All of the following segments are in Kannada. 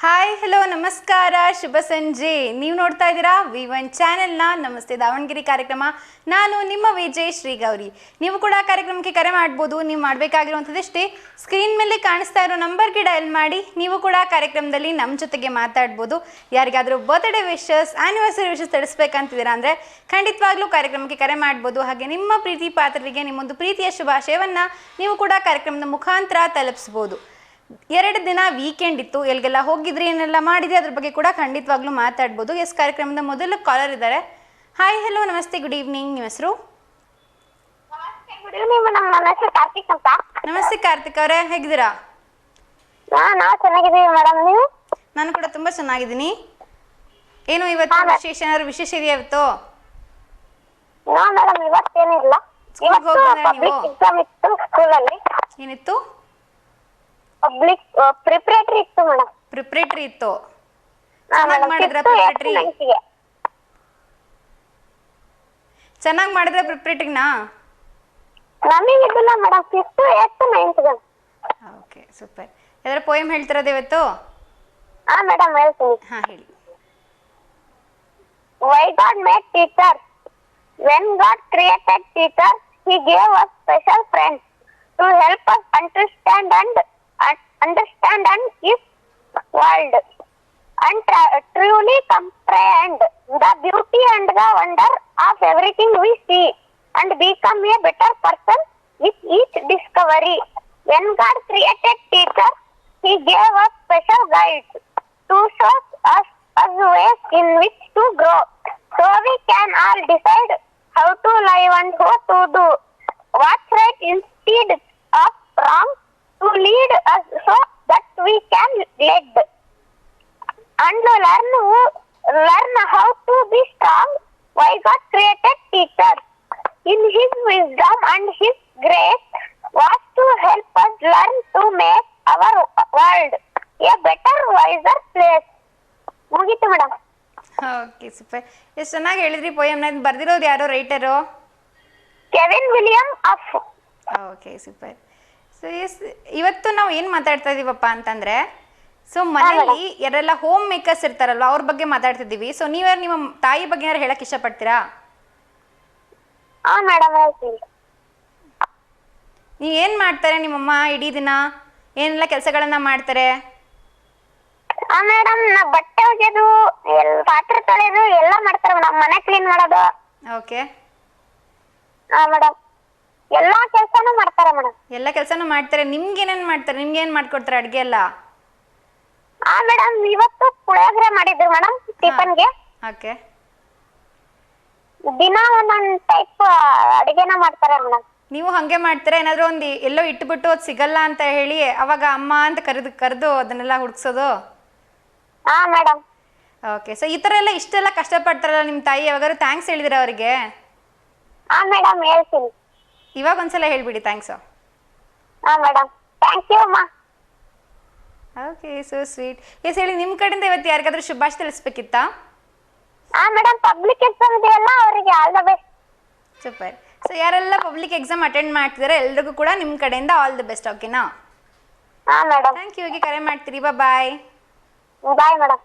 ಹಾಯ್ ಹಲೋ ನಮಸ್ಕಾರ ಶುಭ ಸಂಜೆ. ನೀವು ನೋಡ್ತಾ ಇದ್ದೀರಾ V1 ಚಾನೆಲ್ನ ನಮಸ್ತೆ ದಾವಣಗೆರೆ ಕಾರ್ಯಕ್ರಮ. ನಾನು ನಿಮ್ಮ ವಿಜಯ್ ಶ್ರೀಗೌರಿ. ನೀವು ಕೂಡ ಕಾರ್ಯಕ್ರಮಕ್ಕೆ ಕರೆ ಮಾಡ್ಬೋದು. ನೀವು ಮಾಡಬೇಕಾಗಿರುವಂಥದ್ದಷ್ಟೇ, ಸ್ಕ್ರೀನ್ ಮೇಲೆ ಕಾಣಿಸ್ತಾ ಇರೋ ನಂಬರ್ಗೆ ಡಯಲ್ ಮಾಡಿ ನೀವು ಕೂಡ ಕಾರ್ಯಕ್ರಮದಲ್ಲಿ ನಮ್ಮ ಜೊತೆಗೆ ಮಾತಾಡ್ಬೋದು. ಯಾರಿಗಾದರೂ ಬರ್ತ್ಡೇ ವಿಶಸ್, ಆ್ಯನಿವರ್ಸರಿ ವಿಶಸ್ ತಿಳಿಸ್ಬೇಕಂತಿದ್ದೀರಾ ಅಂದರೆ ಖಂಡಿತವಾಗ್ಲೂ ಕಾರ್ಯಕ್ರಮಕ್ಕೆ ಕರೆ ಮಾಡ್ಬೋದು. ಹಾಗೆ ನಿಮ್ಮ ಪ್ರೀತಿ ಪಾತ್ರರಿಗೆ ನಿಮ್ಮೊಂದು ಪ್ರೀತಿಯ ಶುಭಾಶಯವನ್ನು ನೀವು ಕೂಡ ಕಾರ್ಯಕ್ರಮದ ಮುಖಾಂತರ ತಲುಪಿಸ್ಬೋದು. 2 ದಿನ ವೀಕೆಂಡ್ ಇತ್ತು, ಎಲ್ಲಿಗೆಲ್ಲ ಹೋಗಿದ್ರಿ, ಏನೆಲ್ಲ ಮಾಡಿದ್ರಿ, ಅದ್ರ ಬಗ್ಗೆ ಕೂಡ ಖಂಡಿತವಾಗ್ಲೂ ಮಾತಾಡ್ಬೋದು. ಕಾರ್ಯಕ್ರಮದ ಮೊದಲು ಕಾಲರ್ ಇದ್ದಾರೆ. ಹಾಯ್ ಹಲೋ ನಮಸ್ತೆ, ಗುಡ್ ಈವ್ನಿಂಗ್. ನಿಮ್ಮ ಹೆಸರು? ನಮಸ್ತೆ ಕಾರ್ತಿಕ್ ಅವರೇ, ಹೇಗಿದ್ದೀರಾ? ನಾನು ಕೂಡ ತುಂಬಾ ಚೆನ್ನಾಗಿದ್ದೀನಿ. ಏನು ಇವತ್ತು ವಿಶೇಷ, ಏನಾದ್ರು ವಿಶೇಷ ಇದೆಯಾ ಇವತ್ತು? ಏನಿತ್ತು? ಪಬ್ಲಿಕ್ ಪ್ರಿಪರೇಟರಿ ಇತ್ತು ಮೇಡಮ್. ಪ್ರಿಪರೇಟರಿ ಇತ್ತು. ಚೆನ್ನಾಗಿ ಮಾಡಿದ್ರ ಪ್ರಿಪರೇಟರಿ? ಚೆನ್ನಾಗಿ ಮಾಡಿದ್ರ ಪ್ರಿಪರೇಟರಿನಾ? ನಮಗೆ ಇದಿಲ್ಲ ಮೇಡಮ್, 5th 8th 9th ಗೆ. Okay super. ಯಾವ್ದಾರ ಪೋಯಮ್ ಹೇಳ್ತಿರೋದು ಇವತ್ತು? ಹಾ ಮೇಡಮ್ ಹೇಳ್ತೀನಿ. ಹಾ ಹೇಳಿ. Why God made teachers? When God created teachers, He gave us special friends to help us understand His world and truly comprehend the beauty and the wonder of everything we see and become a better person with each discovery. When God created teachers, He gave us special guides to show us ways in which to grow, so we can all decide how to live and what to do, what's right instead of wrong, to lead us so that we can lead and learn how to be strong. Why God created teachers in His wisdom and His grace was to help us learn to make our world a better, wiser place. ಮುಗೀತು ಮೇಡಮ್. Okay super. ಎಷ್ಟು ಚೆನ್ನಾಗಿ ಹೇಳಿದ್ರಿ ಪೋಯಮ್ನ. ಬರ್ದಿರೋದು ಯಾರೋ ರೈಟರು? ಕೆವಿನ್ ವಿಲಿಯಂ ಆಫ್. Okay super. ಸೊ ಇವತ್ತು ನಾವು ಏನು ಮಾತಾಡ್ತಾ ಇದೀವಪ್ಪ ಅಂತಂದರೆ, ಸೊ ಮನೆಯಲ್ಲಿ ಯಾರೆಲ್ಲ ಹೋಮ್ ಮೇಕರ್ಸ್ ಇರ್ತಾರಲ್ವ ಅವ್ರ ಬಗ್ಗೆ ಮಾತಾಡ್ತಿದ್ದೀವಿ. ಸೊ ನೀವ್ಯಾರು ನಿಮ್ಮ ತಾಯಿ ಬಗ್ಗೆ ಯಾರು ಹೇಳಕ್ಕೆ ಇಷ್ಟಪಡ್ತೀರಾ? ಹಾಂ ಮೇಡಮ್ ಹೇಳ್ತೀನಿ. ನೀವು ಏನು ಮಾಡ್ತಾರೆ ನಿಮ್ಮಮ್ಮ ಇಡೀ ದಿನ? ಏನೆಲ್ಲ ಕೆಲಸಗಳನ್ನು ಮಾಡ್ತಾರೆ? ಹಾಂ ಮೇಡಮ್, ನಾ ಬಟ್ಟೆ ಒಗೆಯೋದು, ಪಾತ್ರೆ ತೊಳೆಯೋದು ಎಲ್ಲ ಮಾಡ್ತಾರೆ ಮೇಡಮ್. ಮನೆ ಕ್ಲೀನ್ ಮಾಡೋದು. ಓಕೆ. ಹಾಂ ಮೇಡಮ್, ಎಲ್ಲ ಕೆಲಸನೂ ಮಾಡ್ತಾರೆ ಮೇಡಮ್. ಎಲ್ಲ ಕೆಲಸನೂ ಮಾಡ್ತಾರೆ. ನಿಮ್ಗೇನೇನು ಮಾಡ್ತಾರೆ? ನಿಮ್ಗೇನು ಮಾಡ್ಕೊಡ್ತಾರೆ ಅಡುಗೆ ಎಲ್ಲ? ಹಾಂ ಮೇಡಮ್, ಇವತ್ತು ಪುಳಿಯೋಗರೆ ಮಾಡಿದ್ರು ಮೇಡಮ್ ಟಿಫನ್ಗೆ. ಓಕೆ. ದಿನ ಒಂದೊಂದು ಟೈಪ್ ಅಡುಗೆನ ಮಾಡ್ತಾರೆ ಮೇಡಮ್. ನೀವು ಹಾಗೆ ಮಾಡ್ತೀರಾ? ಏನಾದರೂ ಒಂದು ಎಲ್ಲೋ ಇಟ್ಬಿಟ್ಟು ಅದು ಸಿಗಲ್ಲ ಅಂತ ಹೇಳಿ ಅವಾಗ ಅಮ್ಮ ಅಂತ ಕರೆದು ಅದನ್ನೆಲ್ಲ ಹುಡುಕ್ಸೋದು? ಹಾಂ ಮೇಡಮ್. ಓಕೆ. ಸೊ ಈ ಥರ ಎಲ್ಲ ಇಷ್ಟೆಲ್ಲ ಕಷ್ಟಪಡ್ತಾರಲ್ಲ ನಿಮ್ಮ ತಾಯಿ, ಯಾವಾಗಾದ್ರು ಥ್ಯಾಂಕ್ಸ್ ಹೇಳಿದಿರ ಅವರಿಗೆ? ಹಾಂ ಮೇಡಮ್ ಹೇಳ್ತೀನಿ. ಇವಾಗ ಒಂದ್ಸಲ ಹೇಳ್ಬಿಡಿ ಥ್ಯಾಂಕ್ಸು. ಹಾಂ ಮೇಡಮ್, ಥ್ಯಾಂಕ್ ಯು ಅಮ್ಮ. Okay, so sweet. ಎಸ್ ಹೇಳಿ, ನಿಮ್ಮ ಕಡೆಯಿಂದ ಇವತ್ತು ಯಾರಿಗಾದ್ರೂ ಶುಭಾಶಯ ತಿಳಿಸ್ಬೇಕಿತ್ತಾ? ಹಾಂ ಮೇಡಮ್, ಪಬ್ಲಿಕ್ ಎಕ್ಸಾಮ್ ಇದೆಯಲ್ಲ ಅವರಿಗೆ all the best. Super. So ಯಾರೆಲ್ಲ ಪಬ್ಲಿಕ್ ಎಕ್ಸಾಮ್ ಅಟೆಂಡ್ ಮಾಡ್ತಿದ್ದಾರೆ ಎಲ್ರಿಗೂ ಕೂಡ ನಿಮ್ಮ ಕಡೆಯಿಂದ ಆಲ್ ದಿ ಬೆಸ್ಟ್. ಓಕೆನಾ? ಹಾಂ ಮೇಡಮ್. Thank you. ಹೋಗಿ ಕರೆ ಮಾಡ್ತೀರಿ. ಬಾಯ್. Bye madam.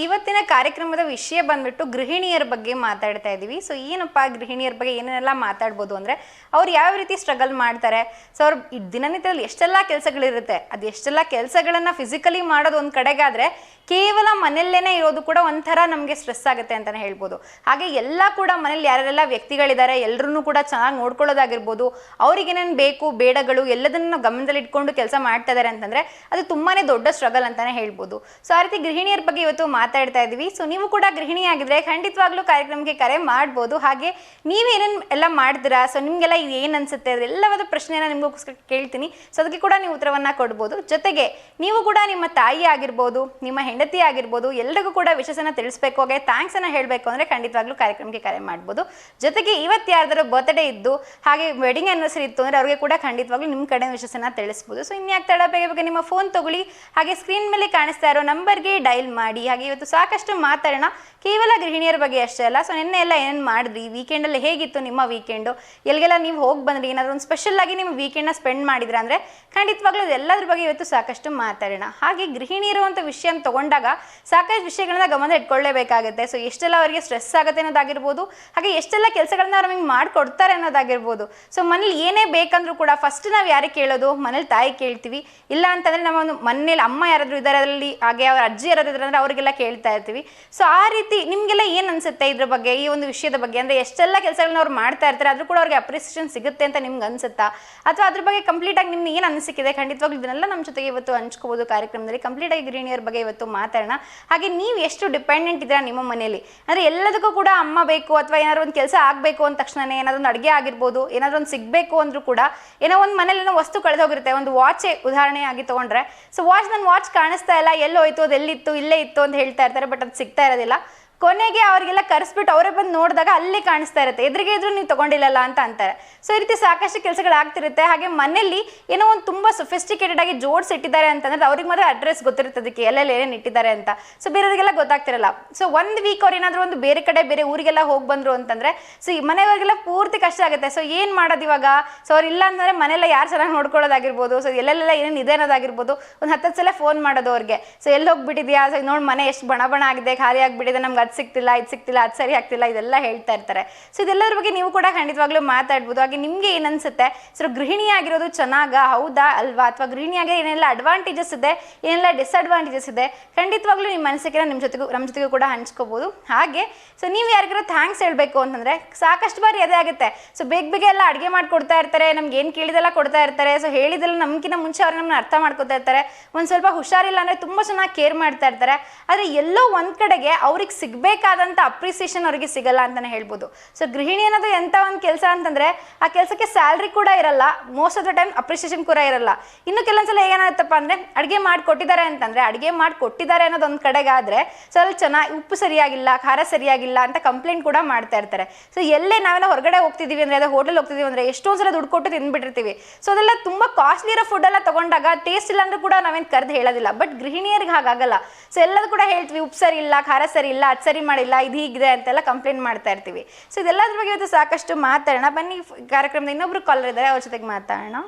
ಇವತ್ತಿನ ಕಾರ್ಯಕ್ರಮದ ವಿಷಯ ಬಂದ್ಬಿಟ್ಟು ಗೃಹಿಣಿಯರ ಬಗ್ಗೆ ಮಾತಾಡ್ತಾ ಇದ್ದೀವಿ. ಸೊ ಏನಪ್ಪ ಗೃಹಿಣಿಯರ ಬಗ್ಗೆ ಏನೇನೆಲ್ಲ ಮಾತಾಡ್ಬೋದು ಅಂದರೆ, ಅವ್ರು ಯಾವ ರೀತಿ ಸ್ಟ್ರಗಲ್ ಮಾಡ್ತಾರೆ. ಸೊ ಅವ್ರು ದಿನನಿತ್ಯದಲ್ಲಿ ಎಷ್ಟೆಲ್ಲ ಕೆಲಸಗಳಿರುತ್ತೆ, ಅದು ಎಷ್ಟೆಲ್ಲ ಕೆಲಸಗಳನ್ನು ಫಿಸಿಕಲಿ ಮಾಡೋದು ಒಂದು ಕಡೆಗಾದರೆ, ಕೇವಲ ಮನೆಯಲ್ಲೇ ಇರೋದು ಕೂಡ ಒಂಥರ ನಮಗೆ ಸ್ಟ್ರೆಸ್ ಆಗುತ್ತೆ ಅಂತಲೇ ಹೇಳ್ಬೋದು. ಹಾಗೆ ಎಲ್ಲ ಕೂಡ ಮನೇಲಿ ಯಾರೆಲ್ಲ ವ್ಯಕ್ತಿಗಳಿದ್ದಾರೆ ಎಲ್ಲರೂ ಕೂಡ ಚೆನ್ನಾಗಿ ನೋಡ್ಕೊಳ್ಳೋದಾಗಿರ್ಬೋದು, ಅವ್ರಿಗೇನೇನು ಬೇಕು ಬೇಡಗಳು ಎಲ್ಲದನ್ನು ಗಮನದಲ್ಲಿ ಇಟ್ಕೊಂಡು ಕೆಲಸ ಮಾಡ್ತಾ ಇದ್ದಾರೆ ಅಂತಂದರೆ ಅದು ತುಂಬಾ ದೊಡ್ಡ ಸ್ಟ್ರಗಲ್ ಅಂತಲೇ ಹೇಳ್ಬೋದು. ಸೊ ಆ ರೀತಿ ಗೃಹಿಣಿಯರ ಬಗ್ಗೆ ಇವತ್ತು ಮಾತಾಡ್ತಾ ಇದ್ದೀವಿ. ಸೊ ನೀವು ಕೂಡ ಗೃಹಿಣಿ ಆಗಿದ್ರೆ ಖಂಡಿತವಾಗ್ಲೂ ಕಾರ್ಯಕ್ರಮಕ್ಕೆ ಕರೆ ಮಾಡ್ಬೋದು. ಹಾಗೆ ನೀವೇನೇನು ಎಲ್ಲ ಮಾಡ್ತೀರಾ, ಸೊ ನಿಮಗೆಲ್ಲ ಇದು ಏನು ಅನಿಸುತ್ತೆ, ಅದೆಲ್ಲವಾದ ಪ್ರಶ್ನೆನ ನಿಮಗೋಸ್ಕರ ಕೇಳ್ತೀನಿ. ಸೊ ಅದಕ್ಕೆ ಕೂಡ ನೀವು ಉತ್ತರವನ್ನು ಕೊಡ್ಬೋದು. ಜೊತೆಗೆ ನೀವು ಕೂಡ ನಿಮ್ಮ ತಾಯಿ ಆಗಿರ್ಬೋದು, ನಿಮ್ಮ ಹೆಂಡತಿ ಆಗಿರ್ಬೋದು, ಎಲ್ರಿಗೂ ಕೂಡ ವಿಶೇಷನ ತಿಳಿಸ್ಬೇಕು, ಹಾಗೆ ಥ್ಯಾಂಕ್ಸನ್ನು ಹೇಳಬೇಕು ಅಂದರೆ ಖಂಡಿತವಾಗ್ಲೂ ಕಾರ್ಯಕ್ರಮಕ್ಕೆ ಕರೆ ಮಾಡ್ಬೋದು. ಜೊತೆಗೆ ಇವತ್ತು ಯಾರ್ದಾರು ಬರ್ತ್ಡೇ ಇದ್ದು ಹಾಗೆ ವೆಡ್ಡಿಂಗ್ ಆ್ಯನಿವರ್ಸರಿ ಇತ್ತು ಅಂದರೆ ಅವ್ರಿಗೆ ಕೂಡ ಖಂಡಿತವಾಗ್ಲೂ ನಿಮ್ಮ ಕಡೆ ವಿಶೇಷನ ತಿಳಿಸ್ಬೋದು. ಸೊ ಇನ್ಯಾಕೆ ತಡ, ಬೇಗ ನಿಮ್ಮ ಫೋನ್ ತೊಗೊಳ್ಳಿ, ಹಾಗೆ ಸ್ಕ್ರೀನ್ ಮೇಲೆ ಕಾಣಿಸ್ತಾ ಇರೋ ನಂಬರ್ಗೆ ಡೈಲ್ ಮಾಡಿ. ಹಾಗೆ ಇವತ್ತು ಸಾಕಷ್ಟು ಮಾತಾಡೋಣ ಕೇವಲ ಗೃಹಿಣಿಯರ ಬಗ್ಗೆ ಅಷ್ಟೇ ಅಲ್ಲ. ಸೊ ನಿನ್ನೆ ಎಲ್ಲ ಏನೇನು ಮಾಡಿದ್ರಿ, ವೀಕೆಂಡಲ್ಲಿ ಹೇಗಿತ್ತು ನಿಮ್ಮ ವೀಕೆಂಡು, ಎಲ್ಲಿಗೆಲ್ಲ ನೀವು ಹೋಗಿ ಬಂದ್ರಿ, ಏನಾದರೂ ಒಂದು ಸ್ಪೆಷಲ್ ಆಗಿ ನಿಮ್ಮ ವೀಕೆಂಡ್ನ ಸ್ಪೆಂಡ್ ಮಾಡಿದ್ರ ಅಂದರೆ ಖಂಡಿತವಾಗ್ಲೂ ಇದೆಲ್ಲದ್ರ ಬಗ್ಗೆ ಇವತ್ತು ಸಾಕಷ್ಟು ಮಾತಾಡೋಣ. ಹಾಗೆ ಗೃಹಿಣಿಯರು ಅಂತ ವಿಷಯ ತಗೊಂಡಾಗ ಸಾಕಷ್ಟು ವಿಷಯಗಳನ್ನ ಗಮನ ಇಟ್ಕೊಳ್ಳೇಬೇಕಾಗುತ್ತೆ. ಸೊ ಎಷ್ಟೆಲ್ಲ ಅವರಿಗೆ ಸ್ಟ್ರೆಸ್ ಆಗುತ್ತೆ ಅನ್ನೋದಾಗಿರ್ಬೋದು, ಹಾಗೆ ಎಷ್ಟೆಲ್ಲ ಕೆಲಸಗಳನ್ನ ಅವ್ರು ನಮಗೆ ಮಾಡಿಕೊಡ್ತಾರೆ ಅನ್ನೋದಾಗಿರ್ಬೋದು. ಸೊ ಮನೇಲಿ ಏನೇ ಬೇಕಂದ್ರೂ ಕೂಡ ಫಸ್ಟ್ ನಾವು ಯಾರಿಗೆ ಕೇಳೋದು, ಮನೇಲಿ ತಾಯಿ ಕೇಳ್ತೀವಿ, ಇಲ್ಲ ಅಂತಂದರೆ ನಮ್ಮ ಒಂದು ಮನೇಲಿ ಅಮ್ಮ ಯಾರಾದರೂ ಇದ್ದಾರೆ ಅದರಲ್ಲಿ, ಹಾಗೆ ಅವ್ರ ಅಜ್ಜಿ ಯಾರಾದರೂ ಇದ್ದಾರೆ ಅಂದರೆ ಅವರಿಗೆಲ್ಲ ಕೇಳ್ತಾ ಇರ್ತೀವಿ. ಸೊ ಆ ರೀತಿ ನಿಮಗೆಲ್ಲ ಏನು ಅನಿಸುತ್ತೆ ಇದ್ರ ಬಗ್ಗೆ, ಈ ಒಂದು ವಿಷಯದ ಬಗ್ಗೆ? ಅಂದರೆ ಎಷ್ಟೆಲ್ಲ ಕೆಲಸಗಳನ್ನ ಅವ್ರು ಮಾಡ್ತಾ ಇರ್ತಾರೆ, ಆದರೂ ಕೂಡ ಅವ್ರಿಗೆ ಅಪ್ರಿಸಿಯೇಷನ್ ಸಿಗುತ್ತೆ ಅಂತ ನಿಮ್ಗೆ ಅನ್ಸುತ್ತಾ, ಅಥವಾ ಅದ್ರ ಬಗ್ಗೆ ಕಂಪ್ಲೀಟಾಗಿ ನಿಮ್ಗೆ ಏನು ಅನಿಸಿಕಿದೆ? ಖಂಡಿತವಾಗ್ಲೂ ಇದನ್ನೆಲ್ಲ ನಮ್ಮ ಜೊತೆಗೆ ಇವತ್ತು ಹಂಚ್ಕೋಬೋದು ಕಾರ್ಯಕ್ರಮದಲ್ಲಿ. ಕಂಪ್ಲೀಟಾಗಿ ಗೃಹಿಣಿಯರ ಬಗ್ಗೆ ಇವತ್ತು ಮಾತಾಡೋಣ. ಹಾಗೆ ನೀವು ಎಷ್ಟು ಡಿಪೆಂಡೆಂಟ್ ಇದ್ದೀರಾ ನಿಮ್ಮ ಮನೇಲಿ, ಅಂದರೆ ಎಲ್ಲದಕ್ಕೂ ಕೂಡ ಅಮ್ಮ ಬೇಕು, ಅಥವಾ ಏನಾದ್ರು ಒಂದು ಕೆಲಸ ಆಗಬೇಕು ಅಂದ ತಕ್ಷಣ ಏನಾದ್ರು ಒಂದು ಅಡುಗೆ ಆಗಿರ್ಬೋದು, ಏನಾದ್ರು ಒಂದು ಸಿಗಬೇಕು ಅಂದರೂ ಕೂಡ, ಏನೋ ಒಂದು ಮನೇಲಿ ಏನೋ ವಸ್ತು ಕಳೆದೋಗಿರುತ್ತೆ. ಒಂದು ವಾಚೇ ಉದಾಹರಣೆ ಆಗಿ ತೊಗೊಂಡ್ರೆ, ಸೊ ನನ್ನ ವಾಚ್ ಕಾಣಿಸ್ತಾ ಇಲ್ಲ, ಎಲ್ಲೋಯ್ತು, ಅದು ಎಲ್ಲಿತ್ತು, ಇಲ್ಲೇ ಇತ್ತು ಅಂತ ಹೇಳ್ತಾ ಇರ್ತಾರೆ, ಬಟ್ ಅದು ಸಿಗ್ತಾ ಇರೋದಿಲ್ಲ. ಕೊನೆಗೆ ಅವ್ರಿಗೆಲ್ಲ ಕರೆಸ್ಬಿಟ್ಟು ಅವರೇ ಬಂದು ನೋಡಿದಾಗ ಅಲ್ಲೇ ಕಾಣಿಸ್ತಾ ಇರುತ್ತೆ, ಎದುರಿಗೆ ಇದ್ರೂ ನೀವು ತೊಗೊಂಡಿಲ್ಲಲ್ಲ ಅಂತ ಅಂತಾರೆ. ಸೊ ಈ ರೀತಿ ಸಾಕಷ್ಟು ಕೆಲಸಗಳಾಗ್ತಿರುತ್ತೆ. ಹಾಗೆ ಮನೇಲಿ ಏನೋ ಒಂದು ತುಂಬ ಸೊಫಿಸ್ಟಿಕೇಟೆಡ್ ಆಗಿ ಜೋಡಿಸಿಟ್ಟಿದ್ದಾರೆ ಅಂತಂದ್ರೆ ಅವ್ರಿಗೆ ಮಾತ್ರ ಅಡ್ರೆಸ್ ಗೊತ್ತಿರುತ್ತೆ, ಅದಕ್ಕೆ ಎಲ್ಲೆಲ್ಲಿ ಏನೇನು ಇಟ್ಟಿದ್ದಾರೆ ಅಂತ. ಸೊ ಬೇರೆಯವರಿಗೆಲ್ಲ ಗೊತ್ತಾಗ್ತಿರಲ್ಲ. ಸೊ ಒಂದು ವೀಕ್ ಅವ್ರು ಏನಾದರೂ ಒಂದು ಬೇರೆ ಕಡೆ ಬೇರೆ ಊರಿಗೆಲ್ಲ ಹೋಗಿ ಬಂದರು ಅಂತಂದರೆ, ಸೊ ಈ ಮನೆಯವರಿಗೆಲ್ಲ ಪೂರ್ತಿ ಕಷ್ಟ ಆಗುತ್ತೆ. ಸೊ ಏನು ಮಾಡೋದು ಇವಾಗ? ಸೊ ಅವ್ರು ಇಲ್ಲ ಅಂತಂದರೆ ಮನೆಯೆಲ್ಲ ಯಾರು ಚೆನ್ನಾಗಿ ನೋಡ್ಕೊಳ್ಳೋದಾಗಿರ್ಬೋದು, ಸೊ ಎಲ್ಲೆಲ್ಲ ಏನೇನು ಇದೆ ಅನ್ನೋದಾಗಿರ್ಬೋದು, ಒಂದು 10 ಸಲ ಫೋನ್ ಮಾಡೋದು ಅವ್ರಿಗೆ. ಸೊ ಎಲ್ಲಿ ಹೋಗ್ಬಿಟ್ಟಿದ್ಯಾ, ಸೊ ನೋಡಿ ಮನೆ ಎಷ್ಟು ಬಣ ಆಗಿದೆ, ಖಾಲಿ ಆಗಿಬಿಟ್ಟಿದೆ, ನಮ್ಗೆ ಅದು ಸಿಗ್ತಿಲ್ಲ, ಇದು ಸಿಗ್ತಿಲ್ಲ, ಅದು ಸರಿ ಆಗ್ತಿಲ್ಲ, ಇದೆಲ್ಲ ಹೇಳ್ತಾ ಇರ್ತಾರೆ. ಸೊ ಇದೆಲ್ಲರ ಬಗ್ಗೆ ನೀವು ಕೂಡ ಖಂಡಿತವಾಗ್ಲೂ ಮಾತಾಡ್ಬೋದು. ಹಾಗೆ ನಿಮಗೆ ಏನು ಅನ್ಸುತ್ತೆ, ಸೊ ಗೃಹಿಣಿ ಆಗಿರೋದು ಚೆನ್ನಾಗಾ, ಹೌದಾ ಅಲ್ವಾ, ಅಥವಾ ಗೃಹಿಣಿಯಾಗಿ ಏನೆಲ್ಲ ಅಡ್ವಾಂಟೇಜಸ್ ಇದೆ, ಏನೆಲ್ಲ ಡಿಸ್ಅಡ್ವಾಂಟೇಜಸ್ ಇದೆ, ಖಂಡಿತವಾಗ್ಲೂ ನಿಮ್ಮ ಮನಸ್ಸಿಗೆ ನಮ್ಮ ಜೊತೆಗೂ ಕೂಡ ಹಂಚ್ಕೋಬೋದು. ಹಾಗೆ ಸೊ ನೀವು ಯಾರಿಗಾರು ಥ್ಯಾಂಕ್ಸ್ ಹೇಳಬೇಕು ಅಂತಂದರೆ ಸಾಕಷ್ಟು ಬಾರಿ ಅದೇ ಆಗುತ್ತೆ. ಸೊ ಬೇಗ ಎಲ್ಲ ಅಡುಗೆ ಮಾಡಿಕೊಡ್ತಾ ಇರ್ತಾರೆ, ನಮ್ಗೆ ಏನು ಕೇಳಿದೆಲ್ಲ ಕೊಡ್ತಾ ಇರ್ತಾರೆ. ಸೊ ಹೇಳಿದೆಲ್ಲ ನಮ್ಗಿಂತ ಮುಂಚೆ ಅವ್ರು ನಮ್ಮನ್ನ ಅರ್ಥ ಮಾಡ್ಕೊತಾ ಇರ್ತಾರೆ. ಒಂದು ಸ್ವಲ್ಪ ಹುಷಾರಿಲ್ಲ ಅಂದರೆ ತುಂಬ ಚೆನ್ನಾಗಿ ಕೇರ್ ಮಾಡ್ತಾ ಇರ್ತಾರೆ. ಆದರೆ ಎಲ್ಲೋ ಒಂದು ಕಡೆಗೆ ಅವ್ರಿಗೆ ಸಿಗಬೇಕಾದಂಥ ಅಪ್ರಿಸಿಯೇಷನ್ ಅವರಿಗೆ ಸಿಗಲ್ಲ ಅಂತಲೇ ಹೇಳ್ಬೋದು. ಸೊ ಗೃಹಿಣಿ ಅನ್ನೋದು ಎಂಥ ಒಂದು ಕೆಲಸ ಅಂತಂದರೆ ಆ ಕೆಲಸಕ್ಕೆ ಸ್ಯಾಲ್ರಿ ಕೂಡ ಇರಲ್ಲ, most of the time appreciation ಕೂಡ ಇರಲ್ಲ. ಇನ್ನು ಕೆಲವೊಂದ್ಸಲ ಏನಾಗುತ್ತಪ್ಪ ಅಂದರೆ ಅಡುಗೆ ಮಾಡಿಕೊಟ್ಟಿದ್ದಾರೆ ಅಂತಂದರೆ, ಅಡುಗೆ ಮಾಡಿಕೊಟ್ಟಿದ್ದಾರೆ ಅನ್ನೋದು ಒಂದು ಕಡೆಗಾದರೆ ಸೊ ಅಲ್ಲಿ ಚೆನ್ನಾಗಿ ಉಪ್ಪು ಸರಿಯಾಗಿಲ್ಲ, ಖಾರ ಸರಿಯಾಗಿಲ್ಲ ಅಂತ ಕಂಪ್ಲೇಂಟ್ ಕೂಡ ಮಾಡ್ತಾ ಇರ್ತಾರೆ. ಸೊ ಎಲ್ಲೇ ನಾವೇನೋ ಹೊರಗಡೆ ಹೋಗ್ತಿದ್ದೀವಿ ಅಂದರೆ, ಅದೇ ಹೋಟೆಲ್ ಹೋಗ್ತಿದ್ದೀವಿ ಅಂದರೆ ಎಷ್ಟೊಂದು ಸಲ ದುಡ್ಡು ಕೊಟ್ಟು ತಿಂದ್ಬಿಟ್ಟಿರ್ತೀವಿ. ಸೊ ಅದೆಲ್ಲ ತುಂಬ ಕಾಸ್ಟ್ಲಿ ಇರೋ ಫುಡ್ಡೆಲ್ಲ ತೊಗೊಂಡಾಗ ಟೇಸ್ಟ್ ಇಲ್ಲ ಅಂದರೂ ಕೂಡ ನಾವೇನು ಕರೆದು ಹೇಳೋದಿಲ್ಲ. ಬಟ್ ಗೃಹಿಣಿಯರಿಗೆ ಹಾಗಾಗಲ್ಲ. ಸೊ ಎಲ್ಲದೂ ಕೂಡ ಹೇಳ್ತೀವಿ, ಉಪ್ಪು ಸರಿ ಇಲ್ಲ, ಖಾರ ಸರಿ ಇಲ್ಲ, ಅದು ಸರಿ ಮಾಡಿಲ್ಲ, ಇದು ಹೀಗಿದೆ ಅಂತೆಲ್ಲ ಕಂಪ್ಲೇಂಟ್ ಮಾಡ್ತಾ ಇರ್ತೀವಿ. ಸೊ ಇದೆಲ್ಲದ್ರ ಬಗ್ಗೆ ಇವತ್ತು ಸಾಕಷ್ಟು ಮಾತಾಡೋಣ. ಬನ್ನಿ ಕಾರ್ಯಕ್ರಮದ ಇನ್ನೊಬ್ರು ಕಾಲರ್ ಇದ್ದಾರೆ, ಅವ್ರ ಜೊತೆಗೆ ಮಾತಾಡೋಣ.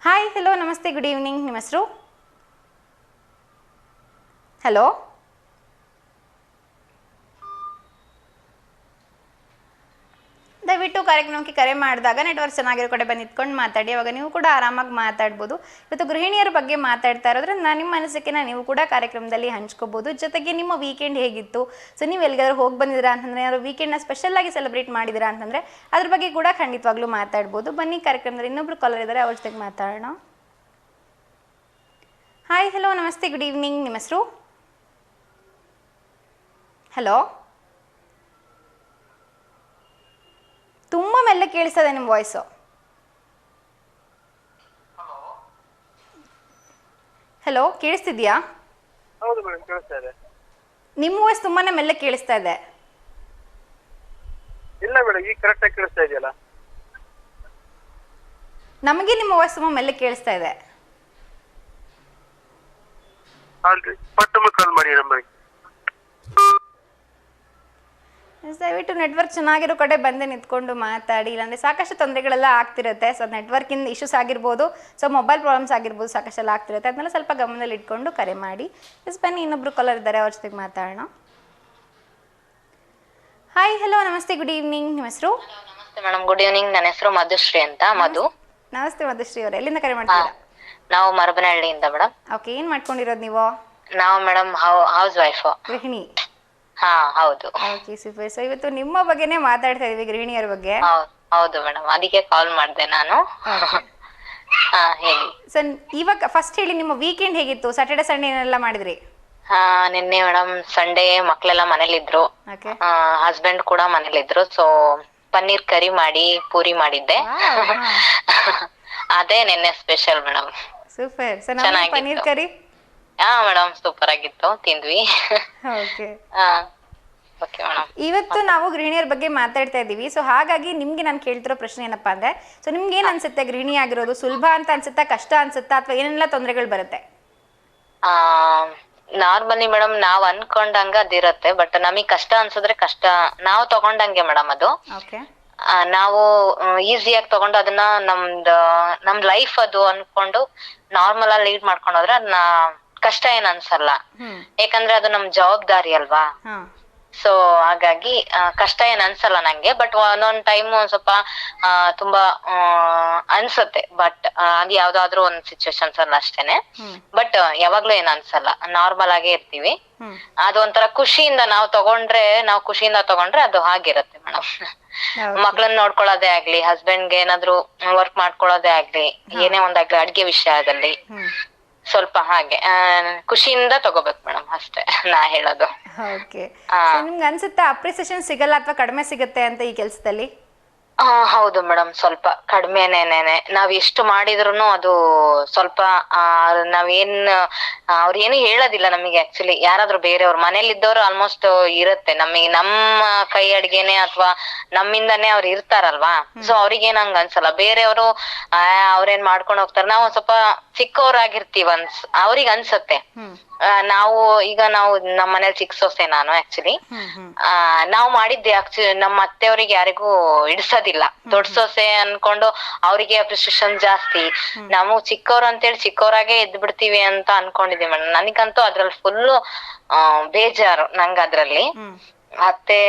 ಹಾಯ್, ಹಲೋ, ನಮಸ್ತೆ, ಗುಡ್ ಈವ್ನಿಂಗ್. ನಿಮ್ಮ ಹೆಸರು? ಹಲೋ, ದಯವಿಟ್ಟು ಕಾರ್ಯಕ್ರಮಕ್ಕೆ ಕರೆ ಮಾಡಿದಾಗ ನೆಟ್ವರ್ಕ್ ಚೆನ್ನಾಗಿರೋ ಕಡೆ ಬಂದು ನಿಂತ್ಕೊಂಡು ಮಾತಾಡಿ, ಅವಾಗ ನೀವು ಕೂಡ ಆರಾಮಾಗಿ ಮಾತಾಡ್ಬೋದು. ಇವತ್ತು ಗೃಹಿಣಿಯರ ಬಗ್ಗೆ ಮಾತಾಡ್ತಾ ಇರೋದ್ರಿಂದ ನಿಮ್ಮ ಮನಸ್ಸಿನ ನೀವು ಕೂಡ ಕಾರ್ಯಕ್ರಮದಲ್ಲಿ ಹಂಚ್ಕೋಬೋದು. ಜೊತೆಗೆ ನಿಮ್ಮ ವೀಕೆಂಡ್ ಹೇಗಿತ್ತು, ಸೊ ನೀವು ಎಲ್ಲಿಗಾದ್ರೂ ಹೋಗಿ ಬಂದಿದ್ದೀರಾ ಅಂತಂದರೆ, ಯಾರು ವೀಕೆಂಡ್ನ ಸ್ಪೆಷಲಾಗಿ ಸೆಲೆಬ್ರೇಟ್ ಮಾಡಿದ್ದೀರಾ ಅಂತಂದರೆ ಅದ್ರ ಬಗ್ಗೆ ಕೂಡ ಖಂಡಿತವಾಗ್ಲೂ ಮಾತಾಡ್ಬೋದು. ಬನ್ನಿ ಕಾರ್ಯಕ್ರಮದಲ್ಲಿ ಇನ್ನೊಬ್ರು ಕಾಲರ್ ಇದ್ದಾರೆ, ಅವ್ರ ಜೊತೆಗೆ ಮಾತಾಡೋಣ. ಹಾಯ್, ಹಲೋ, ನಮಸ್ತೆ, ಗುಡ್ ಈವ್ನಿಂಗ್. ನಿಮ್ಮ ಹೆಸರು? ಹಲೋ, ತುಂಬ ಮೆಲ್ಲ ಕೇಳಿಸ್ತದೆ ನಿಮ್ಮ ವಾಯ್ಸು. ಹಲೋ, ಕೇಳಿಸ್ತಿದ್ಯಾ? ಹೌದು ಮೇಡಮ್, ಕೇಳಿಸ್ತಾ ಇದೆ. ನಿಮ್ಮ ವಾಯ್ಸ್ ತುಂಬಾನೇ ಮೆಲ್ಲ ಕೇಳಿಸ್ತಾ ಇದೆ. ಇಲ್ಲ ಮೇಡಮ್, ಈಗ ಕರೆಕ್ಟ್ ಆಗಿ ಕೇಳಿಸ್ತಾ ಇದೆಯಲ್ಲ. ನಮಗೆ ನಿಮ್ಮ ವಾಯ್ಸ್ ತುಂಬಾ ಮೆಲ್ಲ ಕೇಳಿಸ್ತಾ ಇದೆ. ಆಲ್ರೆಡಿ ಮತ್ತೊಮ್ಮೆ ಕಾಲ್ ಮಾಡಿ ನಂಬರ್ಗೆ. ದಯವಿಟ್ಟು ನೆಟ್ವರ್ಕ್ ಚೆನ್ನಾಗಿರೋ ಕಡೆ ಬಂದು ನಿಂತ್ಕೊಂಡು ಮಾತಾಡಿ, ಇಲ್ಲಾಂದರೆ ಸಾಕಷ್ಟು ತೊಂದರೆಗಳೆಲ್ಲ ಆಗ್ತಿರುತ್ತೆ. ಸೊ ನೆಟ್ವರ್ಕಿಂದ ಇಶ್ಯೂಸ್ ಆಗಿರ್ಬೋದು, ಸೊ ಮೊಬೈಲ್ ಪ್ರಾಬ್ಲಮ್ಸ್ ಆಗಿರ್ಬೋದು, ಸಾಕಷ್ಟೆಲ್ಲ ಆಗ್ತಿರುತ್ತೆ. ಅದನ್ನೆಲ್ಲ ಸ್ವಲ್ಪ ಗಮನದಲ್ಲಿ ಇಟ್ಕೊಂಡು ಕರೆ ಮಾಡಿ. ಬನ್ನಿ ಇನ್ನೊಬ್ರು ಕಾಲರ್ ಇದ್ದಾರೆ, ಅವ್ರ ಜೊತೆಗೆ ಮಾತಾಡೋಣ. ಹಾಯ್, ಹಲೋ, ನಮಸ್ತೆ, ಗುಡ್ ಈವ್ನಿಂಗ್. ನಿಮ್ಮ ಹೆಸರು? ನಮಸ್ತೆ ಮೇಡಮ್, ಗುಡ್ ಈವ್ನಿಂಗ್. ನನ್ನ ಹೆಸರು ಮಧುಶ್ರೀ ಅಂತ. ಮಧು. ನಮಸ್ತೆ ಮಧುಶ್ರೀ ಅವರೇ, ಎಲ್ಲಿಂದ ಕರೆ ಮಾಡ್ತೀರಾ? ನಾವು ಮರಬನಹಳ್ಳಿಯಿಂದ ಮೇಡಮ್. ಓಕೆ, ಏನು ಮಾಡ್ಕೊಂಡಿರೋದು ನೀವು? ನಾವು ಮೇಡಮ್ ಹೌಸ್ ವೈಫ್. ಗೃಹಿಣಿ? ಹಾ, ಹೌದು. Okay, super. ಸೊ ಇವತ್ತು ನಿಮ್ಮ ಬಗ್ಗೆನೇ ಮಾತಾಡ್ತಾ ಇದೀವಿ, ಗೃಹಿಣಿಯರ ಬಗ್ಗೆ. ಹೌದು ಮೇಡಮ್, ಅದಕ್ಕೆ ಕಾಲ್ ಮಾಡಿದೆ ನಾನು. ಹಾ, ಹೇಳಿ. ಸೊ ಇವಾಗ ಫಸ್ಟ್ ಹೇಳಿ, ನಿಮ್ಮ ವೀಕೆಂಡ್ ಹೇಗಿತ್ತು? ಸ್ಯಾಟರ್ಡೆ ಸಂಡೇ ಏನೆಲ್ಲ ಮಾಡಿದ್ರಿ? ನಿನ್ನೆ ಮೇಡಮ್ ಸಂಡೇ ಮಕ್ಳೆಲ್ಲ ಮನೇಲಿದ್ರು, ಹಸ್ಬೆಂಡ್ ಕೂಡ ಮನೇಲಿದ್ರು. ಸೊ ಪನ್ನೀರ್ ಕರಿ ಮಾಡಿ ಪೂರಿ ಮಾಡಿದ್ದೆ. ಅದೇ ನಿನ್ನೆ ಸ್ಪೆಷಲ್ ಮೇಡಮ್. ಸೂಪರ್. ಸೊ ನಮ್ಮ ಪನ್ನೀರ್ ಕರಿ ಹಾ ಮೇಡಮ್, ಸೂಪರ್ ಆಗಿತ್ತು, ತಿಂದ್ವಿ. ಓಕೆ. ಓಕೆ ಮೇಡಮ್, ಇವತ್ತು ನಾವು ಗೃಹಿಣಿಯರ ಬಗ್ಗೆ ಮಾತಾಡ್ತಾ ಇದ್ದೀವಿ. ಸೊ ಹಾಗಾಗಿ ನಿಮ್ಗೆ ನಾನು ಕೇಳ್ತಿರೋ ಪ್ರಶ್ನೆ ಏನಪ್ಪಾ ಅಂದ್ರೆ, ಸೊ ನಿಮ್ಗೆ ಏನ್ ಅನ್ಸುತ್ತೆ, ಗೃಹಿಣಿ ಆಗಿರೋದು ಸುಲಭ ಅಂತ ಅನ್ಸುತ್ತಾ, ಕಷ್ಟ ಅನ್ಸುತ್ತಾ, ಅಥವಾ ಏನೆಲ್ಲ ತೊಂದರೆಗಳು ಬರುತ್ತೆ? ನಾರ್ಮಲಿ ಮೇಡಮ್ ನಾವ್ ಅನ್ಕೊಂಡಂಗ ಅದಿರತ್ತೆ, ಬಟ್ ನಮಗ್ ಕಷ್ಟ ಅನ್ಸಿದ್ರೆ ಕಷ್ಟ ನಾವ್ ತಗೊಂಡಂಗೆ ಮೇಡಮ್ ಅದು. ಓಕೆ. ನಾವು ಈಸಿಯಾಗಿ ತಗೊಂಡು ಅದನ್ನ ನಮ್ ಲೈಫ್ ಅದು ಅನ್ಕೊಂಡು ನಾರ್ಮಲ್ ಆಗಿ ಲೀಡ್ ಮಾಡ್ಕೊಂಡು ಹೋದ್ರೆ ಅದನ್ನ ಕಷ್ಟ ಏನ್ ಅನ್ಸಲ್ಲ. ಯಾಕಂದ್ರೆ ಅದು ನಮ್ ಜವಾಬ್ದಾರಿ ಅಲ್ವಾ. ಸೊ ಹಾಗಾಗಿ ಕಷ್ಟ ಏನ್ ಅನ್ಸಲ್ಲ ನಂಗೆ. ಬಟ್ ಒಂದೊಂದ್ ಟೈಮ್ ಒಂದ್ ಸ್ವಲ್ಪ ತುಂಬಾ ಅನ್ಸತ್ತೆ. ಬಟ್ ಅದ್ ಯಾವ್ದಾದ್ರು ಒಂದ್ ಸಿಚುವೇಶನ್ಸ್ ಅಲ್ಲ ಅಷ್ಟೇನೆ. ಬಟ್ ಯಾವಾಗ್ಲೂ ಏನ್ ಅನ್ಸಲ್ಲ, ನಾರ್ಮಲ್ ಆಗೇ ಇರ್ತೀವಿ. ಅದು ಒಂಥರ ಖುಷಿಯಿಂದ ನಾವು ಖುಷಿಯಿಂದ ತಗೊಂಡ್ರೆ ಅದು ಹಾಗಿರತ್ತೆ ಮೇಡಮ್. ಮಕ್ಳನ್ನ ನೋಡ್ಕೊಳ್ಳೋದೇ ಆಗ್ಲಿ, ಹಸ್ಬೆಂಡ್ಗೆ ಏನಾದ್ರು ವರ್ಕ್ ಮಾಡ್ಕೊಳ್ಳೋದೇ ಆಗ್ಲಿ, ಏನೇ ಒಂದಾಗ್ಲಿ, ಅಡ್ಗೆ ವಿಷಯದಲ್ಲಿ ಸ್ವಲ್ಪ ಹಾಗೆ ಖುಷಿಯಿಂದ ತಗೋಬೇಕು ಮೇಡಮ್, ಅಷ್ಟೇ ನಾ ಹೇಳೋದು. ಓಕೆ. ನಿಮ್ಗೆ ಅನ್ಸುತ್ತಾ ಅಪ್ರಿಸಿಯೇಷನ್ ಸಿಗಲ್ಲ ಅಥವಾ ಕಡಿಮೆ ಸಿಗುತ್ತೆ ಅಂತ ಈ ಕೆಲಸದಲ್ಲಿ? ಹೌದು ಮೇಡಮ್, ಸ್ವಲ್ಪ ಕಡಿಮೆನೇನೆ. ನಾವ್ ಎಷ್ಟು ಮಾಡಿದ್ರುನು ಅದು ಸ್ವಲ್ಪ ನಾವೇನ್ ಅವ್ರೇನು ಹೇಳೋದಿಲ್ಲ ನಮಗೆ. ಆಕ್ಚುಲಿ ಯಾರಾದ್ರೂ ಬೇರೆಯವ್ರು ಮನೇಲಿದ್ದವ್ರು ಆಲ್ಮೋಸ್ಟ್ ಇರುತ್ತೆ ನಮಗೆ, ನಮ್ಮ ಕೈ ಅಡ್ಗೆನೆ ಅಥವಾ ನಮ್ಮಿಂದಾನೇ ಅವ್ರು ಇರ್ತಾರಲ್ವಾ. ಸೊ ಅವ್ರಿಗೇನ್ ಹಂಗ ಅನ್ಸಲ್ಲ. ಬೇರೆಯವರು ಅವ್ರೇನ್ ಮಾಡ್ಕೊಂಡ್ ಹೋಗ್ತಾರೆ, ನಾವು ಸ್ವಲ್ಪ ಚಿಕ್ಕವರಾಗಿರ್ತೀವಿ ಅವ್ರಿಗೆ ಅನ್ಸತ್ತೆ. ನಾವು ನಮ್ಮ ಮನೇಲಿ ಚಿಕ್ಕ ಸೊಸೆ ನಾನು. ಆಕ್ಚುಲಿ ನಾವು ಮಾಡಿದ್ದೆ ನಮ್ಮ ಅತ್ತೆಯವ್ರಿಗೆ ಯಾರಿಗೂ ಇಡ್ಸೋದಿಲ್ಲ. ದೊಡ್ಡ ಸೊಸೆ ಅನ್ಕೊಂಡು ಅವ್ರಿಗೆ ಅಪ್ರಿಸಿಯೇಷನ್ ಜಾಸ್ತಿ. ನಾವು ಚಿಕ್ಕವ್ರು ಅಂತೇಳಿ ಚಿಕ್ಕವರಾಗೆ ಎದ್ ಬಿಡ್ತೀವಿ ಅಂತ ಅನ್ಕೊಂಡಿದೀವಿ ಮೇಡಮ್. ನನಗಂತೂ ಅದ್ರಲ್ಲಿ ಫುಲ್ಲು ಬೇಜಾರು ನಂಗ ಅದ್ರಲ್ಲಿ, ಅತ್ತೆ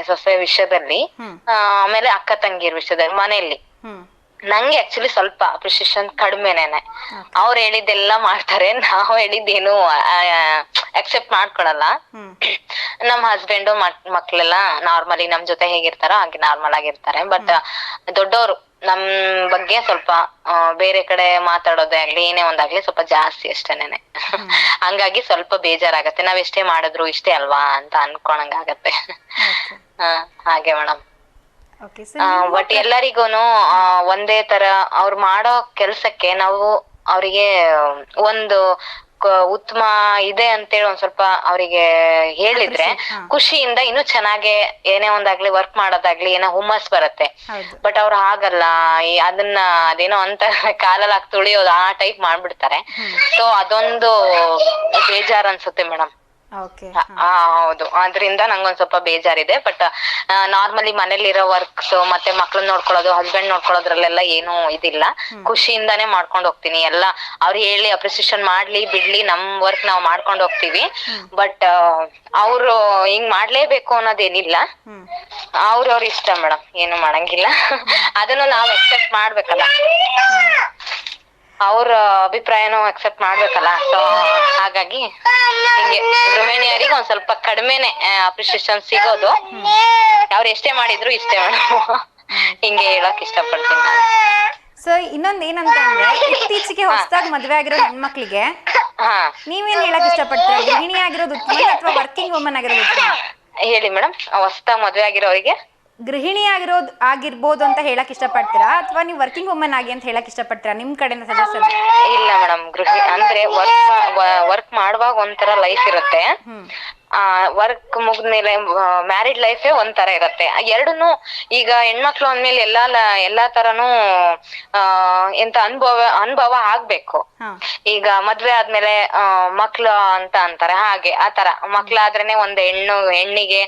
ಸೊಸೆ ವಿಷಯದಲ್ಲಿ. ಆಮೇಲೆ ಅಕ್ಕ ತಂಗಿಯರ್ ವಿಷಯದಲ್ಲಿ ಮನೆಯಲ್ಲಿ ನಂಗೆ ಆಕ್ಚುಲಿ ಸ್ವಲ್ಪ ಅಪ್ರಿಸಿಯೇಷನ್ ಕಡಿಮೆನೇನೆ. ಅವ್ರು ಹೇಳಿದ್ದೆಲ್ಲ ಮಾಡ್ತಾರೆ, ನಾವು ಹೇಳಿದ್ದೇನು ಅಕ್ಸೆಪ್ಟ್ ಮಾಡ್ಕೊಳಲ್ಲ. ನಮ್ ಹಸ್ಬೆಂಡ್ ಮಕ್ಳೆಲ್ಲ ನಾರ್ಮಲಿ ನಮ್ ಜೊತೆ ಹೇಗಿರ್ತಾರೋ ಹಾಗೆ ನಾರ್ಮಲ್ ಆಗಿರ್ತಾರೆ. ಬಟ್ ದೊಡ್ಡವರು ನಮ್ ಬಗ್ಗೆ ಸ್ವಲ್ಪ ಬೇರೆ ಕಡೆ ಮಾತಾಡೋದೇ ಆಗ್ಲಿ, ಏನೇ ಒಂದಾಗ್ಲಿ ಸ್ವಲ್ಪ ಜಾಸ್ತಿ ಅಷ್ಟೇನೆ. ಹಂಗಾಗಿ ಸ್ವಲ್ಪ ಬೇಜಾರಾಗತ್ತೆ. ನಾವ್ ಎಷ್ಟೇ ಮಾಡಿದ್ರು ಇಷ್ಟೇ ಅಲ್ವಾ ಅಂತ ಅನ್ಕೊಳಂಗಾಗತ್ತೆ. ಹಾಗೆ ಮೇಡಮ್. ಬಟ್ ಎಲ್ಲರಿಗೂನು ಒಂದೇ ತರ ಅವ್ರು ಮಾಡೋ ಕೆಲ್ಸಕ್ಕೆ ನಾವು ಅವ್ರಿಗೆ ಒಂದು ಉತ್ತಮ ಇದೆ ಅಂತೇಳಿ ಒಂದ್ ಸ್ವಲ್ಪ ಅವ್ರಿಗೆ ಹೇಳಿದ್ರೆ ಖುಷಿಯಿಂದ ಇನ್ನೂ ಚೆನ್ನಾಗೆ ಏನೇ ಒಂದಾಗ್ಲಿ ವರ್ಕ್ ಮಾಡೋದಾಗ್ಲಿ ಏನೋ ಹುಮ್ಮಸ್ ಬರತ್ತೆ. ಬಟ್ ಅವ್ರು ಹಾಗಲ್ಲ, ಅದನ್ನ ಅದೇನೋ ಅಂತ ಕಾಲಲ್ಲಿ ಹಾಕಿ ತುಳಿಯೋದು ಆ ಟೈಪ್ ಮಾಡ್ಬಿಡ್ತಾರೆ. ಸೊ ಅದೊಂದು ಬೇಜಾರ್ ಅನ್ಸುತ್ತೆ ಮೇಡಮ್. ಹೌದು, ಅದ್ರಿಂದ ನಂಗೊಂದ್ ಸ್ವಲ್ಪ ಬೇಜಾರಿದೆ. ಬಟ್ ನಾರ್ಮಲಿ ಮನೇಲಿರೋ ವರ್ಕ್ಸ್ ಮತ್ತೆ ಮಕ್ಳನ್ನ ನೋಡ್ಕೊಳ್ಳೋದು, ಹಸ್ಬೆಂಡ್ ನೋಡ್ಕೊಳ್ಳೋದ್ರಲ್ಲೆಲ್ಲ ಏನು ಇದಿಲ್ಲ. ಖುಷಿಯಿಂದಾನೇ ಮಾಡ್ಕೊಂಡ್ ಹೋಗ್ತೀನಿ ಎಲ್ಲ. ಅವ್ರು ಹೇಳಿ ಅಪ್ರಿಸಿಯೇಷನ್ ಮಾಡ್ಲಿ ಬಿಡ್ಲಿ, ನಮ್ ವರ್ಕ್ ನಾವ್ ಮಾಡ್ಕೊಂಡ್ ಹೋಗ್ತೀವಿ. ಬಟ್ ಅವ್ರು ಹಿಂಗ್ ಮಾಡ್ಲೇಬೇಕು ಅನ್ನೋದೇನಿಲ್ಲ. ಅವ್ರವ್ರ ಇಷ್ಟ ಮೇಡಮ್, ಏನು ಮಾಡಂಗಿಲ್ಲ. ಅದನ್ನು ನಾವ್ ಎಕ್ಸೆಪ್ಟ್ ಮಾಡ್ಬೇಕಲ್ಲ, ಅವ್ರ ಅಭಿಪ್ರಾಯನೂ ಅಕ್ಸೆಪ್ಟ್ ಮಾಡ್ಬೇಕಲ್ಲ. ಸೊ ಹಾಗಾಗಿ ಹಿಂಗೆ ಗೃಹಿಣಿಯರಿಗೆ ಒಂದ್ ಸ್ವಲ್ಪ ಕಡಿಮೆನೆ ಅಪ್ರಿಸಿಯೇಷನ್ ಸಿಗೋದು. ಅವ್ರು ಎಷ್ಟೇ ಮಾಡಿದ್ರು ಇಷ್ಟೇ ಮೇಡಮ್, ಹಿಂಗೆ ಹೇಳಕ್ ಇಷ್ಟಪಡ್ತೀನಿ ನಾನು. ಸೊ ಇನ್ನೊಂದ್ ಏನಂತ ಅಂದ್ರೆ, ಇತ್ತೀಚೆಗೆ ಹೊಸದಾಗಿ ಮದ್ವೆ ಆಗಿರೋ ಹೆಣ್ಮಕ್ಳಿಗೆ ನೀವೇನ್ ಹೇಳಕ್ ಇಷ್ಟಪಡ್ತೀರಾ? ಗೃಹಿಣಿ ಆಗಿರೋದು ಉತ್ತಮ ಅಥವಾ ವರ್ಕಿಂಗ್ ವುಮನ್ ಆಗಿರೋದು ಉತ್ತಮ? ಹೇಳಿ ಮೇಡಮ್. ಹೊಸದಾಗಿ ಮದ್ವೆ ಆಗಿರೋರಿಗೆ ಗೃಹಿಣಿ ಆಗಿರ್ಬೋದು ಅಂತ ಹೇಳಕ್ ಇಷ್ಟಪಡ್ತೀರಾ ಅಥವಾ ನೀವು ವರ್ಕಿಂಗ್ ವುಮನ್ ಆಗಿ ಅಂತ ಹೇಳಕ್ ಇಷ್ಟಪಡ್ತೀರಾ ನಿಮ್ ಕಡೆಯಿಂದ ಸಜೆಷನ್? ಇಲ್ಲ ಮೇಡಮ್, ಅಂದ್ರೆ ವರ್ಕ್ ಮಾಡುವಾಗ ಒಂಥರ ಲೈಫ್ ಇರುತ್ತೆ. ವರ್ಕ್ ಮುಗಿದ್ಮೇಲೆ ಮ್ಯಾರಿಡ್ ಲೈಫೇ ಒಂಥರ ಇರುತ್ತೆ. ಎರಡನ್ನು ಈಗ ಹೆಣ್ಮಕ್ಳು ಅಂದ್ಮೇಲೆ ಎಲ್ಲಾ ತರನು ಎಂತ ಅನುಭವ ಆಗ್ಬೇಕು. ಈಗ ಮದ್ವೆ ಆದ್ಮೇಲೆ ಮಕ್ಳು ಅಂತ ಅಂತಾರೆ, ಹಾಗೆ ಆತರ ಮಕ್ಳಾದ್ರೇನೆ ಒಂದ್ ಹೆಣ್ಣಿಗೆ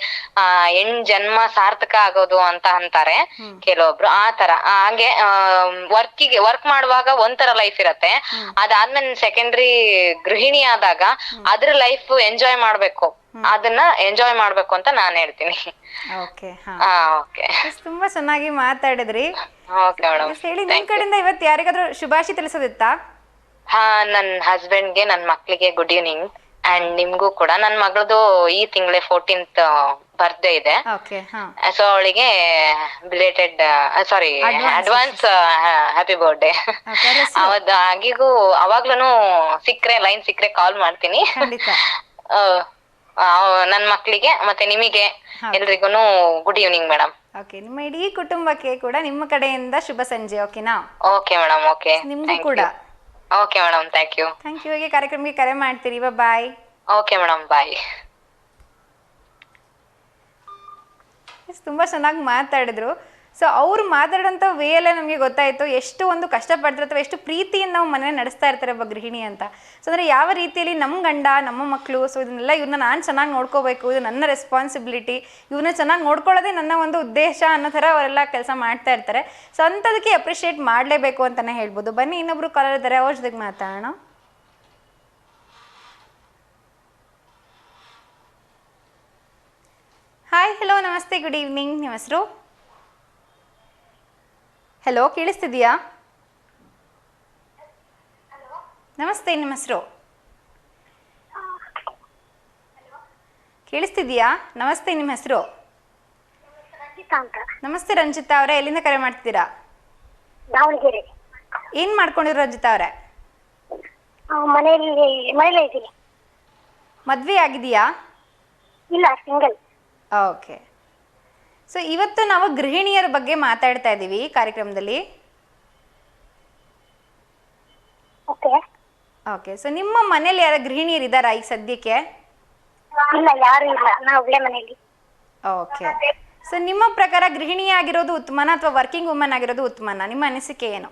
ಹೆಣ್ ಜನ್ಮ ಸಾರ್ಥಕ ಆಗೋದು ಅಂತ ಅಂತಾರೆ ಕೆಲವೊಬ್ರು. ಆತರ ಹಾಗೆ ವರ್ಕ್ ಮಾಡುವಾಗ ಒಂಥರ ಲೈಫ್ ಇರತ್ತೆ. ಅದಾದ್ಮೇಲೆ ಸೆಕೆಂಡ್ರಿ ಗೃಹಿಣಿ ಆದಾಗ ಅದ್ರ ಲೈಫ್ ಎಂಜಾಯ್ ಮಾಡ್ಬೇಕು, ಅದನ್ನ ಎಂಜಾಯ್ ಮಾಡ್ಬೇಕು ಅಂತ ನಾನ್ ಹೇಳ್ತೀನಿ. ತುಂಬಾ ಚೆನ್ನಾಗಿ ಮಾತಾಡಿದ್ರಿ. ಹೇಳಿ, ನಿಮ್ ಕಡೆಯಿಂದ ಇವತ್ತು ಯಾರಿಗಾದ್ರೂ ಶುಭಾಶಯ ತಿಳಿಸೋದಿತ್ತಾ? ನನ್ ಹಸ್ಬೆಂಡ್ಗೆ, ನನ್ ಮಕ್ಳಿಗೆ ಗುಡ್ ಈವ್ನಿಂಗ್. ಅಂಡ್ ನಿಮ್ಗೂ ಕೂಡ. ನನ್ ಮಗಳದು ಈ ತಿಂಗಳೇ 14th ಬರ್ತ್ಡೇ ಇದೆ. ಸೊ ಅವಳಿಗೆ ಬಿಲೇಟೆಡ್ ಅಡ್ವಾನ್ಸ್ ಹ್ಯಾಪಿ ಬರ್ತ್ಡೇ. ಆಗಿಗೂ ಅವಾಗ್ಲೂ ಲೈನ್ ಸಿಕ್ರೆ ಕಾಲ್ ಮಾಡ್ತೀನಿ. ನನ್ ಮಕ್ಳಿಗೆ ಮತ್ತೆ ನಿಮಗೆ ಎಲ್ರಿಗೂ ಗುಡ್ ಈವ್ನಿಂಗ್ ಮೇಡಮ್. ನಿಮ್ಮ ಇಡೀ ಕುಟುಂಬಕ್ಕೆ ಕೂಡ ನಿಮ್ಮ ಕಡೆಯಿಂದ ಶುಭ ಸಂಜೆ. ಓಕೆನಾ? Okay madam. ಓಕೆ, ನಿಮ್ಗೂ ಕೂಡ. Okay madam, thank you. ಹೀಗೆ ಕಾರ್ಯಕ್ರಮಕ್ಕೆ ಕರೆ ಮಾಡ್ತೀರಿ. ಬಾಯ್. Okay madam, bye. ತುಂಬಾ ಚೆನ್ನಾಗಿ ಮಾತಾಡಿದ್ರು. ಸೊ ಅವ್ರು ಮಾತಾಡೋಂಥ ವೇಯಲ್ಲೇ ನಮಗೆ ಗೊತ್ತಾಯಿತು ಎಷ್ಟು ಒಂದು ಕಷ್ಟಪಡ್ತಾರೆ ಅಥವಾ ಎಷ್ಟು ಪ್ರೀತಿಯಿಂದ ನಾವು ಮನೆ ನಡೆಸ್ತಾ ಇರ್ತಾರೆ ಒಬ್ಬ ಗೃಹಿಣಿ ಅಂತ. ಸೊ ಅಂದರೆ ಯಾವ ರೀತಿಯಲ್ಲಿ ನಮ್ಮ ಗಂಡ ನಮ್ಮ ಮಕ್ಕಳು ಸೊ ಇದನ್ನೆಲ್ಲ ಇವ್ರನ್ನ ನಾನು ಚೆನ್ನಾಗಿ ನೋಡ್ಕೋಬೇಕು, ಇದು ನನ್ನ ರೆಸ್ಪಾನ್ಸಿಬಿಲಿಟಿ, ಇವ್ರನ್ನ ಚೆನ್ನಾಗಿ ನೋಡ್ಕೊಳ್ಳೋದೇ ನನ್ನ ಒಂದು ಉದ್ದೇಶ ಅನ್ನೋ ಥರ ಅವರೆಲ್ಲ ಕೆಲಸ ಮಾಡ್ತಾ ಇರ್ತಾರೆ. ಸೊ ಅಂಥದಕ್ಕೆ ಅಪ್ರಿಷಿಯೇಟ್ ಮಾಡಲೇಬೇಕು ಅಂತಲೇ ಹೇಳ್ಬೋದು. ಬನ್ನಿ ಇನ್ನೊಬ್ರು ಕಾಲರ್ ಇದ್ದಾರೆ, ಅವ್ರ ಜೊತೆಗೆ ಮಾತಾಡೋಣ. ಹಾಯ್, ಹಲೋ, ನಮಸ್ತೆ, ಗುಡ್ ಈವ್ನಿಂಗ್. ನಿಮ್ಮ ಹೆಸರು? ಹಲೋ, ಕೇಳಿಸ್ತಿದೆಯಾ? ನಮಸ್ತೆ, ನಿಮ್ಮ ಹೆಸರು? ಕೇಳಿಸ್ತಿದೆಯಾ? ನಮಸ್ತೆ, ನಿಮ್ಮ ಹೆಸರು? ನಮಸ್ತೆ ರಂಜಿತಾ ಅವರೇ, ಎಲ್ಲಿಂದ ಕರೆ ಮಾಡ್ತಿದ್ದೀರಾ? ದಾವಣಗೆರೆ. ಏನು ಮಾಡ್ಕೊಂಡಿರೋ ರಂಜಿತಾ ಅವರೇ? ಮನೇಲಿ ಇದ್ದೀನಿ. ಮದುವೆ ಆಗಿದೆಯಾ? ಇಲ್ಲ, ಸಿಂಗಲ್. ಓಕೆ. ಸೊ ಇವತ್ತು ನಾವು ಗೃಹಿಣಿಯರ ಬಗ್ಗೆ ಮಾತಾಡ್ತಾ ಇದ್ದೀವಿ ಕಾರ್ಯಕ್ರಮದಲ್ಲಿ. ಓಕೆ. ಸೊ ನಿಮ್ಮ ಮನೇಲಿ ಯಾರ ಗೃಹಿಣಿಯರು ಇದ್ದಾರಾ ಈಗ ಸದ್ಯಕ್ಕೆ? ಇಲ್ಲ, ಯಾರು ಇಲ್ಲ, ನಾ ಒಬ್ಳೆ ಮನೇಲಿ. ಓಕೆ. ಸೊ ನಿಮ್ಮ ಪ್ರಕಾರ ಗೃಹಿಣಿ ಆಗಿರೋದು ಉತ್ತಮನ ಅಥವಾ ವರ್ಕಿಂಗ್ ವುಮನ್ ಆಗಿರೋದು ಉತ್ತಮನ? ನಿಮ್ಮ ಅನಿಸಿಕೆ ಏನು?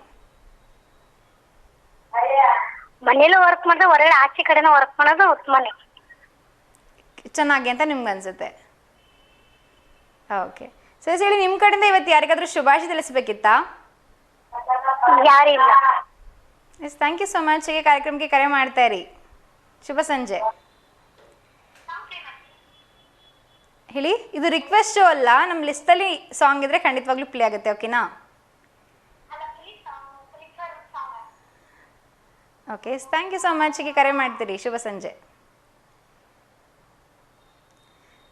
ಮನೇಲೂ ವರ್ಕ್ ಮಾಡಿದ್ರೆ ಹೊರಗಡೆ ಆಚೆ ಕಡೆನೂ ವರ್ಕ್ ಮಾಡೋದು ಉತ್ತಮನೇ, ಚೆನ್ನಾಗಿ ಅಂತ ನಿಮ್ಗೆ ಅನ್ಸುತ್ತೆ? ಓಕೆ. ಸೊ ಹೇಳಿ, ನಿಮ್ಮ ಕಡೆಯಿಂದ ಇವತ್ತು ಯಾರಿಗಾದ್ರೂ ಶುಭಾಶಯ ತಿಳಿಸ್ಬೇಕಿತ್ತಾ? ಯಾರಿಲ್ಲ. Yes, thank you so much. ಹೀಗೆ ಕಾರ್ಯಕ್ರಮಕ್ಕೆ ಕರೆ ಮಾಡ್ತಾ ಇರಿ. ಶುಭ ಸಂಜೆ. ಹೇಳಿ, ಇದು ರಿಕ್ವೆಸ್ಟ್ ಶೋ ಅಲ್ಲ, ನಮ್ಮ ಲಿಸ್ಟಲ್ಲಿ ಸಾಂಗ್ ಇದ್ರೆ ಖಂಡಿತವಾಗ್ಲೂ ಪ್ಲೇ ಆಗುತ್ತೆ. ಓಕೆನಾ? Okay, thank you so much. ಹೀಗೆ ಕರೆ ಮಾಡ್ತೀರಿ. ಶುಭ ಸಂಜೆ.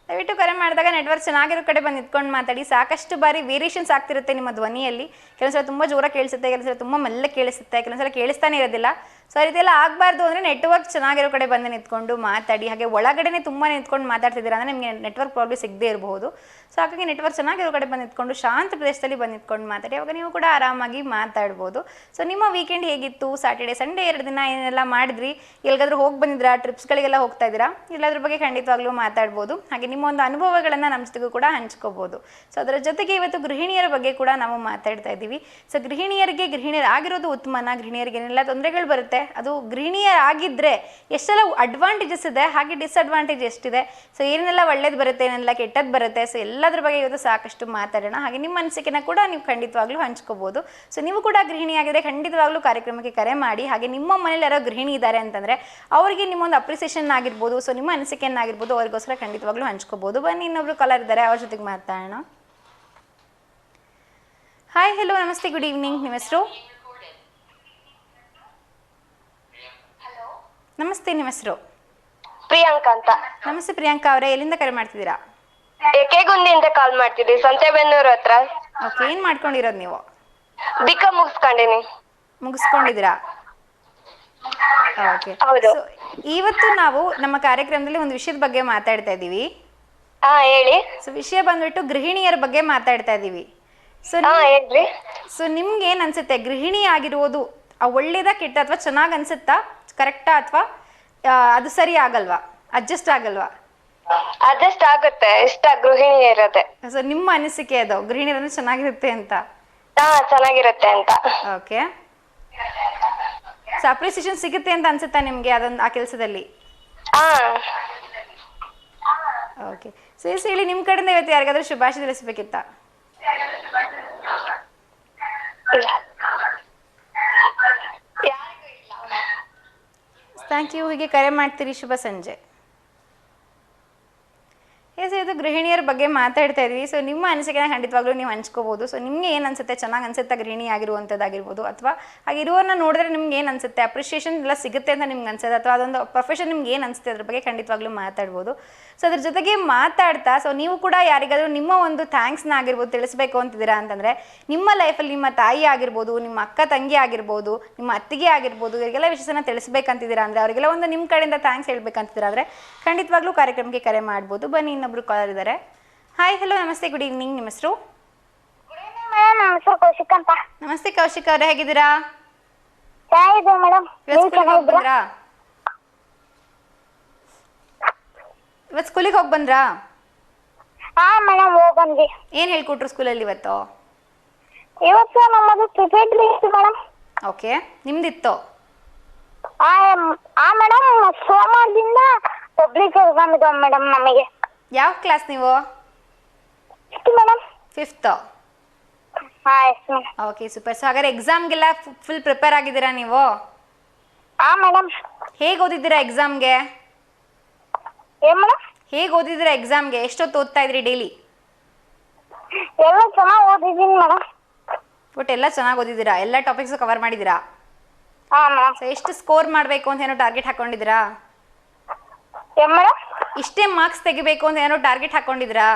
ದಯವಿಟ್ಟು ಕರೆ ಮಾಡಿದಾಗ ನೆಟ್ವರ್ಕ್ ಚೆನ್ನಾಗಿರೋ ಕಡೆ ಬಂದು ನಿಂತ್ಕೊಂಡು ಮಾತಾಡಿ. ಸಾಕಷ್ಟು ಬಾರಿ ವೇರಿಯೇಷನ್ಸ್ ಆಗ್ತಿರುತ್ತೆ ನಿಮ್ಮ ಧ್ವನಿಯಲ್ಲಿ. ಕೆಲವೊಂದ್ಸಲ ತುಂಬ ಜೋರಾಗಿ ಕೇಳಿಸುತ್ತೆ, ಕೆಲವೊಂದ್ಸಲ ತುಂಬ ಮೆಲ್ಲ ಕೇಳಿಸುತ್ತೆ, ಕೆಲವೊಂದ್ಸಲ ಕೇಳಿಸ್ತಾನೆ ಇರೋದಿಲ್ಲ. ಸೊ ಆ ರೀತಿಯೆಲ್ಲ ಆಗಬಾರ್ದು ಅಂದರೆ ನೆಟ್ವರ್ಕ್ ಚೆನ್ನಾಗಿರೋ ಕಡೆ ಬಂದು ನಿಂತ್ಕೊಂಡು ಮಾತಾಡಿ. ಹಾಗೆ ಒಳಗಡೆ ತುಂಬ ನಿಂತ್ಕೊಂಡು ಮಾತಾಡ್ತಿದ್ದೀರಾ ಅಂದರೆ ನಿಮಗೆ ನೆಟ್ವರ್ಕ್ ಪ್ರಾಬ್ಲಮ್ ಸಿಗದೇ ಇರಬಹುದು. ಸೊ ಹಾಗಾಗಿ ನೆಟ್ವರ್ಕ್ ಚೆನ್ನಾಗಿರೋ ಕಡೆ ಬಂದು ನಿಂತ್ಕೊಂಡು ಶಾಂತ ಪ್ರದೇಶದಲ್ಲಿ ಬಂದು ನಿಂತ್ಕೊಂಡು ಮಾತಾಡಿ. ಅವಾಗ ನೀವು ಕೂಡ ಆರಾಮಾಗಿ ಮಾತಾಡ್ಬೋದು. ಸೊ ನಿಮ್ಮ ವೀಕೆಂಡ್ ಹೇಗಿತ್ತು? ಸ್ಯಾಟರ್ಡೆ ಸಂಡೇ 2 ದಿನ ಏನೆಲ್ಲ ಮಾಡಿದ್ರಿ? ಎಲ್ಲಿಗಾದ್ರೂ ಹೋಗಿ ಬಂದಿದ್ರಾ? ಟ್ರಿಪ್ಸ್ಗಳಿಗೆಲ್ಲ ಹೋಗ್ತಾ ಇದ್ದೀರಾ? ಎಲ್ಲದ್ರ ಬಗ್ಗೆ ಖಂಡಿತವಾಗ್ಲೂ ಮಾತಾಡ್ಬೋದು. ಹಾಗೆ ನಿಮ್ಮ ಒಂದು ಅನುಭವಗಳನ್ನು ನಮ್ಮ ಜೊತೆಗೂ ಕೂಡ ಹಂಚ್ಕೋಬೋದು. ಸೊ ಅದರ ಜೊತೆಗೆ ಇವತ್ತು ಗೃಹಿಣಿಯರ ಬಗ್ಗೆ ಕೂಡ ನಾವು ಮಾತಾಡ್ತಾ ಇದ್ದೀವಿ. ಸೊ ಗೃಹಿಣಿಯರಾಗಿರೋದು ಉತ್ತಮನ? ಗೃಹಿಣಿಯರಿಗೆ ಏನೆಲ್ಲ ತೊಂದರೆಗಳು ಬರುತ್ತೆ? ಅದು ಗೃಹಿಣಿಯರಾಗಿದ್ದರೆ ಎಷ್ಟೆಲ್ಲ ಅಡ್ವಾಂಟೇಜಸ್ ಇದೆ, ಹಾಗೆ ಡಿಸ್ಅಡ್ವಾಂಟೇಜ್ ಎಷ್ಟಿದೆ? ಸೊ ಏನೆಲ್ಲ ಒಳ್ಳೇದು ಬರುತ್ತೆ, ಏನೆಲ್ಲ ಕೆಟ್ಟದ್ದು ಬರುತ್ತೆ? ಸೊ ಎಲ್ಲದ್ರ ಬಗ್ಗೆ ಇವತ್ತು ಸಾಕಷ್ಟು ಮಾತಾಡೋಣ. ಹಾಗೆ ನಿಮ್ಮ ಅನಿಸಿಕೆನ ಕೂಡ ನೀವು ಖಂಡಿತವಾಗ್ಲೂ ಹಂಚ್ಕೋಬೋದು. ಸೊ ನೀವು ಕೂಡ ಗೃಹಿಣಿಯಾಗಿದ್ದರೆ ಖಂಡಿತವಾಗ್ಲೂ ಕಾರ್ಯಕ್ರಮಕ್ಕೆ ಕರೆ ಮಾಡಿ. ಹಾಗೆ ನಿಮ್ಮ ಮನೇಲಿ ಯಾರೋ ಗೃಹಿಣಿ ಇದ್ದಾರೆ ಅಂತಂದರೆ ಅವರಿಗೆ ನಿಮ್ಮೊಂದು ಅಪ್ರಿಸಿಯೇಷನ್ ಆಗಿರ್ಬೋದು, ಸೊ ನಿಮ್ಮ ಅನಿಸಿಕೆಯನ್ನಾಗಿರ್ಬೋದು, ಅವ್ರಿಗೋಸ್ಕರ ಖಂಡಿತವಾಗ್ಲೂ ಹಂಚ್ಕೋಬೋದು. ಬನ್ನಿ ಇನ್ನೊಬ್ರು ಕಾಲರ್ ಇದ್ದಾರೆ, ಅವ್ರ ಜೊತೆಗೆ ಮಾತಾಡೋಣ. ಹಾಯ್, ಹಲೋ, ನಮಸ್ತೆ, ಗುಡ್ ಈವ್ನಿಂಗ್. ನಿಮ್ಮ ಹೆಸರು? ನಮಸ್ತೆ, ನಿಮ್ಮ ಹೆಸರು? ಪ್ರಿಯಾಂಕಾ ಅಂತ. ನಮಸ್ತೆ ಪ್ರಿಯಾಂಕಾ ಅವರೇ, ಎಲ್ಲಿಂದ ಕರೆ ಮಾಡ್ತಿದ್ದೀರಾ? ಕೇಗುಂದಿಯಿಂದ ಕಾಲ್ ಮಾಡ್ತಿದ್ವಿ, ಸಂತೆಬೆನ್ನೂರು ಹತ್ರ. ಓಕೆ. ಏನು ಮಾಡ್ಕೊಂಡಿರೋದು ನೀವು? ಬಿಕ ಮುಗಿಸ್ಕೊಂಡಿನಿ. ಮುಗಿಸ್ಕೊಂಡಿದ್ದೀರಾ? ಓಕೆ. ಹೌದು. ಸೊ ಇವತ್ತು ನಾವು ನಮ್ಮ ಕಾರ್ಯಕ್ರಮದಲ್ಲಿ ಒಂದು ವಿಷಯದ ಬಗ್ಗೆ ಮಾತಾಡ್ತಾ ಇದ್ದೀವಿ. ಹೇಳಿ. ಸೊ ವಿಷಯ ಬಂದ್ಬಿಟ್ಟು ಗೃಹಿಣಿಯರ ಬಗ್ಗೆ ಮಾತಾಡ್ತಾ ಇದ್ದೀವಿ. ಸೊ ಹೇಳ್ರಿ. ಸೊ ನಿಮ್ಗೆ ಏನು ಅನ್ಸುತ್ತೆ, ಗೃಹಿಣಿ ಆಗಿರುವುದು ಒಳ್ಳೇದಾ ಕೆಟ್ಟ, ಅಥವಾ ಚೆನ್ನಾಗಿ ಅನ್ಸುತ್ತಾ, ಕರೆಕ್ಟಾ, ಅಥವಾ ಅದು ಸರಿ ಆಗಲ್ವಾ, ಅಡ್ಜಸ್ಟ್ ಆಗಲ್ವಾ? ಅಡ್ಜಸ್ಟ್ ಆಗುತ್ತೆ, ಇಷ್ಟ ಗೃಹಿಣಿ ಇರತ್ತೆ. ಸೊ ನಿಮ್ಮ ಅನಿಸಿಕೆ ಅದು ಗೃಹಿಣಿಯರಂದ್ರೆ ಚೆನ್ನಾಗಿರುತ್ತೆ ಅಂತ? ಚೆನ್ನಾಗಿರುತ್ತೆ ಅಂತ. ಓಕೆ. ಸೊ ಅಪ್ರಿಸಿಯೇಷನ್ ಸಿಗುತ್ತೆ ಅಂತ ಅನ್ಸುತ್ತಾ ನಿಮ್ಗೆ ಅದೊಂದು ಆ ಕೆಲಸದಲ್ಲಿ? ಓಕೆ. ಸೊ ಹೇಳಿ, ನಿಮ್ಮ ಕಡೆಯಿಂದ ಇವತ್ತು ಯಾರಿಗಾದ್ರೂ ಶುಭಾಶಯ ತಿಳಿಸ್ಬೇಕಿತ್ತಾ? Thank you. ಹೀಗೆ ಕರೆ ಮಾಡ್ತೀರಿ. ಶುಭ ಸಂಜೆ. ಇದು ಗೃಹಿಣಿಯರ ಬಗ್ಗೆ ಮಾತಾಡ್ತಾ ಇದ್ವಿ. ಸೊ ನಿಮ್ಮ ಅನಿಸಿಕೆನ ಖಂಡಿತವಾಗ್ಲೂ ನೀವು ಹಂಚ್ಕೋಬೋದು. ಸೊ ನಿಮಗೆ ಏನು ಅನ್ಸುತ್ತೆ, ಚೆನ್ನಾಗಿ ಅನ್ಸುತ್ತಾ ಗೃಹಿಣಿ ಆಗಿರುವಂಥದ್ದಾಗಿರ್ಬೋದು, ಅಥವಾ ಹಾಗೆ ಇರುವನ್ನ ನೋಡಿದ್ರೆ ನಿಮ್ಗೆ ಏನು ಅನ್ಸುತ್ತೆ, ಅಪ್ರಿಷಿಯೇಷನ್ ಎಲ್ಲ ಸಿಗುತ್ತೆ ಅಂತ ನಿಮ್ಗೆ ಅನ್ಸುತ್ತೆ, ಅಥವಾ ಅದೊಂದು ಪ್ರೊಫೆಷನ್ ನಿಮ್ಗೆ ಏನು ಅನಿಸುತ್ತೆ ಅದ್ರ ಬಗ್ಗೆ ಖಂಡಿತವಾಗ್ಲೂ ಮಾತಾಡ್ಬೋದು. ಸೊ ಅದ್ರ ಜೊತೆಗೆ ಮಾತಾಡ್ತಾ ಸೊ ನೀವು ಕೂಡ ಯಾರಿಗಾದ್ರೂ ನಿಮ್ಮ ಒಂದು ಥ್ಯಾಂಕ್ಸ್ನ ಆಗಿರ್ಬೋದು ತಿಳಿಸ್ಬೇಕು ಅಂತಿದ್ದೀರಾ ಅಂತಂದರೆ, ನಿಮ್ಮ ಲೈಫಲ್ಲಿ ನಿಮ್ಮ ತಾಯಿ ಆಗಿರ್ಬೋದು, ನಿಮ್ಮ ಅಕ್ಕ ತಂಗಿ ಆಗಿರ್ಬೋದು, ನಿಮ್ಮ ಅತ್ತಿಗೆ ಆಗಿರ್ಬೋದು, ಇವರಿಗೆಲ್ಲ ವಿಷಯನ ತಿಳಿಸ್ಬೇಕಂತಿದ್ದೀರಾ ಅಂದರೆ, ಅವರಿಗೆಲ್ಲ ಒಂದು ನಿಮ್ಮ ಕಡೆಯಿಂದ ಥ್ಯಾಂಕ್ಸ್ ಹೇಳ್ಬೇಕಂತಿದ್ದೀರಾ ಅಂದರೆ ಖಂಡಿತವಾಗ್ಲೂ ಕಾರ್ಯಕ್ರಮಕ್ಕೆ ಕರೆ ಮಾಡ್ಬೋದು. ಬನ್ನಿ ಇನ್ನೊಬ್ರು ಕಾಲರ್ ಇದ್ದಾರೆ. ಹಾಯ್, ಹಲೋ, ನಮಸ್ತೆ, ಗುಡ್ ಈವ್ನಿಂಗ್. ನಿಮ್ಮ ಹೆಸರು? ಕೌಶಿಕ್ ಅಂತ. ನಮಸ್ತೆ ಕೌಶಿಕ್ ಅವರೇ, ಹೇಗಿದ್ದೀರಾ? ಮೇಡಮ್. ಇವತ್ತು ಸ್ಕೂಲಿಗೆ ಹೋಗಿ ಬಂದ್ರಾ? ಮೇಡಮ್, ಹೋಗಿ ಬಂದ್ವಿ. ಏನು ಹೇಳ್ಕೊಟ್ರು ಸ್ಕೂಲಲ್ಲಿ ಇವತ್ತು? ಇವತ್ತು ನಮ್ಮದು ಪ್ರಿಪೇರ್ಡ್ ಇತ್ತು ಮೇಡಮ್. ಓಕೆ, ನಿಮ್ದಿತ್ತು. ಮೇಡಮ್ ಸೋಮವಾರದಿಂದ ಪಬ್ಲಿಕ್ ಎಕ್ಸಾಮ್ ಇದಾವೆ ಮೇಡಮ್ ನಮಗೆ. ಯಾವ ಕ್ಲಾಸ್ ನೀವು? Madam 5th. Yes madam. Okay, super. So ಹಾಗಾದ್ರೆ ಎಕ್ಸಾಮ್ಗೆಲ್ಲ ಫುಲ್ ಪ್ರಿಪೇರ್ ಆಗಿದ್ದೀರಾ ನೀವು? ಮೇಡಮ್. ಹೇಗೆ ಓದಿದ್ದೀರಾ ಎಕ್ಸಾಮ್ಗೆ? ಏನ್ ಮೇಡಮ್? ಹೇಗೆ ಓದಿದ್ದೀರಾ ಎಕ್ಸಾಮ್ಗೆ? ಎಷ್ಟೊತ್ತು ಓದ್ತಾ ಇದ್ರಿ ಡೈಲಿ? ಎಲ್ಲ ಚೆನ್ನಾಗಿ ಓದಿದ್ದೀನಿ ಮೇಡಮ್. ಬಟ್ ಎಲ್ಲ ಚೆನ್ನಾಗಿ ಓದಿದ್ದೀರಾ? ಎಲ್ಲ ಟಾಪಿಕ್ಸು ಕವರ್ ಮಾಡಿದ್ದೀರಾ? ಮೇಡಮ್. ಸೊ ಎಷ್ಟು ಸ್ಕೋರ್ ಮಾಡಬೇಕು ಅಂತ ಏನೋ ಟಾರ್ಗೆಟ್ ಹಾಕೊಂಡಿದ್ದೀರಾ? ಏನ್ ಮೇಡಮ್? ಇಷ್ಟೇ ಮಾರ್ಕ್ಸ್ ತೆಗಿಬೇಕು ಅಂತ ಏನೋ ಟಾರ್ಗೆಟ್ ಹಾಕೊಂಡಿದ್ದೀರಾ?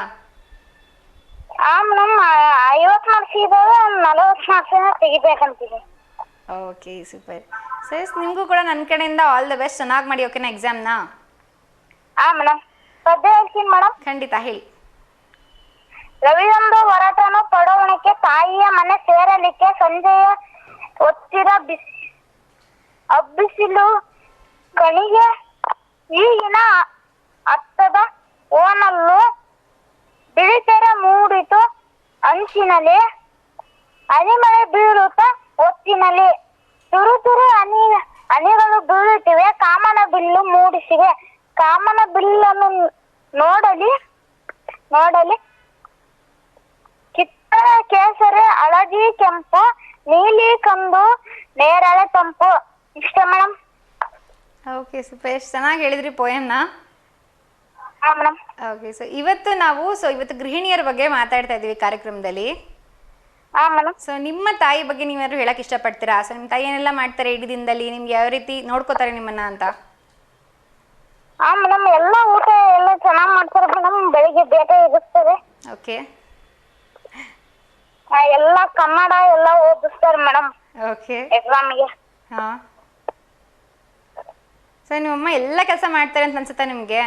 ಮೇಡಮ್ 50 ಮಾರ್ಕ್ಸ್ ಇದಾವೆ, 40 ಮಾರ್ಕ್ಸ್ ತೆಗಿಬೇಕಂತಿದೆ. Okay, super. ಸೊ ನಿಮಗೂ ಕೂಡ ನನ್ನ ಕಡೆಯಿಂದ ಆಲ್ ದ ಬೆಸ್ಟ್. ಚೆನ್ನಾಗಿ ಮಾಡಿ, ಓಕೆನಾ ಎಕ್ಸಾಮ್ನ? ಮೇಡಮ್ ಪದ್ಯ ಹೇಳ್ತೀನಿ ಮೇಡಮ್. ಖಂಡಿತ ಹೇಳಿ. ರವಿಯೊಂದು ಹೊರಟನು ಪಡವಣಿಕೆ, ತಾಯಿಯ ಮನೆ ಸೇರಲಿಕ್ಕೆ, ಸಂಜೆಯ ಒತ್ತಿರ ಹಬ್ಬಿಸಿಲು ಕಣಿಗೆ, ಈಗಿನ ಹತ್ತದ ಓನಲ್ಲು ಬಿಳಿತೆರೆ ಮೂಡಿತು ಅಂಚಿನಲ್ಲಿ, ಹನಿಮಳೆ ಬೀಳುತ್ತ ಒತ್ತಿನಲ್ಲಿ, ತುರು ತುರು ಹನಿಗಳು ಬೀಳುತ್ತಿವೆ, ಕಾಮನ ಬಿಲ್ಲು ಮೂಡಿಸಿವೆ, ಕಾಮನ ಬಿಲ್ಲನ್ನು ನೋಡಲಿ ಕಿತ್ತಳೆ ಕೇಸರಿ ಹಳದಿ ಕೆಂಪು ನೀಲಿ ಕಂದು ನೇರಳೆ ತಂಪು. ಇಷ್ಟ ಮೇಡಮ್. Okay, super. ಎಷ್ಟು ಚೆನ್ನಾಗಿ ಹೇಳಿದ್ರಿ ಪೋಯಮ್ನ. ಮೇಡಮ್. ಓಕೆ, ಸೊ ಇವತ್ತು ಗೃಹಿಣಿಯರ ಬಗ್ಗೆ ಮಾತಾಡ್ತಾ ಇದ್ದೀವಿ ಕಾರ್ಯಕ್ರಮದಲ್ಲಿ. ಮೇಡಮ್. ಸೊ ನಿಮ್ಮ ತಾಯಿ ಬಗ್ಗೆ ನೀವೇನಾದ್ರು ಹೇಳಕ್ ಇಷ್ಟಪಡ್ತೀರಾ? ಸೊ ನಿಮ್ಮ ತಾಯಿ ಏನೆಲ್ಲ ಮಾಡ್ತಾರೆ ಇಡೀ ದಿನದಲ್ಲಿ? ನಿಮ್ಗೆ ಯಾವ ರೀತಿ ನೋಡ್ಕೋತಾರೆ ನಿಮ್ಮನ್ನ ಅಂತ? ಮೇಡಮ್ ಎಲ್ಲ ಊಟ ಎಲ್ಲ ಚೆನ್ನಾಗಿ ಮಾಡ್ತಾರೆ ಮೇಡಮ್. ಬೆಳಿಗ್ಗೆ ಬೇಗ ಎಬ್ಬಿಸ್ತಾರೆ. ಓಕೆ. ಎಲ್ಲ ಕನ್ನಡ ಎಲ್ಲ ಓದಿಸ್ತಾರೆ ಮೇಡಮ್ ಓಕೆ. ಎಕ್ಸಾಮ್ಗೆ. ಹಾಂ. ಸೊ ನಿಮ್ಮಮ್ಮ ಎಲ್ಲ ಕೆಲಸ ಮಾಡ್ತಾರೆ ಅಂತ ಅನ್ಸುತ್ತಾ ನಿಮಗೆ?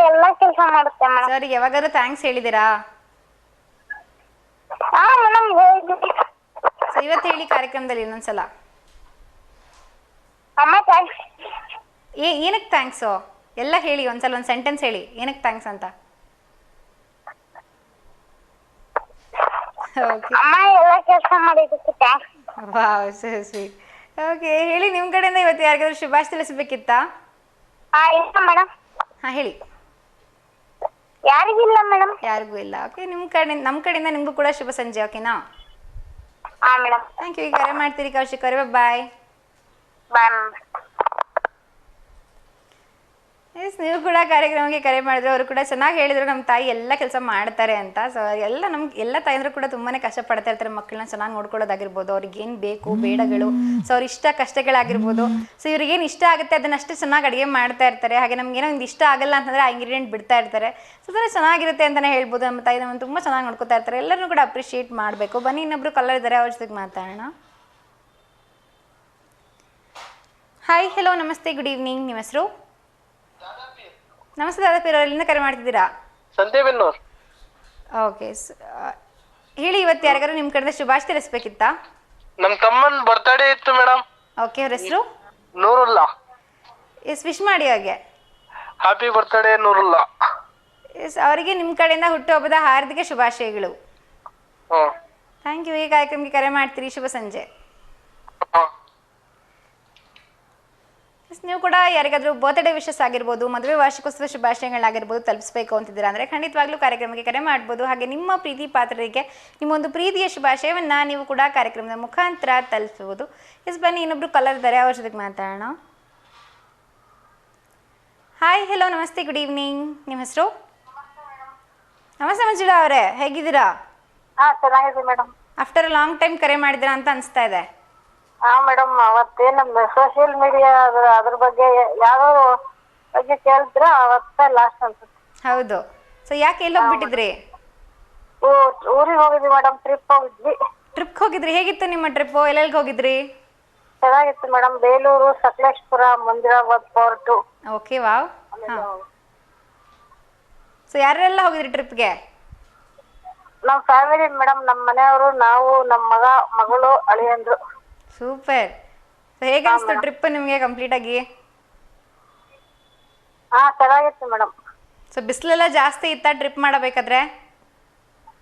ಎಲ್ಲ ಕೆಲಸ ಮಾಡುತ್ತೆ ಮೇಡಮ್. ಸರ್ ಯಾವಾಗಾದ್ರೂ ಥ್ಯಾಂಕ್ಸ್ ಹೇಳಿದ್ದೀರಾ? ಮೇಡಮ್ ಹೇಳಿದ್ದೀನಿ. ಸೊ ಇವತ್ತು ಹೇಳಿ ಕಾರ್ಯಕ್ರಮದಲ್ಲಿ ಇನ್ನೊಂದ್ಸಲ. ಅಮ್ಮ ಥ್ಯಾಂಕ್ಸ್. ಏನಕ್ಕೆ ಥ್ಯಾಂಕ್ಸು? ಎಲ್ಲ ಹೇಳಿ ಒಂದ್ಸಲ, ಒಂದು ಸೆಂಟೆನ್ಸ್ ಹೇಳಿ ಏನಕ್ಕೆ ಥ್ಯಾಂಕ್ಸ್ ಅಂತ. ಓಕೆ. ಅಮ್ಮ ಎಲ್ಲ ಕೆಲಸ ಮಾಡಿದ್ದಕ್ಕೆ thanks. Wow, so sweet. Okay, ಹೇಳಿ ನಿಮ್ಮ ಕಡೆಯಿಂದ ಇವತ್ತು ಯಾರಿಗಾದ್ರೂ ಶುಭಾಶಯ ತಿಳಿಸಬೇಕಿತ್ತಾ? ಇಲ್ಲ ಮೇಡಮ್. ಹಾಂ ಹೇಳಿ. ಯಾರಿಗಿಲ್ಲ ಮೇಡಮ್. ಯಾರಿಗೂ ಇಲ್ಲ. ಓಕೆ, ನಮ್ಮ ಕಡೆಯಿಂದ ನಿಮಗೂ ಕೂಡ ಶುಭ ಸಂಜೆ. ಓಕೆನಾ? ಮೇಡಮ್. Thank you. ಈಗ ಕರೆ ಮಾಡ್ತೀರಿ ಕೌಶಿಕ್ ಅವರೇ. ಬಾಯ್ ಬಾಯ್ ಮ್ಯಾಮ್. ಎಸ್, ನೀವು ಕೂಡ ಕಾರ್ಯಕ್ರಮಕ್ಕೆ ಕರೆ ಮಾಡಿದ್ರು. ಅವರು ಕೂಡ ಚೆನ್ನಾಗಿ ಹೇಳಿದ್ರು ನಮ್ಮ ತಾಯಿ ಎಲ್ಲ ಕೆಲಸ ಮಾಡ್ತಾರೆ ಅಂತ. ಸೊ ಎಲ್ಲ ತಾಯಂದ್ರು ಕೂಡ ತುಂಬಾ ಕಷ್ಟಪಡ್ತಾ ಇರ್ತಾರೆ ಮಕ್ಕಳನ್ನ ಚೆನ್ನಾಗಿ ನೋಡ್ಕೊಳ್ಳೋದಾಗಿರ್ಬೋದು, ಅವ್ರಿಗೆ ಏನು ಬೇಕು ಬೇಡಗಳು, ಸೊ ಅವ್ರ ಇಷ್ಟ ಕಷ್ಟಗಳಾಗಿರ್ಬೋದು. ಸೊ ಇವ್ರಿಗೇನು ಇಷ್ಟ ಆಗುತ್ತೆ ಅದನ್ನಷ್ಟೇ ಚೆನ್ನಾಗಿ ಅಡುಗೆ ಮಾಡ್ತಾ ಇರ್ತಾರೆ. ಹಾಗೆ ನಮ್ಗೇನೋ ಒಂದು ಇಷ್ಟ ಆಗಲ್ಲ ಅಂತಂದರೆ ಆ ಇಂಗ್ರೀಡಿಯೆಂಟ್ ಬಿಡ್ತಾ ಇರ್ತಾರೆ. ಸೊ ಅದನ್ನು ಚೆನ್ನಾಗಿರುತ್ತೆ ಅಂತಲೇ ಹೇಳ್ಬೋದು. ನಮ್ಮ ತಾಯಿ ನಮ್ಮನ್ನು ತುಂಬ ಚೆನ್ನಾಗಿ ನೋಡ್ಕೊತಾ ಇರ್ತಾರೆ. ಎಲ್ಲರೂ ಕೂಡ ಅಪ್ರಿಷಿಯೇಟ್ ಮಾಡಬೇಕು. ಬನ್ನಿ, ಇನ್ನೊಬ್ರು ಕಲರ್ ಇದ್ದಾರೆ, ಅವ್ರ ಜೊತೆಗೆ ಮಾತಾಡೋಣ. ಹಾಯ್, ಹೆಲೋ, ನಮಸ್ತೆ, ಗುಡ್ ಈವ್ನಿಂಗ್. ನಿಮ್ಮ ಹೆಸರು? ನಮಸ್ತೆ ದಾದಾಪೀರ್, ಎಲ್ಲಿಂದ ಕರೆ ಮಾಡ್ತಿದ್ದೀರಾ? ಸಂತೆಬೆನ್ನೂರ್. ಓಕೆ, ಹೇಳಿ ಇವತ್ತು ಯಾರಿಗಾರು ನಿಮ್ಮ ಕಡೆಯಿಂದ ಶುಭಾಶಯ ತಿಳಿಸ್ಬೇಕಿತ್ತಾ? ನಮ್ ತಮ್ಮನ್ ಬರ್ತ್ಡೇ ಇತ್ತು ಮೇಡಮ್. ಓಕೆ, ಅವ್ರ ಹೆಸರು? ನೂರುಲ್ಲಾ. ಎಸ್, ವಿಶ್ ಮಾಡಿ ಅವ್ರಿಗೆ. Happy birthday Nurulla. ಎಸ್, ಅವರಿಗೆ ನಿಮ್ಮ ಕಡೆಯಿಂದ ಹುಟ್ಟುಹಬ್ಬದ ಹಾರ್ದಿಕ ಶುಭಾಶಯಗಳು. Thank you. ಈ ಕಾರ್ಯಕ್ರಮಕ್ಕೆ ಕರೆ ಮಾಡ್ತೀರಿ. ಶುಭ ಸಂಜೆ. ನೀವು ಕೂಡ ಯಾರಿಗಾದ್ರೂ ಬರ್ತ್ಡೇ ವಿಶಸ್ ಆಗಿರ್ಬೋದು, ಮದುವೆ ವಾರ್ಷಿಕೋತ್ಸವ ಶುಭಾಶಯಗಳಾಗಿರ್ಬೋದು ತಲುಪಿಸಬೇಕು ಅಂತಿದ್ದೀರಾ ಅಂದರೆ ಖಂಡಿತವಾಗ್ಲೂ ಕಾರ್ಯಕ್ರಮಕ್ಕೆ ಕರೆ ಮಾಡ್ಬೋದು. ಹಾಗೆ ನಿಮ್ಮ ಪ್ರೀತಿ ಪಾತ್ರರಿಗೆ ನಿಮ್ಮೊಂದು ಪ್ರೀತಿಯ ಶುಭಾಶಯವನ್ನು ನೀವು ಕೂಡ ಕಾರ್ಯಕ್ರಮದ ಮುಖಾಂತರ ತಲುಪಿಸ್ಬೋದು. ಎಸ್, ಬನ್ನಿ, ಇನ್ನೊಬ್ರು ಕಲರ್ ಇದ್ದಾರೆ, ಅವ್ರ ಜೊತೆಗೆ ಮಾತಾಡೋಣ. ಹಾಯ್, ಹೆಲೋ, ನಮಸ್ತೆ, ಗುಡ್ ಈವ್ನಿಂಗ್. ನಿಮ್ಮ ಹೆಸರು? ನಮಸ್ತೆ ಮಂಜುಳಾ ಅವರೇ, ಹೇಗಿದ್ದೀರಾ? ಚೆನ್ನಾಗಿದೆ madam. After a long time ಕರೆ ಮಾಡಿದ್ದೀರಾ ಅಂತ ಅನಿಸ್ತಾ ಇದೆ. ಮೇಡಮ್, ಅವತ್ತೇ ನಮ್ಮ ಸೋಷಿಯಲ್ ಮೀಡಿಯಾ ಅದ್ರ ಬಗ್ಗೆ ಯಾವ ಬಗ್ಗೆ ಕೇಳಿದ್ರ ಅವತ್ತ ಲಾಸ್ಟ್ ಅನ್ಸುತ್ತೆ. ಹೌದು. ಸೊ ಯಾಕೆ ಎಲ್ಲಿ ಹೋಗ್ಬಿಟ್ಟಿದ್ರಿ? ಊರಿಗೆ ಹೋಗಿದ್ವಿ ಮೇಡಮ್, ಟ್ರಿಪ್ ಹೋಗಿದ್ವಿ. ಟ್ರಿಪ್ ಹೋಗಿದ್ರಿ? ಹೇಗಿತ್ತು ನಿಮ್ಮ ಟ್ರಿಪ್ಪು? ಎಲ್ಲೆಲ್ಲಿಗೆ ಹೋಗಿದ್ರಿ? ಚೆನ್ನಾಗಿತ್ತು madam. Belur, Sakleshpur, Manjarabad fort. Okay, wow. So ಯಾರೆಲ್ಲ ಹೋಗಿದ್ರಿ ಟ್ರಿಪ್ಗೆ? ನಮ್ಮ ಫ್ಯಾಮಿಲಿ ಮೇಡಮ್, ನಮ್ಮ ಮನೆಯವರು, ನಾವು, ನಮ್ಮ ಮಗಳು, ಅಳಿಯಂದ್ರು. ಸೂಪರ್. ಸೊ ಹೇಗೆ ಅನಿಸ್ತು ಟ್ರಿಪ್ ನಿಮಗೆ ಕಂಪ್ಲೀಟ್ ಆಗಿ? ಚೆನ್ನಾಗಿತ್ತು ಮೇಡಮ್. ಸೊ ಬಿಸಿಲೆಲ್ಲ ಜಾಸ್ತಿ ಇತ್ತಾ ಟ್ರಿಪ್ ಮಾಡಬೇಕಾದ್ರೆ?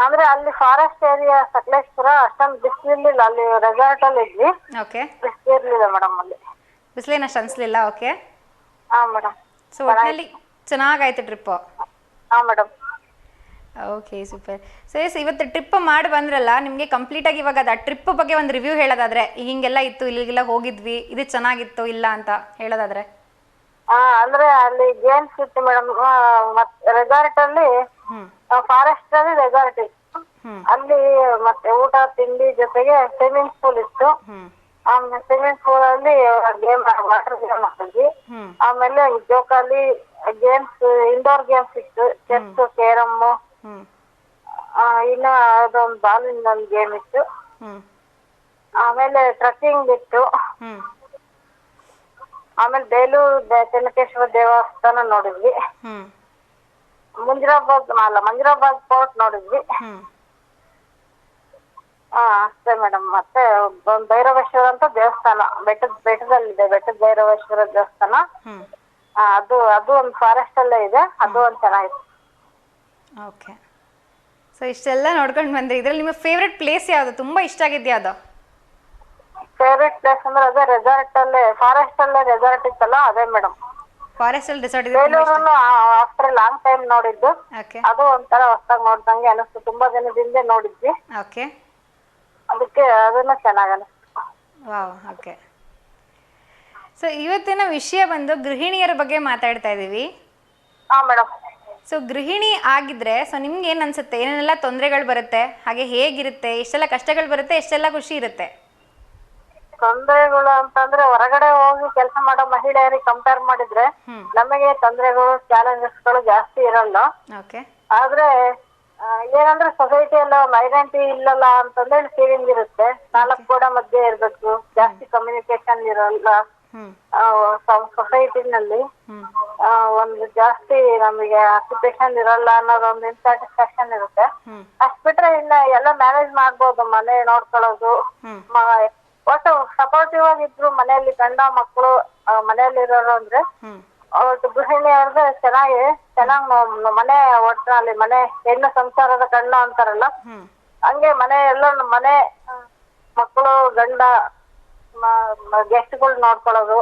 ಅಂದ್ರೆ ಅಲ್ಲಿ ಫಾರೆಸ್ಟ್ ಏರಿಯಾ ಸಕಲೇಶ್ಪುರ ಅಷ್ಟೊಂದು ಬಿಸಿಲಿರ್ಲಿಲ್ಲ, ಅಲ್ಲಿ ರೆಸಾರ್ಟ್ ಅಲ್ಲಿ ಇದ್ವಿ, ಓಕೆ. ಬಿಸಿಲಿರ್ಲಿಲ್ಲ ಮೇಡಮ್ ಅಲ್ಲಿ. ಬಿಸಿಲೇನಷ್ಟು ಅನಿಸ್ಲಿಲ್ಲ? ಓಕೆ. ಹಾ ಮೇಡಮ್. ಸೊ ಒಟ್ಟಿನಲ್ಲಿ ಚೆನ್ನಾಗಾಯ್ತು ಟ್ರಿಪ್ಪು? ಹಾ madam. Okay, super. So yes, ಇವತ್ತು ಟ್ರಿಪ್ ಮಾಡಿ ಬಂದ್ರಲ್ಲ, ನಿಮಗೆ ಕಂಪ್ಲೀಟಾಗಿ ಇವಾಗ ಅದು ಆ ಟ್ರಿಪ್ ಬಗ್ಗೆ ಒಂದು ರಿವ್ಯೂ ಹೇಳೋದಾದ್ರೆ, ಹಿಂಗೆಲ್ಲ ಇತ್ತು, ಇಲ್ಲಿಗೆಲ್ಲ ಹೋಗಿದ್ವಿ, ಇದು ಚೆನ್ನಾಗಿತ್ತು ಇಲ್ಲ ಅಂತ ಹೇಳೋದಾದ್ರೆ? ಅಂದ್ರೆ ಅಲ್ಲಿ ಗೇಮ್ಸ್ ಇತ್ತು ಮೇಡಮ್, ಮತ್ತೆ ರೆಸಾರ್ಟ್ ಅಲ್ಲಿ ಫಾರೆಸ್ಟ್ ಅಲ್ಲಿ ರೆಸಾರ್ಟ್ ಇತ್ತು, ಅಲ್ಲಿ ಮತ್ತೆ ಊಟ ತಿಂಡಿ ಜೊತೆಗೆ ಸ್ವಿಮ್ಮಿಂಗ್ ಪೂಲ್ ಇತ್ತು. ಆಮೇಲೆ ಸ್ವಿಮ್ಮಿಂಗ್ ಪೂಲ್ ಅಲ್ಲಿ ಗೇಮ್, ವಾಟರ್ ಗೇಮ್ ಆಡಿದ್ವಿ. ಆಮೇಲೆ ಜೋಕಾಲಿ ಗೇಮ್ಸ್, ಇಂಡೋರ್ ಗೇಮ್ಸ್ ಇತ್ತು, ಚೆಸ್, ಕೇರಮ್, ಇನ್ನ ಅದೊಂದು ಬಾಲಿಂದ ಒಂದು ಗೇಮ್ ಇತ್ತು. ಆಮೇಲೆ ಟ್ರೆಕ್ಕಿಂಗ್ ಇತ್ತು. ಆಮೇಲೆ ಬೇಲೂರು ಚೆನ್ನಕೇಶ್ವರ ದೇವಸ್ಥಾನ ನೋಡಿದ್ವಿ. ಮಂಜರಾಬಾದ್ ಫೋರ್ಟ್ ನೋಡಿದ್ವಿ. ಅಷ್ಟೇ ಮೇಡಮ್. ಮತ್ತೆ ಭೈರವೇಶ್ವರ ಅಂತ ದೇವಸ್ಥಾನ ಬೆಟ್ಟದಲ್ಲಿದೆ, ಬೆಟ್ಟದ ಭೈರವೇಶ್ವರ ದೇವಸ್ಥಾನ. ಅದು ಒಂದು ಫಾರೆಸ್ಟ್ ಅಲ್ಲೇ ಇದೆ, ಅದು ಒಂದು ಚೆನ್ನಾಗಿದೆ. ಓಕೆ. ಸೊ ಇಷ್ಟೆಲ್ಲ ನೋಡ್ಕೊಂಡು ಬಂದ್ರಿ. ಇದ್ರಲ್ಲಿ ನಿಮ್ಮ ಫೇವ್ರೆಟ್ ಪ್ಲೇಸ್ ಯಾವುದು, ತುಂಬಾ ಇಷ್ಟ ಆಗಿದ್ದು ಯಾವುದು? ಫೇವ್ರೆಟ್ ಪ್ಲೇಸ್ ಅಂದ್ರೆ ಅದೇ ರೆಸಾರ್ಟ್ ಅಲ್ಲೇ, ಫಾರೆಸ್ಟ್ ಅಲ್ಲೇ ರೆಸಾರ್ಟ್ ಇತ್ತಲ್ಲ, ಅದೇ ಮೇಡಮ್. ಫಾರೆಸ್ಟ್ ಅಲ್ಲಿ ರೆಸಾರ್ಟ್ ಇದೆ. ಬೇಲೂರನ್ನು ಆಫ್ಟರ್ ಲಾಂಗ್ ಟೈಮ್ ನೋಡಿದ್ದು, ಓಕೆ. ಅದು ಒಂಥರ ಹೊಸದಾಗಿ ನೋಡ್ದಂಗೆ ಅನಿಸ್ತು, ತುಂಬಾ ದಿನದಿಂದ ನೋಡಿದ್ವಿ, ಓಕೆ. ಅದಕ್ಕೆ ಅದನ್ನ ಚೆನ್ನಾಗಿ ಅನಿಸ್ತು. Wow, okay. ಸೊ ಇವತ್ತಿನ ವಿಷಯ ಬಂದು ಗೃಹಿಣಿಯರ ಬಗ್ಗೆ ಮಾತಾಡ್ತಾ ಇದ್ದೀವಿ. ಹಾ ಮೇಡಮ್. ಸೊ ಗೃಹಿಣಿ ಆಗಿದ್ರೆ ಸೊ ನಿಮ್ಗೆ ಏನು ಅನ್ಸುತ್ತೆ, ಏನೆಲ್ಲ ತೊಂದರೆಗಳು ಬರುತ್ತೆ, ಹಾಗೆ ಹೇಗಿರುತ್ತೆ, ಎಷ್ಟೆಲ್ಲ ಕಷ್ಟಗಳು ಬರುತ್ತೆ, ಎಷ್ಟೆಲ್ಲ ಖುಷಿ ಇರುತ್ತೆ? ತೊಂದರೆಗಳು ಅಂತಂದ್ರೆ ಹೊರಗಡೆ ಹೋಗಿ ಕೆಲಸ ಮಾಡೋ ಮಹಿಳೆಯರಿಗೆ ಕಂಪೇರ್ ಮಾಡಿದ್ರೆ ನಮಗೆ ತೊಂದರೆಗಳು, ಚಾಲೆಂಜಸ್ ಗಳು ಜಾಸ್ತಿ ಇರಲ್ಲ. ಓಕೆ. ಆದ್ರೆ ಏನಂದ್ರೆ ಸೊಸೈಟಿಯಲ್ಲಿ ಒಂದು ಐಡೆಂಟಿಟಿ ಇಲ್ಲಲ್ಲ ಅಂತಂದೇಳಿ ಫೀಲಿಂಗ್ ಇರುತ್ತೆ. ನಾಲ್ಕು ಗೋಡೆ ಮಧ್ಯೆ ಇರ್ಬೇಕು, ಜಾಸ್ತಿ ಕಮ್ಯುನಿಕೇಶನ್ ಇರಲ್ಲ ಸೊಸೈಟಿನಲ್ಲಿ, ಒಂದು ಜಾಸ್ತಿ ನಮಗೆ ಆಕ್ಯುಪೇಷನ್ ಇರಲ್ಲ ಅನ್ನೋದೊಂದು ಇನ್ಸ್ಯಾಟಿಸ್ಫ್ಯಾಕ್ಷನ್ ಇರುತ್ತೆ. ಅಷ್ಟ್ ಬಿಟ್ರೆ ಇನ್ನ ಎಲ್ಲ ಮ್ಯಾನೇಜ್ ಮಾಡ್ಬೋದು, ಮನೆ ನೋಡ್ಕೊಳ್ಳೋದು, ಒಟ್ಟು ಸಪೋರ್ಟಿವ್ ಆಗಿದ್ರು ಮನೆಯಲ್ಲಿ ಗಂಡ ಮಕ್ಕಳು ಮನೆಯಲ್ಲಿ ಇರೋರು ಅಂದ್ರೆ ಅವತ್ತು ಗೃಹಿಣಿ ಅವ್ರದ್ದು ಚೆನ್ನಾಗಿ ಮನೆ ಒಟ್ಟಿನಲ್ಲಿ ಮನೆ ಹೆಣ್ಣು ಸಂಸಾರದ ಗಂಡ ಅಂತಾರಲ್ಲ, ಹಂಗೆ ಮನೆ ಎಲ್ಲ ಮನೆ ಮಕ್ಕಳು ಗಂಡ ಗೆಸ್ಟ್ಗಳು ನೋಡ್ಕೊಳ್ಳೋದು,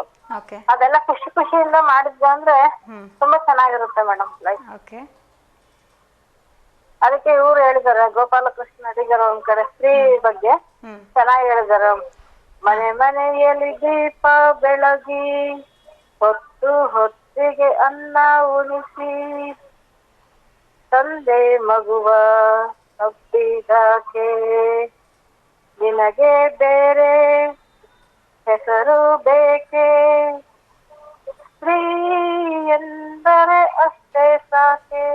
ಅದೆಲ್ಲ ಖುಷಿಯಿಂದ ಮಾಡಿದ್ವಿ ಅಂದ್ರೆ ತುಂಬಾ ಚೆನ್ನಾಗಿರುತ್ತೆ ಮೇಡಮ್ ಲೈಫ್. ಅದಕ್ಕೆ ಇವ್ರು ಹೇಳಿದಾರೆ, ಗೋಪಾಲಕೃಷ್ಣ ಅಡಿಗರ ಒಂದ್ ಕಡೆ ಸ್ತ್ರೀ ಬಗ್ಗೆ ಚೆನ್ನಾಗಿ ಹೇಳಿದಾರೆ. ಮನೆ ಮನೆಯಲ್ಲಿ ದೀಪ ಬೆಳಗಿ ಹೊತ್ತು ಹೊತ್ತಿಗೆ ಅನ್ನ ಉಣಿಸಿ, ತಂದೆ ಮಗುವ ಹಬ್ಬಿದಾಕೆ ನಿನಗೆ ಬೇರೆ ಹೆಸರು ಬೇಕೆ, ಸ್ತ್ರೀ ಎಂದರೆ ಅಷ್ಟೇ ಸಾಕೆ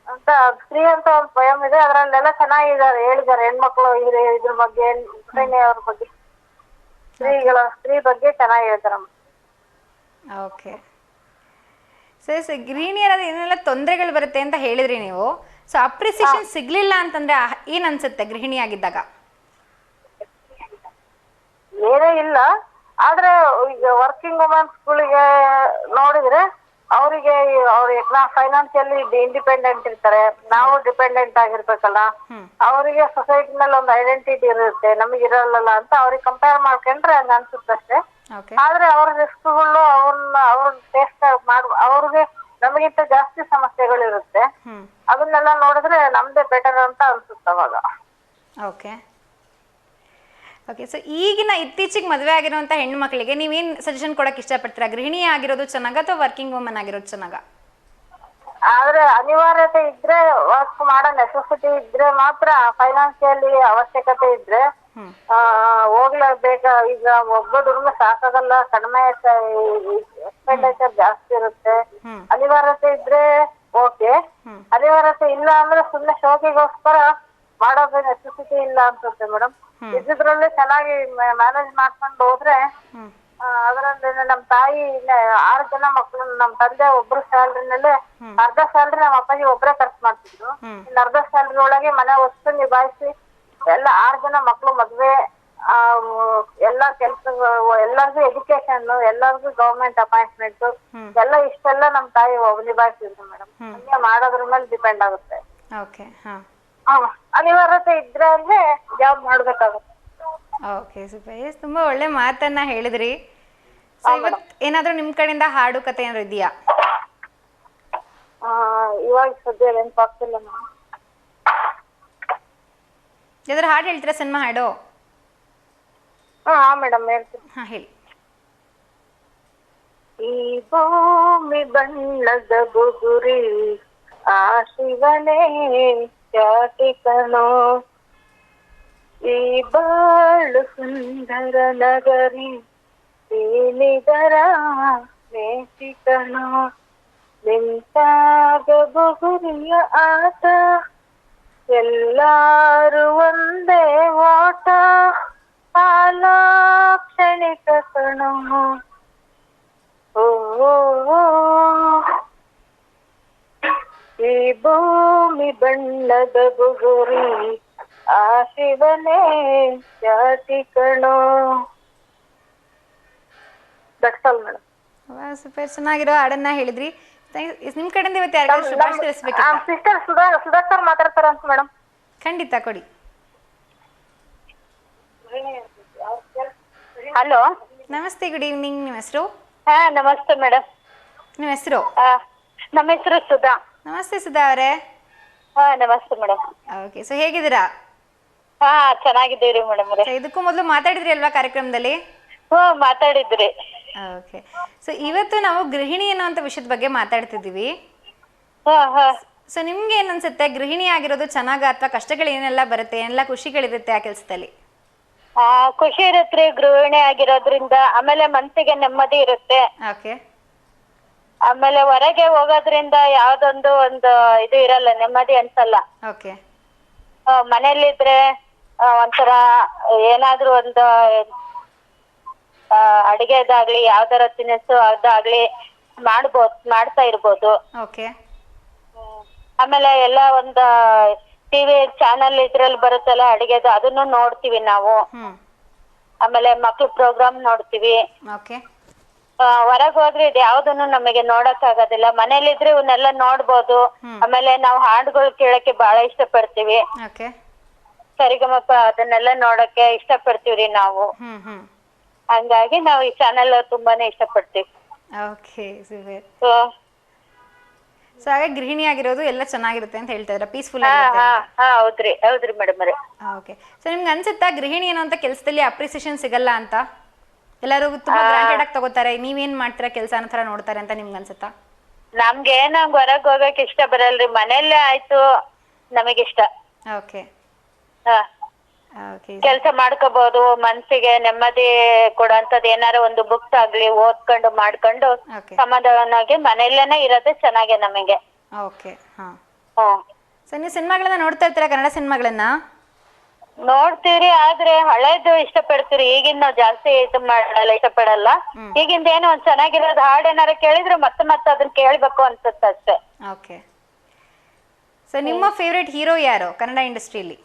ಅಂತ ಸ್ತ್ರೀ ಅಂತ ಒಂದು ಪೊಯಮ್ ಇದೆ. ಅದ್ರಲ್ಲೆಲ್ಲ ಚೆನ್ನಾಗಿದ್ದಾರೆ, ಹೇಳಿದ್ದಾರೆ ಹೆಣ್ಮಕ್ಳು ಇದ್ರ ಬಗ್ಗೆ, ಅವ್ರ ಬಗ್ಗೆ, ಸ್ತ್ರೀ ಬಗ್ಗೆ ಚೆನ್ನಾಗಿ ಹೇಳ್ತಾರೆ. ಓಕೆ. ಸರ್, ಗೃಹಿಣಿಯರಾದ ಏನೆಲ್ಲ ತೊಂದರೆಗಳು ಬರುತ್ತೆ ಅಂತ ಹೇಳಿದ್ರಿ ನೀವು. ಸೊ ಅಪ್ರಿಸಿಯೇಷನ್ ಸಿಗ್ಲಿಲ್ಲ ಅಂತಂದ್ರೆ ಏನ್ ಅನ್ಸುತ್ತೆ ಗೃಹಿಣಿ ಆಗಿದ್ದಾಗ? ಏನೇ ಇಲ್ಲ, ಆದ್ರೆ ಈಗ ವರ್ಕಿಂಗ್ ವುಮೆನ್ಸ್ಗಳಿಗೆ ನೋಡಿದ್ರೆ ಅವರಿಗೆ ಫೈನಾನ್ಸಿಯಲಿ ಇಂಡಿಪೆಂಡೆಂಟ್ ಇರ್ತಾರೆ, ನಾವು ಡಿಪೆಂಡೆಂಟ್ ಆಗಿರ್ಬೇಕಲ್ಲ, ಅವರಿಗೆ ಸೊಸೈಟಿನಲ್ಲಿ ಒಂದು ಐಡೆಂಟಿಟಿ ಇರುತ್ತೆ, ನಮಗೆ ಇರಲ್ಲ ಅಂತ ಅವ್ರಿಗೆ ಕಂಪೇರ್ ಮಾಡ್ಕೊಂಡ್ರೆ ಹಂಗ ಅನ್ಸುತ್ತಷ್ಟೇ. ಆದ್ರೆ ಅವ್ರ ರಿಸ್ಕ್ಗಳು ಅವ್ರ ಟೇಸ್ಟ್ ಅವ್ರಿಗೆ ನಮಗಿಂತ ಜಾಸ್ತಿ ಸಮಸ್ಯೆಗಳಿರುತ್ತೆ, ಅದನ್ನೆಲ್ಲ ನೋಡಿದ್ರೆ ನಮ್ದೇ ಬೆಟರ್ ಅಂತ ಅನ್ಸುತ್ತೆ ಅವಾಗ. ಓಕೆ. ಓಕೆ. ಸೊ ಈಗಿನ ಇತ್ತೀಚೆಗೆ ಮದುವೆ ಆಗಿರುವಂಥ ಹೆಣ್ಣು ಮಕ್ಕಳಿಗೆ ನೀವೇನು ಸಜೆಷನ್ ಕೊಡಕ್ಕೆ ಇಷ್ಟಪಡ್ತೀರಾ? ಗೃಹಿಣಿ ಆಗಿರೋದು ಚೆನ್ನಾಗ ಅಥವಾ ವರ್ಕಿಂಗ್ ವುಮನ್ ಆಗಿರೋದು ಚೆನ್ನಾಗ? ಆದ್ರೆ ಅನಿವಾರ್ಯತೆ ಇದ್ರೆ, ವರ್ಕ್ ಮಾಡೋ ನೆಸೆಸಿಟಿ ಇದ್ರೆ ಮಾತ್ರ, ಫೈನಾನ್ಸಿಯಲಿ ಅವಶ್ಯಕತೆ ಇದ್ರೆ ಹೋಗ್ಲೇಬೇಕ. ಈಗ ಒಬ್ಬ ದುಡಿಮೆ ಸಾಕಾಗಲ್ಲ, ಕಡಿಮೆ ಎಕ್ಸ್ಪೆಂಡಿಚರ್ ಜಾಸ್ತಿ ಇರುತ್ತೆ. ಅನಿವಾರ್ಯತೆ ಇದ್ರೆ ಓಕೆ, ಅನಿವಾರ್ಯತೆ ಇಲ್ಲ ಅಂದ್ರೆ ಸುಮ್ಮನೆ ಶೋಕಿಗೋಸ್ಕರ ಮಾಡೋದು ನೆಸೆಸಿಟಿ ಇಲ್ಲ ಅನ್ಸುತ್ತೆ ಮೇಡಮ್. ಇದ್ರಲ್ಲಿ ಚೆನ್ನಾಗಿ ಮ್ಯಾನೇಜ್ ಮಾಡ್ಕೊಂಡು ಹೋದ್ರೆ, ಅದರಲ್ಲಿ ನಮ್ ತಾಯಿ 6 ಜನ ಮಕ್ಳು, ನಮ್ ತಂದೆ ಒಬ್ರು ಸ್ಯಾಲ್ರಿನಲ್ಲೇ ಅರ್ಧ ಸ್ಯಾಲ್ರಿ ನಮ್ಮ ಅಪ್ಪಾಜಿ ಒಬ್ರೇ ಖರ್ಚು ಮಾಡ್ತಿದ್ರು, ಇನ್ನು ಅರ್ಧ ಸ್ಯಾಲ್ರಿ ಒಳಗೆ ಮನೆ ವಸ್ತು ನಿಭಾಯಿಸಿ ಎಲ್ಲ 6 ಜನ ಮಕ್ಳು ಮದ್ವೆ, ಎಲ್ಲಾ ಕೆಲ್ಸಗಳು, ಎಲ್ಲರಿಗೂ ಎಜುಕೇಶನ್, ಎಲ್ಲರಿಗೂ ಗವರ್ಮೆಂಟ್ ಅಪಾಯಿಂಟ್ಮೆಂಟ್ ಎಲ್ಲ ಇಷ್ಟೆಲ್ಲ ನಮ್ ತಾಯಿ ನಿಭಾಯಿಸಿದ್ರು ಮೇಡಮ್. ಹಂಗೆ ಮಾಡೋದ್ರ ಮೇಲೆ ಡಿಪೆಂಡ್ ಆಗುತ್ತೆ. ಓಕೆ ಹಾಂ ಅನಿವಾರ್ಯತೆ ಇದ್ರೆ ಅಂದ್ರೆ ಜಾಬ್ ಮಾಡ್ಬೇಕಾಗುತ್ತೆ. Okay super. ಎಸ್, ತುಂಬ ಒಳ್ಳೆ ಮಾತನ್ನ ಹೇಳಿದ್ರಿ. ಸೊ ಇವತ್ತು ಏನಾದರೂ ನಿಮ್ಮ ಕಡೆಯಿಂದ ಹಾಡು ಕತೆ ಏನಾದ್ರು ಇದೆಯಾ? ಇವಾಗ ಸದ್ಯ ನೆನಪಾಗ್ತಿಲ್ಲ ಮೇಡಮ್. ಯಾವ್ದಾದ್ರು ಹಾಡು ಹೇಳ್ತೀರಾ? ಸಿನಿಮಾ ಹಾಡು? ಹಾ ಮೇಡಮ್ ಹೇಳ್ತೀನಿ. ಹಾಂ ಹೇಳಿ. ಈ ಭೂಮಿ ಬಣ್ಣದ ಬುಗುರಿ ಆ ಶಿವನೇ ಖ್ಯಾತಿಕನೋ, ಈ ಬಾಳು ಸುಂದರ ನಗರಿ ನಿದರ ಮೇಸಿಕನೋ, ನಿಂತಾಗ ಬುಗುರಿಯ ಆಟ ಎಲ್ಲಾರು ಒಂದೇ ಓಟ ಕ್ಷಣಿಕ ಕಣೋ. ಈ ಭೂಮಿ ಬಣ್ಣದ ಬುಗುರಿ ಆ ಶಿವನೇ ಜಾತಿ ಕಣೋ. That's all madam. ಸೂಪರ್, ಚೆನ್ನಾಗಿರೋ ಹಾಡನ್ನ ಹೇಳಿದ್ರಿ. ನಿಮ್ಮ ಕಡೆಯಿಂದ ಇವತ್ತು ಯಾರಿಗಾದ್ರು ಶುಭಾಶಯ ತಿಳಿಸ್ಬೇಕಿತ್ತ? ಸಿಸ್ಟರ್ ಸುಧಾಕರ್ ಮಾತಾಡ್ತಾರ ಅಂತ ಮೇಡಮ್. ಖಂಡಿತ ಕೊಡಿ. ಹಲೋ, ನಮಸ್ತೆ, ಗುಡ್ ಈವ್ನಿಂಗ್. ನಿಮ್ಮ ಹೆಸರು? ಹಾ ನಮಸ್ತೆ ಮೇಡಮ್. ನಿಮ್ಮ ಹೆಸರು? ನಮ್ಮ ಹೆಸರು ಸುಧಾ. ನಮಸ್ತೆ ಸುಧಾ ಅವರೇ. ಹಾ ನಮಸ್ತೆ ಮೇಡಮ್. ಓಕೆ, ಸೊ ಹೇಗಿದ್ದೀರಾ? ಹಾ ಚೆನ್ನಾಗಿದ್ದೀರಿ ಮೇಡಮ್. ಸೊ ಇದಕ್ಕೂ ಮೊದಲು ಮಾತಾಡಿದ್ರಿ ಅಲ್ವಾ ಕಾರ್ಯಕ್ರಮದಲ್ಲಿ? ಮಾತಾಡಿದ್ರಿ. ಓಕೆ, ಸೊ ಇವತ್ತು ನಾವು ಗೃಹಿಣಿ ಅನ್ನೋಂಥ ವಿಷಯದ ಬಗ್ಗೆ ಮಾತಾಡ್ತಿದ್ದೀವಿ. ಸೊ ನಿಮ್ಗೆ ಏನ್ ಅನ್ಸುತ್ತೆ, ಗೃಹಿಣಿ ಆಗಿರೋದು ಚೆನ್ನಾಗ ಅಥವಾ ಕಷ್ಟಗಳು ಏನೆಲ್ಲ ಬರುತ್ತೆ, ಏನೆಲ್ಲ ಖುಷಿಗಳಿರುತ್ತೆ ಆ ಕೆಲಸದಲ್ಲಿ? ಖುಷಿ ಇರುತ್ತೆ ಗೃಹಿಣಿ ಆಗಿರೋದ್ರಿಂದ. ಆಮೇಲೆ ಮನ್ಸಿಗೆ ನೆಮ್ಮದಿ ಇರುತ್ತೆ. ಓಕೆ. ಆಮೇಲೆ ಹೊರಗೆ ಹೋಗೋದ್ರಿಂದ ಯಾವ್ದೊಂದು ಒಂದು ಇದು ಇರಲ್ಲ, ನೆಮ್ಮದಿ ಅನ್ಸಲ್ಲ. ಓಕೆ. ಮನೇಲಿದ್ರೆ ಒಂಥರ ಏನಾದ್ರೂ ಒಂದು ಅಡಿಗೆದಾಗ್ಲಿ ಯಾವ್ದಾರ ತಿನಿಸು ಅದಾಗ್ಲಿ ಮಾಡ್ತಾ ಇರ್ಬೋದು. ಓಕೆ. ಆಮೇಲೆ ಎಲ್ಲ ಒಂದು ಟಿವಿ ಚಾನಲ್ ಇದ್ರಲ್ಲಿ ಬರುತ್ತಲ್ಲ ಅಡಿಗೆದು, ಅದನ್ನು ನೋಡ್ತೀವಿ ನಾವು. ಆಮೇಲೆ ಮಕ್ಳು ಪ್ರೋಗ್ರಾಮ್ ನೋಡ್ತೀವಿ. ಓಕೆ. ಹೊರಗ್ ಹೋದ್ರೆ ಇದು ಯಾವ್ದನ್ನು ನಮಗೆ ನೋಡಕ್ ಆಗೋದಿಲ್ಲ. ಮನೇಲಿದ್ರೆ ಇವನ್ನೆಲ್ಲ ನೋಡ್ಬೋದು. ಆಮೇಲೆ ನಾವು ಹಾಡುಗಳು ಕೇಳಕ್ಕೆ ಬಹಳ ಇಷ್ಟ ಪಡ್ತೀವಿ. ಓಕೆ. ಸರಿಗಮಪ ಅದನ್ನೆಲ್ಲ ನೋಡಕ್ಕೆ ಇಷ್ಟ ಪಡ್ತೀವ್ರಿ ನಾವು. ಹಂಗಾಗಿ ನಾವು ಈ ಚಾನೆಲ್ ತುಂಬಾನೇ ಇಷ್ಟ ಪಡ್ತೀವಿ. Okay, super. ಸೊ ಹಾಗೆ ಗೃಹಿಣಿ ಆಗಿರೋದು ಎಲ್ಲ ಚೆನ್ನಾಗಿರುತ್ತೆ ಅಂತ ಹೇಳ್ತಾ ಇದ್ರ, ಪೀಸ್ಫುಲ್ ಆಗಿರುತ್ತೆ? ಹೌದ್ರಿ ಹೌದ್ರಿ ಮೇಡಮ್ ಅವರೇ. ಓಕೆ. ಸೊ ನಿಮ್ಗೆ ಅನ್ಸುತ್ತಾ ಗೃಹಿಣಿ ಅನ್ನೋಂಥ ಕೆಲಸದಲ್ಲಿ ಅಪ್ರಿಸಿಯೇಷನ್ ಸಿಗಲ್ಲ ಅಂತ? ಎಲ್ಲರೂ ತುಂಬಾ ಗ್ರಾಂಟೆಡ್ ಆಗಿ ತಗೋತಾರೆ, ನೀವೇನ್ ಮಾಡ್ತೀರಾ ಕೆಲಸ ಅನ್ನೋ ತರ ನೋಡ್ತಾರೆ ಅಂತ ನಿಮ್ಗೆ ಅನ್ಸುತ್ತಾ? ನಮ್ಗೆ ಹೊರಗ್ ಹೋಗಕ್ ಇಷ್ಟ ಬರಲ್ರಿ, ಮನೇಲೆ ಆಯ್ತು ನಮಗಿಷ್ಟ. ಓಕೆ. ಕೆಲ್ಸ ಮಾಡ್ಕೋಬಹುದು, ಮನ್ಸಿಗೆ ನೆಮ್ಮದಿ ಕೊಡೋಂಥದ್ದು ಏನಾರ ಒಂದು ಬುಕ್ಸ್ ಆಗ್ಲಿ ಓದ್ಕೊಂಡು ಮಾಡ್ಕೊಂಡು ಸಮಾಧಾನವಾಗಿ ಮನೆಯಲ್ಲೇನೆ ಇರೋದೇ ಚೆನ್ನಾಗೆ ನಮಗೆ. ಓಕೆ. ಹಾ. ಸೊ ನೀವು ಸಿನಿಮಾಗಳನ್ನ ನೋಡ್ತಾ ಇರ್ತೀರಾ, ಕನ್ನಡ ಸಿನಿಮಾಗಳನ್ನ? ನೋಡ್ತೀವ್ರಿ, ಆದ್ರೆ ಹಳೇದು ಇಷ್ಟ ಪಡ್ತೀರಿ. ಈಗಿನ ನಾವು ಜಾಸ್ತಿ ಇದು ಮಾಡಲ್ಲ, ಇಷ್ಟಪಡಲ್ಲ. ಈಗಿಂದ ಏನೋ ಒಂದ್ ಚೆನ್ನಾಗಿರೋದು ಹಾಡ್ ಏನಾರ ಕೇಳಿದ್ರೆ ಮತ್ತೆ ಅದನ್ನ ಕೇಳ್ಬೇಕು ಅನ್ಸುತ್ತೆ ಅಷ್ಟೇ. ಓಕೆ. ಸೊ ನಿಮ್ಮ ಫೇವ್ರೆಟ್ ಹೀರೋ ಯಾರು ಕನ್ನಡ ಇಂಡಸ್ಟ್ರಿಯಲ್ಲಿ?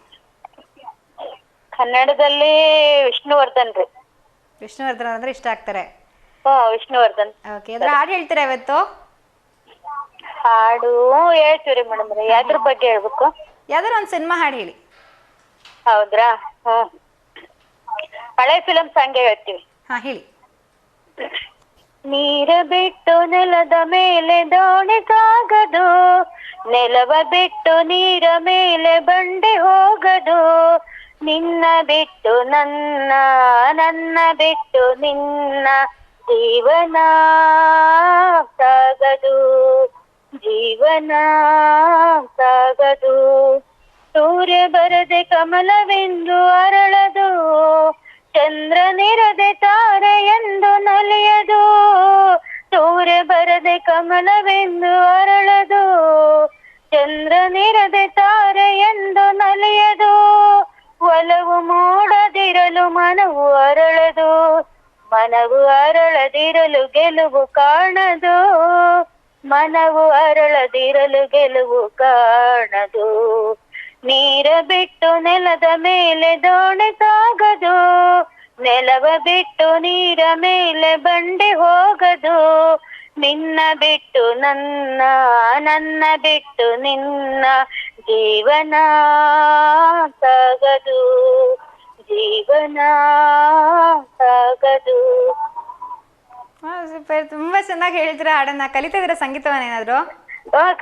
ಕನ್ನಡದಲ್ಲಿ ವಿಷ್ಣುವರ್ಧನ್ ರೀ. ವಿಷ್ಣುವರ್ಧನ್ ಅಂದ್ರೆ ಇಷ್ಟ ಆಗ್ತಾರೆ? ವಿಷ್ಣುವರ್ಧನ್. ಓಕೆ. ಅದ್ರ ಹಾಡು ಹೇಳ್ತೀರಾ ಇವತ್ತು? ಹಾಡು ಹೇಳ್ತೀವ್ರಿ ಮೇಡಮ್. ಯಾವ್ದ್ರ ಬಗ್ಗೆ ಹೇಳ್ಬೇಕು? ಯಾವ್ದಾರು ಒಂದ್ ಸಿನಿಮಾ ಹಾಡು ಹೇಳಿ. ಹೌದ್ರಾ? ಹಳೆ ಫಿಲಂ ಸಾಂಗ್ ಹೇಳ್ತೀವಿ. ಹಾ ಹೇಳಿ. ನೀರ ಬಿಟ್ಟು ನೆಲದ ಮೇಲೆ ದೋಣಿ ಸಾಗದು, ನೆಲವ ಬಿಟ್ಟು ನೀರ ಮೇಲೆ ಬಂಡೆ ಹೋಗದು, ನಿನ್ನ ಬಿಟ್ಟು ನನ್ನ, ನನ್ನ ಬಿಟ್ಟು ನಿನ್ನ ಜೀವನ ಸಾಗದು, ಜೀವನ ಸಾಗದು. ಸೂರ್ಯ ಬರದೆ ಕಮಲವೆಂದು ಅರಳದು, ಚಂದ್ರನಿರದೆ ತಾರೆ ಎಂದು ನಲಿಯದು. ಸೂರ್ಯ ಬರದೆ ಕಮಲವೆಂದು ಅರಳದು, ಚಂದ್ರನಿರದೆ ತಾರೆ ಎಂದು ನಲಿಯದು. ಒಲವು ಮೂಡದಿರಲು ಮನವು ಅರಳದು, ಮನವು ಅರಳದಿರಲು ಗೆಲುವು ಕಾಣದು, ಮನವು ಅರಳದಿರಲು ಗೆಲುವು ಕಾಣದು. ನೀರ ಬಿಟ್ಟು ನೆಲದ ಮೇಲೆ ದೋಣಿ ಸಾಗದು, ನೆಲವ ಬಿಟ್ಟು ನೀರ ಮೇಲೆ ಬಂಡೆ ಹೋಗದು, ನಿನ್ನ ಬಿಟ್ಟು ನನ್ನ, ನನ್ನ ಬಿಟ್ಟು ನಿನ್ನ ಜೀವನ ಸಾಗದು ಜೀವನ ಸಾಗದು. ಸೂಪರ್, ತುಂಬಾ ಚೆನ್ನಾಗಿ ಹೇಳ್ತೀರಾ ಹಾಡನ್ನ. ಕಲಿತಾ ಇದ್ದೀರಾ ಸಂಗೀತವನ್ನ ಏನಾದ್ರು?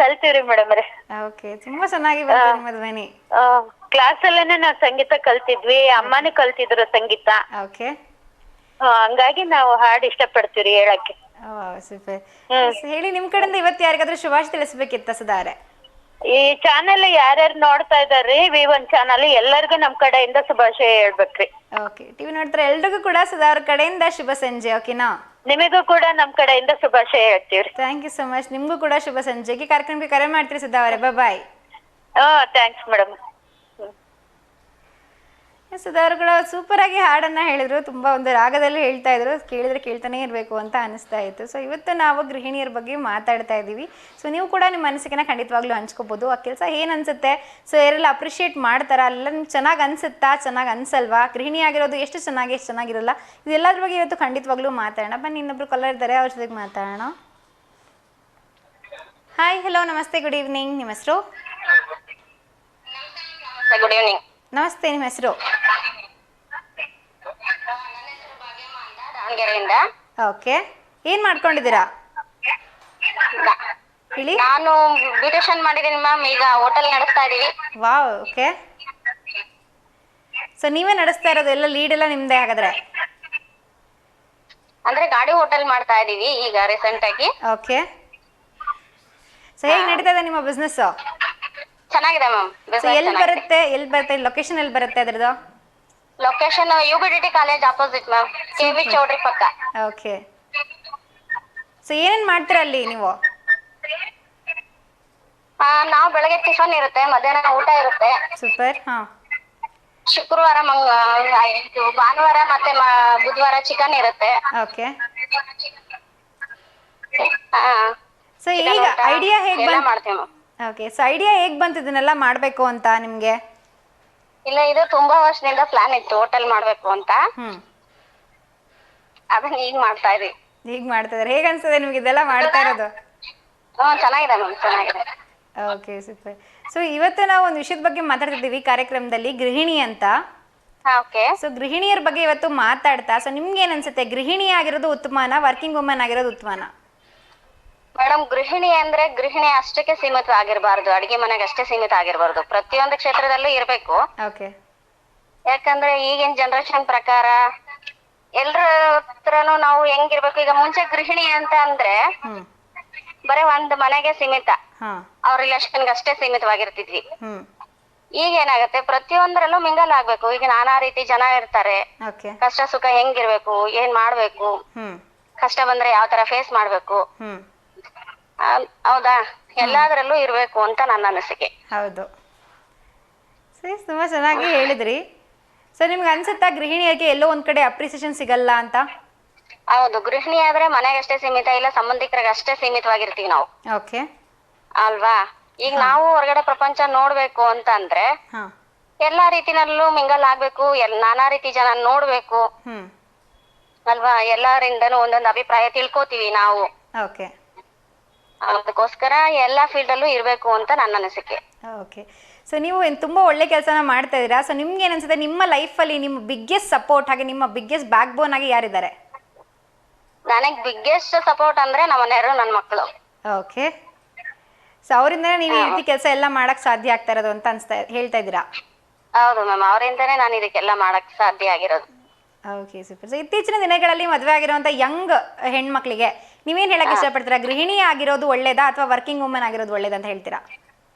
ಕಲ್ತೀವ್ರಿ ಮೇಡಮ್ ಅವ್ರೆ. ಓಕೆ, ತುಂಬಾ ಚೆನ್ನಾಗಿ ಬರ್ತದೆ ನಿಮ್ಮ ಧ್ವನಿ. ಕ್ಲಾಸ್ ಅಲ್ಲೇನೆ ನಾವ್ ಸಂಗೀತ ಕಲ್ತಿದ್ವಿ, ಅಮ್ಮನೂ ಕಲ್ತಿದ್ರು ಸಂಗೀತ. ಓಕೆ, ಹಂಗಾಗಿ ನಾವು ಹಾಡು ಇಷ್ಟಪಡ್ತೀವಿ ಹೇಳಕ್ಕೆ. ಸೂಪರ್. ಹೇಳಿ, ನಿಮ್ ಕಡೆಯಿಂದ ಇವತ್ತು ಯಾರಿಗಾದ್ರೂ ಶುಭಾಶಯ ತಿಳಿಸ್ಬೇಕಿತ್ತ ಸುಧಾರೆ? ಈ ಚಾನೆಲ್ ಯಾರ್ಯಾರು ನೋಡ್ತಾ ಇದಾರ್ರಿ, V1 ಚಾನಲ್, ಎಲ್ಲರಿಗೂ ನಮ್ ಕಡೆಯಿಂದ ಶುಭಾಶಯ ಹೇಳ್ಬೇಕ್ರಿ. ಓಕೆ, ಟಿವಿ ನೋಡ್ತಾರೆ ಎಲ್ರಿಗೂ ಕೂಡ ಸುಧಾ ಅವ್ರ ಕಡೆಯಿಂದ ಶುಭ ಸಂಜೆ. ಓಕೆನಾ? ನಿಮಗೂ ಕೂಡ ನಮ್ ಕಡೆಯಿಂದ ಶುಭಾಶಯ ಹೇಳ್ತೀವ್ರಿ. Thank you so much. ನಿಮ್ಗೂ ಕೂಡ ಶುಭ ಸಂಜೆಗೆ. ಕಾರ್ಯಕ್ರಮಕ್ಕೆ ಕರೆ ಮಾಡ್ತೀರಿ ಸುಧಾ ಅವರೇ. ಬಾಯ್. Thanks madam. ಸುಧಾ ಅವರು ಕೂಡ ಸೂಪರ್ ಆಗಿ ಹಾಡನ್ನ ಹೇಳಿದ್ರು. ತುಂಬಾ ಒಂದು ರಾಗದಲ್ಲಿ ಹೇಳ್ತಾ ಇದ್ರು, ಕೇಳಿದ್ರೆ ಕೇಳ್ತಾನೆ ಇರಬೇಕು ಅಂತ ಅನಿಸ್ತಾ ಇತ್ತು. ಸೊ ಇವತ್ತು ನಾವು ಗೃಹಿಣಿಯರ ಬಗ್ಗೆ ಮಾತಾಡ್ತಾ ಇದ್ದೀವಿ. ಸೊ ನೀವು ಕೂಡ ನಿಮ್ಮ ಮನಸ್ಸಿಗೆ ಖಂಡಿತವಾಗ್ಲೂ ಹಂಚ್ಕೋಬಹುದು. ಆ ಕೆಲಸ ಏನು ಅನ್ಸುತ್ತೆ, ಸೊ ಯಾರೆಲ್ಲ ಅಪ್ರಿಷಿಯೇಟ್ ಮಾಡ್ತಾರ, ಅಲ್ಲ ನಿಮ್ಗೆ ಚೆನ್ನಾಗಿ ಅನ್ಸುತ್ತಾ, ಚೆನ್ನಾಗಿ ಅನ್ಸಲ್ವಾ, ಗೃಹಿಣಿ ಆಗಿರೋದು ಎಷ್ಟು ಚೆನ್ನಾಗಿ ಎಷ್ಟು ಚೆನ್ನಾಗಿರಲ್ಲ, ಇದೆಲ್ಲದ್ರ ಬಗ್ಗೆ ಇವತ್ತು ಖಂಡಿತವಾಗ್ಲೂ ಮಾತಾಡೋಣ. ಬನ್ನಿ, ಇನ್ನೊಬ್ರು ಕಾಲರ್ ಇದ್ದಾರೆ, ಅವ್ರ ಜೊತೆಗೆ ಮಾತಾಡೋಣ. ಹಾಯ್, ಹಲೋ, ನಮಸ್ತೆ, ಗುಡ್ ಈವ್ನಿಂಗ್. ನಿಮ್ಮ ಹೆಸರು? Good evening. ನಮಸ್ತೆ, ನಿಮ್ಮ ಹೆಸರು? ದಾವಣಗೆರೆಯಿಂದ. ಓಕೆ, ಏನ್ ಮಾಡ್ಕೊಂಡಿದ್ದೀರಾ ಹೇಳಿ? ನಾನು ಬ್ಯೂಟಿಷಿಯನ್ ಮಾಡಿದೀನಿ ಮ್ಯಾಮ್, ಈಗ ಹೋಟೆಲ್ ನಡೆಸ್ತಾ ಇದೀವಿ. Wow, okay. ಸೊ ನೀವೇ ನಡೆಸ್ತಾ ಇರೋದು, ಎಲ್ಲ ಲೀಡ್ ಎಲ್ಲ ನಿಮ್ದೇ ಹಾಗಾದ್ರೆ? ಅಂದ್ರೆ ಗಾಡಿ ಹೋಟೆಲ್ ಮಾಡ್ತಾ ಇದೀವಿ ಈಗ ರೀಸೆಂಟ್ ಆಗಿ. ಓಕೆ, ಸೊ ಹೇಗೆ ನಡೀತಾ ಇದೆ ನಿಮ್ಮ ಬಿಸ್ನೆಸ್? ಚೆನ್ನಾಗಿದೆ ಮ್ಯಾಮ್. ಎಲ್ಲಿ ಬರುತ್ತೆ ಲೊಕೇಶನ್ ಎಲ್ಲಿ ಬರುತ್ತೆ ಅದ್ರದ್ದು? Location UBDT college opposite ma'am, KV ಚೌಡ್ರಿ ಪಕ್ಕ. ಓಕೆ, ಸೊ ಏನೇನ್ ಮಾಡ್ತೀರಾ ಅಲ್ಲಿ ನೀವು? ನಾವು ಬೆಳಗ್ಗೆ ಟಿಫನ್ ಇರುತ್ತೆ, ಮಧ್ಯಾಹ್ನ ಊಟ ಇರುತ್ತೆ. ಸೂಪರ್. ಹಾ, ಶುಕ್ರವಾರ ಭಾನುವಾರ ಮತ್ತೆ ಬುಧವಾರ ಚಿಕನ್ ಇರುತ್ತೆ. ಓಕೆ. ಹಾ, ಸೊ ಈಗ ಐಡಿಯಾ ಹೇಗೆ ಎಲ್ಲ ಬಂತು? ಮಾಡ್ತೀವಿ ಮ್ಯಾಮ್. ಓಕೆ, ಸೊ ಐಡಿಯಾ ಹೇಗೆ ಬಂತು ಇದನ್ನೆಲ್ಲ ಮಾಡಬೇಕು ಅಂತ ನಿಮಗೆ? ಇಲ್ಲ, ಇದು ತುಂಬಾ ವರ್ಷದಿಂದ ಪ್ಲಾನ್ ಇತ್ತು ಹೋಟೆಲ್ ಮಾಡ್ಬೇಕು ಅಂತ. ಅದನ್ನ ಈಗ ಮಾಡ್ತಾ ಇದೀವಿ. ಈಗ ಮಾಡ್ತಾ ಇದ್ದಾರೆ. ಹೇಗೆ ಅನ್ಸ್ತದೆ ನಿಮ್ಗೆ ಇದೆಲ್ಲ ಮಾಡ್ತಾ ಇರೋದು? ಚೆನ್ನಾಗಿದೆ ಮ್ಯಾಮ್, ಚೆನ್ನಾಗಿದೆ. Okay, super. ಸೊ ಇವತ್ತು ನಾವು ಒಂದು ವಿಷಯದ ಬಗ್ಗೆ ಮಾತಾಡ್ತಿದ್ದೀವಿ ಕಾರ್ಯಕ್ರಮದಲ್ಲಿ, ಗೃಹಿಣಿ ಅಂತ. ಓಕೆ. ಸೊ ಗೃಹಿಣಿಯರ ಬಗ್ಗೆ ಇವತ್ತು ಮಾತಾಡ್ತಾ, ಸೊ ನಿಮ್ಗೆ ಏನ್ ಅನ್ಸುತ್ತೆ, ಗೃಹಿಣಿ ಆಗಿರೋದು ಉತ್ತಮನಾ, ವರ್ಕಿಂಗ್ ವುಮನ್ ಆಗಿರೋದು ಉತ್ತಮನಾ? ಮೇಡಮ್, ಗೃಹಿಣಿ ಅಂದ್ರೆ ಗೃಹಿಣಿ ಅಷ್ಟಕ್ಕೆ ಸೀಮಿತ ಆಗಿರಬಾರ್ದು, ಅಡಿಗೆ ಮನೆಗೆ ಅಷ್ಟೇ ಸೀಮಿತ ಆಗಿರಬಾರ್ದು, ಪ್ರತಿಯೊಂದು ಕ್ಷೇತ್ರದಲ್ಲೂ ಇರ್ಬೇಕು. ಓಕೆ. ಯಾಕಂದ್ರೆ ಈಗಿನ ಜನರೇಷನ್ ಪ್ರಕಾರ ಎಲ್ರ ಹತ್ರನು ನಾವು ಹೆಂಗಿರ್ಬೇಕು, ಈಗ ಮುಂಚೆ ಗೃಹಿಣಿ ಅಂತ ಅಂದ್ರೆ ಬರೀ ಒಂದ್ ಮನೆಗೆ ಸೀಮಿತ, ಅವ್ರ ರಿಲೇಷನ್ಗೆ ಅಷ್ಟೇ ಸೀಮಿತವಾಗಿರ್ತಿದ್ವಿ. ಈಗ ಏನಾಗತ್ತೆ, ಪ್ರತಿಯೊಂದರಲ್ಲೂ ಮಿಂಗಲ್ ಆಗ್ಬೇಕು. ಈಗ ನಾನಾ ರೀತಿ ಜನ ಇರ್ತಾರೆ, ಕಷ್ಟ ಸುಖ ಹೆಂಗಿರ್ಬೇಕು, ಏನ್ ಮಾಡ್ಬೇಕು, ಕಷ್ಟ ಬಂದ್ರೆ ಯಾವ ತರ ಫೇಸ್ ಮಾಡ್ಬೇಕು, ಹೌದಾ, ಎಲ್ಲಾದ್ರಲ್ಲೂ ಇರ್ಬೇಕು ಅಂತ ನನ್ನ ಅನಿಸಿಕೆ. ಹೌದು, ಸರಿ, ತುಂಬಾ ಚೆನ್ನಾಗಿ ಹೇಳಿದ್ರಿ. ಸೊ ನಿಮ್ಗೆ ಅನ್ಸುತ್ತಾ ಗೃಹಿಣಿಯರಿಗೆ ಎಲ್ಲೋ ಒಂದ್ ಕಡೆ ಅಪ್ರಿಸಿಯೇಷನ್ ಸಿಗಲ್ಲ ಅಂತ? ಹೌದು, ಗೃಹಿಣಿ ಆದ್ರೆ ಮನೆಗೆ ಅಷ್ಟೇ ಸೀಮಿತ, ಇಲ್ಲ ಸಂಬಂಧಿಕರಿಗೆ ಅಷ್ಟೇ ಸೀಮಿತವಾಗಿರ್ತೀವಿ ನಾವು. ಓಕೆ ಅಲ್ವಾ? ಈಗ ನಾವು ಹೊರಗಡೆ ಪ್ರಪಂಚ ನೋಡ್ಬೇಕು ಅಂತ ಅಂದ್ರೆ ಎಲ್ಲಾ ರೀತಿನಲ್ಲೂ ಮಿಂಗಲ್ ಆಗ್ಬೇಕು, ನಾನಾ ರೀತಿ ಜನ ನೋಡ್ಬೇಕು ಅಲ್ವಾ? ಎಲ್ಲರಿಂದನೂ ಒಂದೊಂದು ಅಭಿಪ್ರಾಯ ತಿಳ್ಕೊತೀವಿ ನಾವು. ಓಕೆ, ಅದಕ್ಕೋಸ್ಕರ ಎಲ್ಲಾ ಫೀಲ್ಡ್ ಅಲ್ಲೂ ಇರ್ಬೇಕು ಅಂತ ನನ್ನ ಅನಿಸಿಕೆ. ಓಕೆ, ಸೊ ನೀವು ತುಂಬಾ ಒಳ್ಳೆ ಕೆಲಸನ ಮಾಡ್ತಾ ಇದ್ದೀರಾ. ಸೊ ನಿಮ್ಗೆ ಏನ್ ಅನ್ಸುತ್ತೆ, ನಿಮ್ಮ ಲೈಫಲ್ಲಿ ನಿಮ್ಮ ಬಿಗ್ಗೆಸ್ಟ್ ಸಪೋರ್ಟ್ ಹಾಗೆ ನಿಮ್ಮ ಬಿಗ್ಗೆಸ್ಟ್ ಬ್ಯಾಕ್ ಬೋನ್ ಆಗಿ ಯಾರಿದ್ದಾರೆ? ನನಗ್ ಬಿಗ್ಗೆಸ್ಟ್ ಸಪೋರ್ಟ್ ಅಂದ್ರೆ ನಮ್ಮ ಮನೆಯವರು, ನನ್ನ ಮಕ್ಕಳು. ಓಕೆ, ಸೊ ಅವರಿಂದನೇ ನೀವು ಈ ರೀತಿ ಕೆಲಸ ಎಲ್ಲ ಮಾಡಕ್ ಸಾಧ್ಯ ಆಗ್ತಾ ಇರೋದು ಅಂತ ಹೇಳ್ತಾ ಇದ್ದೀರಾ? ಹೌದು ಮ್ಯಾಮ್, ಅವರಿಂದನೇ ನಾನು ಇದಕ್ಕೆಲ್ಲ ಮಾಡಕ್ ಸಾಧ್ಯ ಆಗಿರೋದು. Okay, super. ಸೊ ಇತ್ತೀಚಿನ ದಿನಗಳಲ್ಲಿ ಮದುವೆ ಆಗಿರುವಂತ ಯಂಗ್ ಹೆಣ್ಮಕ್ಳಿಗೆ ನೀವೇನ್ ಹೇಳಕ್ ಇಷ್ಟಪಡ್ತೀರಾ? ಗೃಹಿಣಿ ಆಗಿರೋದು ಒಳ್ಳೇದಾ ಅಥವಾ ವರ್ಕಿಂಗ್ ವುಮನ್ ಆಗಿರೋದು ಒಳ್ಳೇದಾ ಅಂತ ಹೇಳ್ತೀರಾ?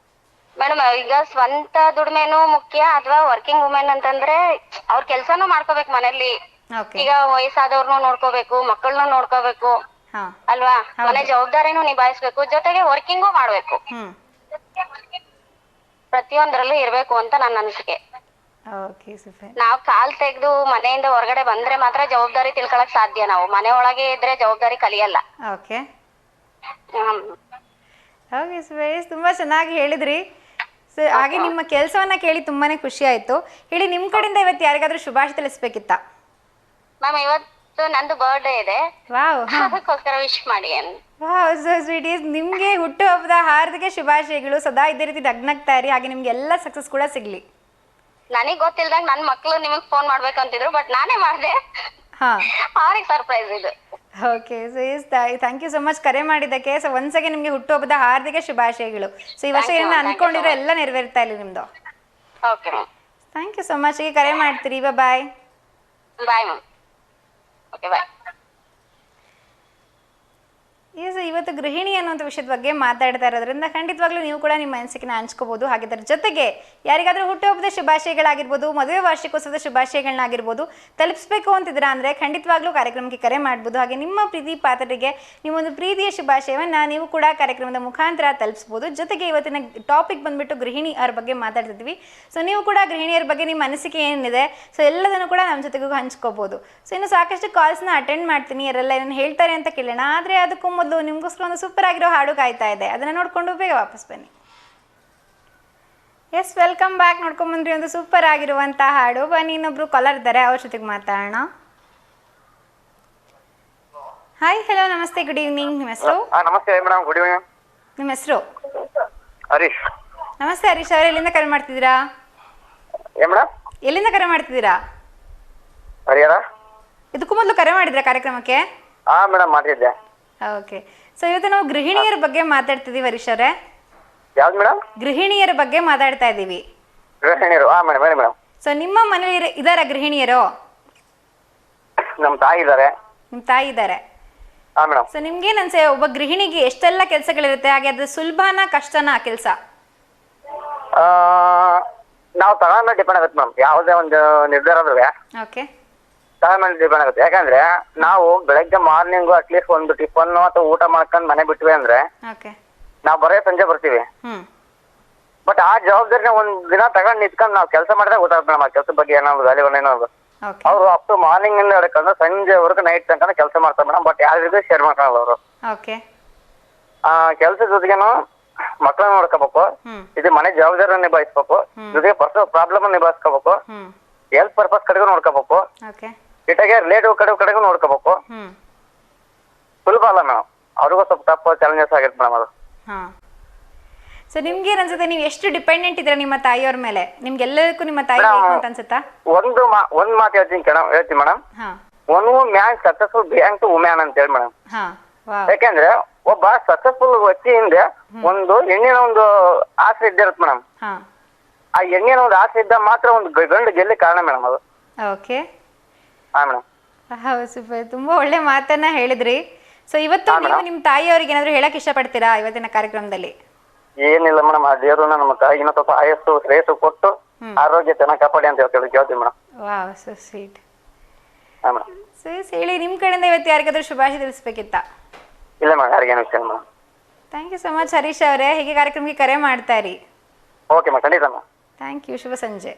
ಮೇಡಮ್, ಈಗ ಸ್ವಂತ ದುಡಿಮೆನೂ ಮುಖ್ಯ ಅಥವಾ ವರ್ಕಿಂಗ್ ವುಮೆನ್ ಅಂತಂದ್ರೆ ಅವ್ರ ಕೆಲ್ಸಾನು ಮಾಡ್ಕೋಬೇಕು ಮನೇಲಿ. ಈಗ ವಯಸ್ಸಾದವ್ರನ್ನು ನೋಡ್ಕೋಬೇಕು, ಮಕ್ಕಳನ್ನು ನೋಡ್ಕೋಬೇಕು ಅಲ್ವಾ? ಮನೆ ಜವಾಬ್ದಾರಿನೂ ನಿಭಾಯಿಸ್ಬೇಕು, ಜೊತೆಗೆ ವರ್ಕಿಂಗು ಮಾಡ್ಬೇಕು. ಪ್ರತಿಯೊಂದ್ರಲ್ಲೂ ಇರ್ಬೇಕು ಅಂತ ನನ್ನ ಅನಿಸಿಕೆ. ನಾವ್ ಕಾಲ್ ತೆಗ್ದು ಮನೆಯಿಂದ ಹೊರಗಡೆ ಬಂದ್ರೆ ಮಾತ್ರ ಜವಾಬ್ದಾರಿ ತಿಳ್ಕೊಳಕ್ ಸಾಧ್ಯ. ನಾವು ಮನೆ ಒಳಗೆ ಇದ್ರೆ ಜವಾಬ್ದಾರಿ ಕಲಿಯಲ್ಲ. ಓಕೆ, ತುಂಬಾ ಚೆನ್ನಾಗಿ ಹೇಳಿದ್ರಿ. ಸೊ ಹಾಗೆ ನಿಮ್ಮ ಕೆಲಸವನ್ನ ಕೇಳಿ ತುಂಬಾನೇ ಖುಷಿ ಆಯ್ತು. ಹೇಳಿ, ನಿಮ್ ಕಡೆಯಿಂದ ಇವತ್ತು ಯಾರಿಗಾದ್ರೂ ಶುಭಾಶಯ ತಿಳಿಸ್ಬೇಕಿತ್ತ? ಮ್ಯಾಮ್, ಸೊ ನಂದು ಬರ್ಡೇ ಇದೆ, ವಾವ್ ಅದಕ್ಕೋಸ್ಕರ ವಿಶ್ ಮಾಡಿ ಅಂತ. Wow so sweet is. ನಿಮಗೆ ಹುಟ್ಟುಹಬ್ಬದ ಹಾರ್ದಿಕ ಶುಭಾಶಯಗಳು. ಸದಾ ಇದೇ ರೀತಿ ನಗ್ನಗ್ತಾ ಇರಿ, ಹಾಗೆ ನಿಮ್ಗೆ ಎಲ್ಲ ಸಕ್ಸಸ್ ಕೂಡ ಸಿಗ್ಲಿ. ನನಗ್ ಗೊತ್ತಿಲ್ದಾಗ ನನ್ನ ಮಕ್ಳು ನಿಮಗ್ ಫೋನ್ ಮಾಡ್ಬೇಕಂತಿದ್ರು, ಬಟ್ ನಾನೇ ಮಾಡಿದೆ. ಹಾಂ ಅವ್ರಿಗೆ ಸರ್ಪ್ರೈಸ್ ಇದು. Okay so is thank you so much ಕರೆ ಮಾಡಿದ್ದಕ್ಕೆ. ಸೊ ಒಂದ್ಸಗೆ ನಿಮಗೆ ಹುಟ್ಟುಹಬ್ಬದ ಹಾರ್ದಿಕ ಶುಭಾಶಯಗಳು. ಸೊ ಈ ವರ್ಷ ಏನ ಅನ್ಕೊಂಡಿರೋ ಎಲ್ಲ ನೆರವೇರ್ತಾ ಇಲ್ಲ ನಿಮ್ದು. Okay ma'am, thank you so much. ಈಗ ಕರೆ ಮಾಡ್ತೀರಿ. Bye. Bye ma'am. Okay bye. ಈಸ್ ಇವತ್ತು ಗೃಹಿಣಿ ಅನ್ನುವಂಥ ವಿಷಯದ ಬಗ್ಗೆ ಮಾತಾಡ್ತಾ ಇರೋದ್ರಿಂದ ಖಂಡಿತವಾಗ್ಲೂ ನೀವು ಕೂಡ ನಿಮ್ಮ ಅನಿಸಿಕೆನ ಹಂಚ್ಕೋಬಹುದು. ಹಾಗೆ ಅದರ ಜೊತೆಗೆ ಯಾರಿಗಾದ್ರೂ ಹುಟ್ಟುಹಬ್ಬದ ಶುಭಾಶಯಗಳಾಗಿರ್ಬೋದು, ಮದುವೆ ವಾರ್ಷಿಕೋತ್ಸವದ ಶುಭಾಶಯಗಳನ್ನಾಗಿರ್ಬೋದು ತಲುಪಿಸ್ಬೇಕು ಅಂತಿದ್ದೀರಾ ಅಂದರೆ ಖಂಡಿತವಾಗ್ಲೂ ಕಾರ್ಯಕ್ರಮಕ್ಕೆ ಕರೆ ಮಾಡ್ಬೋದು. ಹಾಗೆ ನಿಮ್ಮ ಪ್ರೀತಿ ಪಾತ್ರರಿಗೆ ನಿಮ್ಮೊಂದು ಪ್ರೀತಿಯ ಶುಭಾಶಯವನ್ನು ನೀವು ಕೂಡ ಕಾರ್ಯಕ್ರಮದ ಮುಖಾಂತರ ತಲುಪಿಸ್ಬೋದು. ಜೊತೆಗೆ ಇವತ್ತಿನ ಟಾಪಿಕ್ ಬಂದುಬಿಟ್ಟು ಗೃಹಿಣಿ ಅವ್ರ ಬಗ್ಗೆ ಮಾತಾಡ್ತಿದ್ವಿ. ಸೊ ನೀವು ಕೂಡ ಗೃಹಿಣಿಯರ ಬಗ್ಗೆ ನಿಮ್ಮ ಅನಿಸಿಕೆ ಏನಿದೆ ಸೊ ಎಲ್ಲದನ್ನು ಕೂಡ ನಮ್ಮ ಜೊತೆಗೂ ಹಂಚ್ಕೋಬೋದು. ಸೊ ಇನ್ನು ಸಾಕಷ್ಟು ಕಾಲ್ಸ್ನ ಅಟೆಂಡ್ ಮಾಡ್ತೀನಿ, ಯಾರೆಲ್ಲ ಏನೇನು ಹೇಳ್ತಾರೆ ಅಂತ ಕೇಳೋಣ. ಆದರೆ ಅದಕ್ಕೂ ಮೊದಲು ನಿಮಗೋಸ್ಕರ ಒಂದು ಸೂಪರ್ ಆಗಿರೋ ಹಾಡು ಕಾಯ್ತಾ ಇದೆ, ಅದನ್ನು ನೋಡಿಕೊಂಡು ಬೇಗ ವಾಪಸ್ ಬನ್ನಿ. S, welcome back. ನೋಡ್ಕೊಂಬಂದ್ರಿ ಒಂದು ಸೂಪರ್ ಆಗಿರುವಂಥ ಹಾಡು. ಬನ್ನಿ, ಇನ್ನೊಬ್ರು ಕಾಲರ್ ಇದ್ದಾರೆ, ಅವ್ರ ಜೊತೆಗೆ ಮಾತಾಡೋಣ. ಹಾಯ್, ಹಲೋ, ನಮಸ್ತೆ, ಗುಡ್ ಈವ್ನಿಂಗ್. ನಿಮ್ಮ ಹೆಸರು? ನಮಸ್ತೆ ಮೇಡಮ್, ಗುಡ್ ಈವ್ನಿಂಗ್. ನಿಮ್ಮ ಹೆಸರು? ಹರೀಶ್. ನಮಸ್ತೆ ಹರೀಶ್ ಅವರೇ, ಎಲ್ಲಿಂದ ಕರೆ ಮಾಡ್ತಿದ್ದೀರಾ? ಏನ್ ಮೇಡಮ್? ಎಲ್ಲಿಂದ ಕರೆ ಮಾಡ್ತಿದ್ದೀರಾ? ಹರಿಹರ. ಇದಕ್ಕೂ ಮೊದಲು ಕರೆ ಮಾಡಿದ್ರಾ ಕಾರ್ಯಕ್ರಮಕ್ಕೆ? ಹಾ ಮೇಡಮ್, ಮಾಡಿದ್ದೆ. ಓಕೆ. ಸೊ ಇವತ್ತು ನಾವು ಗೃಹಿಣಿಯರ ಬಗ್ಗೆ ಮಾತಾಡ್ತಿದ್ದೀವಿ ಹರೀಶ್ ಅವರೇ. ಯಾವ್ದು ಮೇಡಮ್? ಗೃಹಿಣಿಯರ ಬಗ್ಗೆ ಮಾತಾಡ್ತಾ ಇದ್ದೀವಿ. ಗೃಹಿಣಿಯರು? ಹಾ ಮೇಡಮ್, ಹೇಳಿ ಮೇಡಮ್. ಸೊ ನಿಮ್ಮ ಮನೇಲಿ ಇದಾರ ಗೃಹಿಣಿಯರು? ನಮ್ಮ ತಾಯಿ ಇದ್ದಾರೆ. ನಿಮ್ಮ ತಾಯಿ ಇದ್ದಾರೆ? ಹಾ ಮೇಡಮ್. ಸೊ ನಿಮ್ಗೇನು ಅನ್ಸೆ, ಒಬ್ಬ ಗೃಹಿಣಿಗೆ ಎಷ್ಟೆಲ್ಲ ಕೆಲಸಗಳಿರುತ್ತೆ, ಹಾಗೆ ಅದು ಸುಲಭನಾ ಕಷ್ಟನಾ ಕೆಲಸ? ನಾವು ತಗೊಂಡ ಡಿಪೆಂಡ್ ಆಗುತ್ತೆ ಮೇಡಮ್. ಯಾವುದೇ ಒಂದು ನಿರ್ಧಾರ ಆದ್ರೆ ಓಕೆ, ತಗೊಂಡ ಮೇಲೆ ಡಿಪೆಂಡ್ ಆಗುತ್ತೆ. ಯಾಕಂದ್ರೆ ನಾವು ಬೆಳಗ್ಗೆ ಮಾರ್ನಿಂಗ್ ಅಟ್ಲೀಸ್ಟ್ ಒಂದು ಟಿಫನ್ ಅಥವಾ ಊಟ ಮಾಡ್ಕೊಂಡು ಮನೆ ಬಿಟ್ವಿ ಅಂದ್ರೆ ಓಕೆ, ನಾವು ಬರೇ ಸಂಜೆ ಬರ್ತೀವಿ. ಬಟ್ ಆ ಜವಾಬ್ದಾರಿನ ಒಂದ್ ದಿನ ತಗೊಂಡ್ ನಿಂತ್ಕೊಂಡು ನಾವು ಕೆಲಸ ಮಾಡಿದ್ರೆ ಗೊತ್ತಾಗುತ್ತೆ ಮೇಡಮ್, ಆ ಕೆಲಸದ ಬಗ್ಗೆ ಏನಾದ್ರು ವ್ಯಾಲ್ಯೂ ಏನಾದ್ರು. ಓಕೆ, ಅವ್ರು ಅಪ್ ಟು ಮಾರ್ನಿಂಗ್ ಇಂದ ಹಿಡ್ಕೊಂಡು ಸಂಜೆವರೆಗೂ ನೈಟ್ ತನಕ ಕೆಲಸ ಮಾಡ್ತಾರೆ ಮೇಡಮ್. ಬಟ್ ಯಾರಿಗೂ ಶೇರ್ ಮಾಡ್ಕೊಳ್ಳಲ್ಲ ಅವರು. ಓಕೆ, ಆ ಕೆಲಸದ ಜೊತೆಗೇನು ಮಕ್ಕಳನ್ನ ನೋಡ್ಕೋಬೇಕು, ಇದು ಮನೆ ಜವಾಬ್ದಾರಿ ನಿಭಾಯಿಸ್ಬೇಕು, ಜೊತೆಗೆ ಪರ್ಸನಲ್ ಪ್ರಾಬ್ಲಮ್ ನಿಭಾಯಿಸ್ಕೋಬೇಕು, ಹೆಲ್ತ್ ಪರ್ಪಸ್ ಕಡೆಗೂ ನೋಡ್ಕೋಬೇಕು, ಓಕೆ, ಜೊತೆಗೆ ರಿಲೇಟಿವ್ ಕಡೆಗೂ ನೋಡ್ಕೋಬೇಕು. ಸುಲಭ ಅಲ್ಲ ಮೇಡಮ್, ಅವ್ರಿಗೂ ಸ್ವಲ್ಪ ಟಫ್ ಚಾಲೆಂಜಸ್ ಆಗಿರುತ್ತೆ ಮೇಡಮ್ ಅದು. ಹಾಂ. ಸೊ ನಿಮ್ಗೆ ಏನ್ ಅನ್ಸುತ್ತೆ, ನೀವು ಎಷ್ಟು ಡಿಪೆಂಡೆಂಟ್ ಇದ್ದೀರಾ ನಿಮ್ಮ ತಾಯಿಯವ್ರ ಮೇಲೆ? ನಿಮ್ಗೆಲ್ಲದಕ್ಕೂ ನಿಮ್ಮ ತಾಯಿ ಬೇಕು ಅಂತ ಅನ್ಸುತ್ತಾ? ಒಂದ್ ಮಾತು ಹೇಳ್ತೀನಿ ಮೇಡಮ್. ಹಾಂ, one man successful behind to woman ಅಂತ ಹೇಳಿ ಮೇಡಮ್. ಹಾಂ, ವಾವ್. ಯಾಕೆಂದ್ರೆ ಒಬ್ಬ ಸಕ್ಸಸ್ಫುಲ್ ವ್ಯಕ್ತಿ ಹಿಂದೆ ಒಂದು ಹೆಣ್ಣಿನ ಒಂದು ಆಸೆ ಇದ್ದಿರುತ್ತೆ ಮೇಡಮ್. ಹಾಂ, ಆ ಹೆಣ್ಣಿನ ಒಂದು ಆಸೆ ಇದ್ದ ಮಾತ್ರ ಒಂದು ಗಂಡು ಗೆಲ್ಲಿ ಕಾರಣ ಮೇಡಮ್ ಅದು. ಓಕೆ, ಹಾ ಮೇಡಮ್. ಹೌದು, ಸೂಪರ್. ತುಂಬಾ ಒಳ್ಳೆ ಮಾತನ್ನ ಹೇಳಿದ್ರಿ. ಸೊ ಇವತ್ತು ನೀವು ನಿಮ್ಮ ತಾಯಿಯವ್ರಿಗೆ ಏನಾದ್ರು ಹೇಳಕ್ ಇಷ್ಟಪಡ್ತೀರಾ ಇವತ್ತಿನ ಕಾರ್ಯಕ್ರಮದಲ್ಲಿ? ಏನಿಲ್ಲ ಮೇಡಮ್, ಆ ದೇವರು ನಮ್ಮ ತಾಯಿನ ಸ್ವಲ್ಪ ಆಯಸ್ಸು ಶ್ರೇಯಸ್ಸು ಕೊಟ್ಟು ಆರೋಗ್ಯ ಚೆನ್ನಾಗಿ ಕಾಪಾಡಿ ಅಂತ ಕೇಳ್ತೀವಿ ಮೇಡಮ್. Wow, so sweet. ಹಾ ಮೇಡಮ್. ಸೊ ಹೇಳಿ, ನಿಮ್ಮ ಕಡೆಯಿಂದ ಇವತ್ತು ಯಾರಿಗಾದ್ರೂ ಶುಭಾಶಯ ತಿಳಿಸ್ಬೇಕಿತ್ತಾ? ಇಲ್ಲ ಮೇಡಮ್, ಯಾರಿಗೇನು ವಿಷಯ madam. Thank you so much Harish ಅವರೇ, ಹೀಗೆ ಕಾರ್ಯಕ್ರಮಕ್ಕೆ ಕರೆ ಮಾಡ್ತಾ ಇರಿ. ಓಕೆ ಮೇಡಮ್, ಖಂಡಿತ ಮೇಡಮ್. ಥ್ಯಾಂಕ್ ಯು, ಶುಭ ಸಂಜೆ.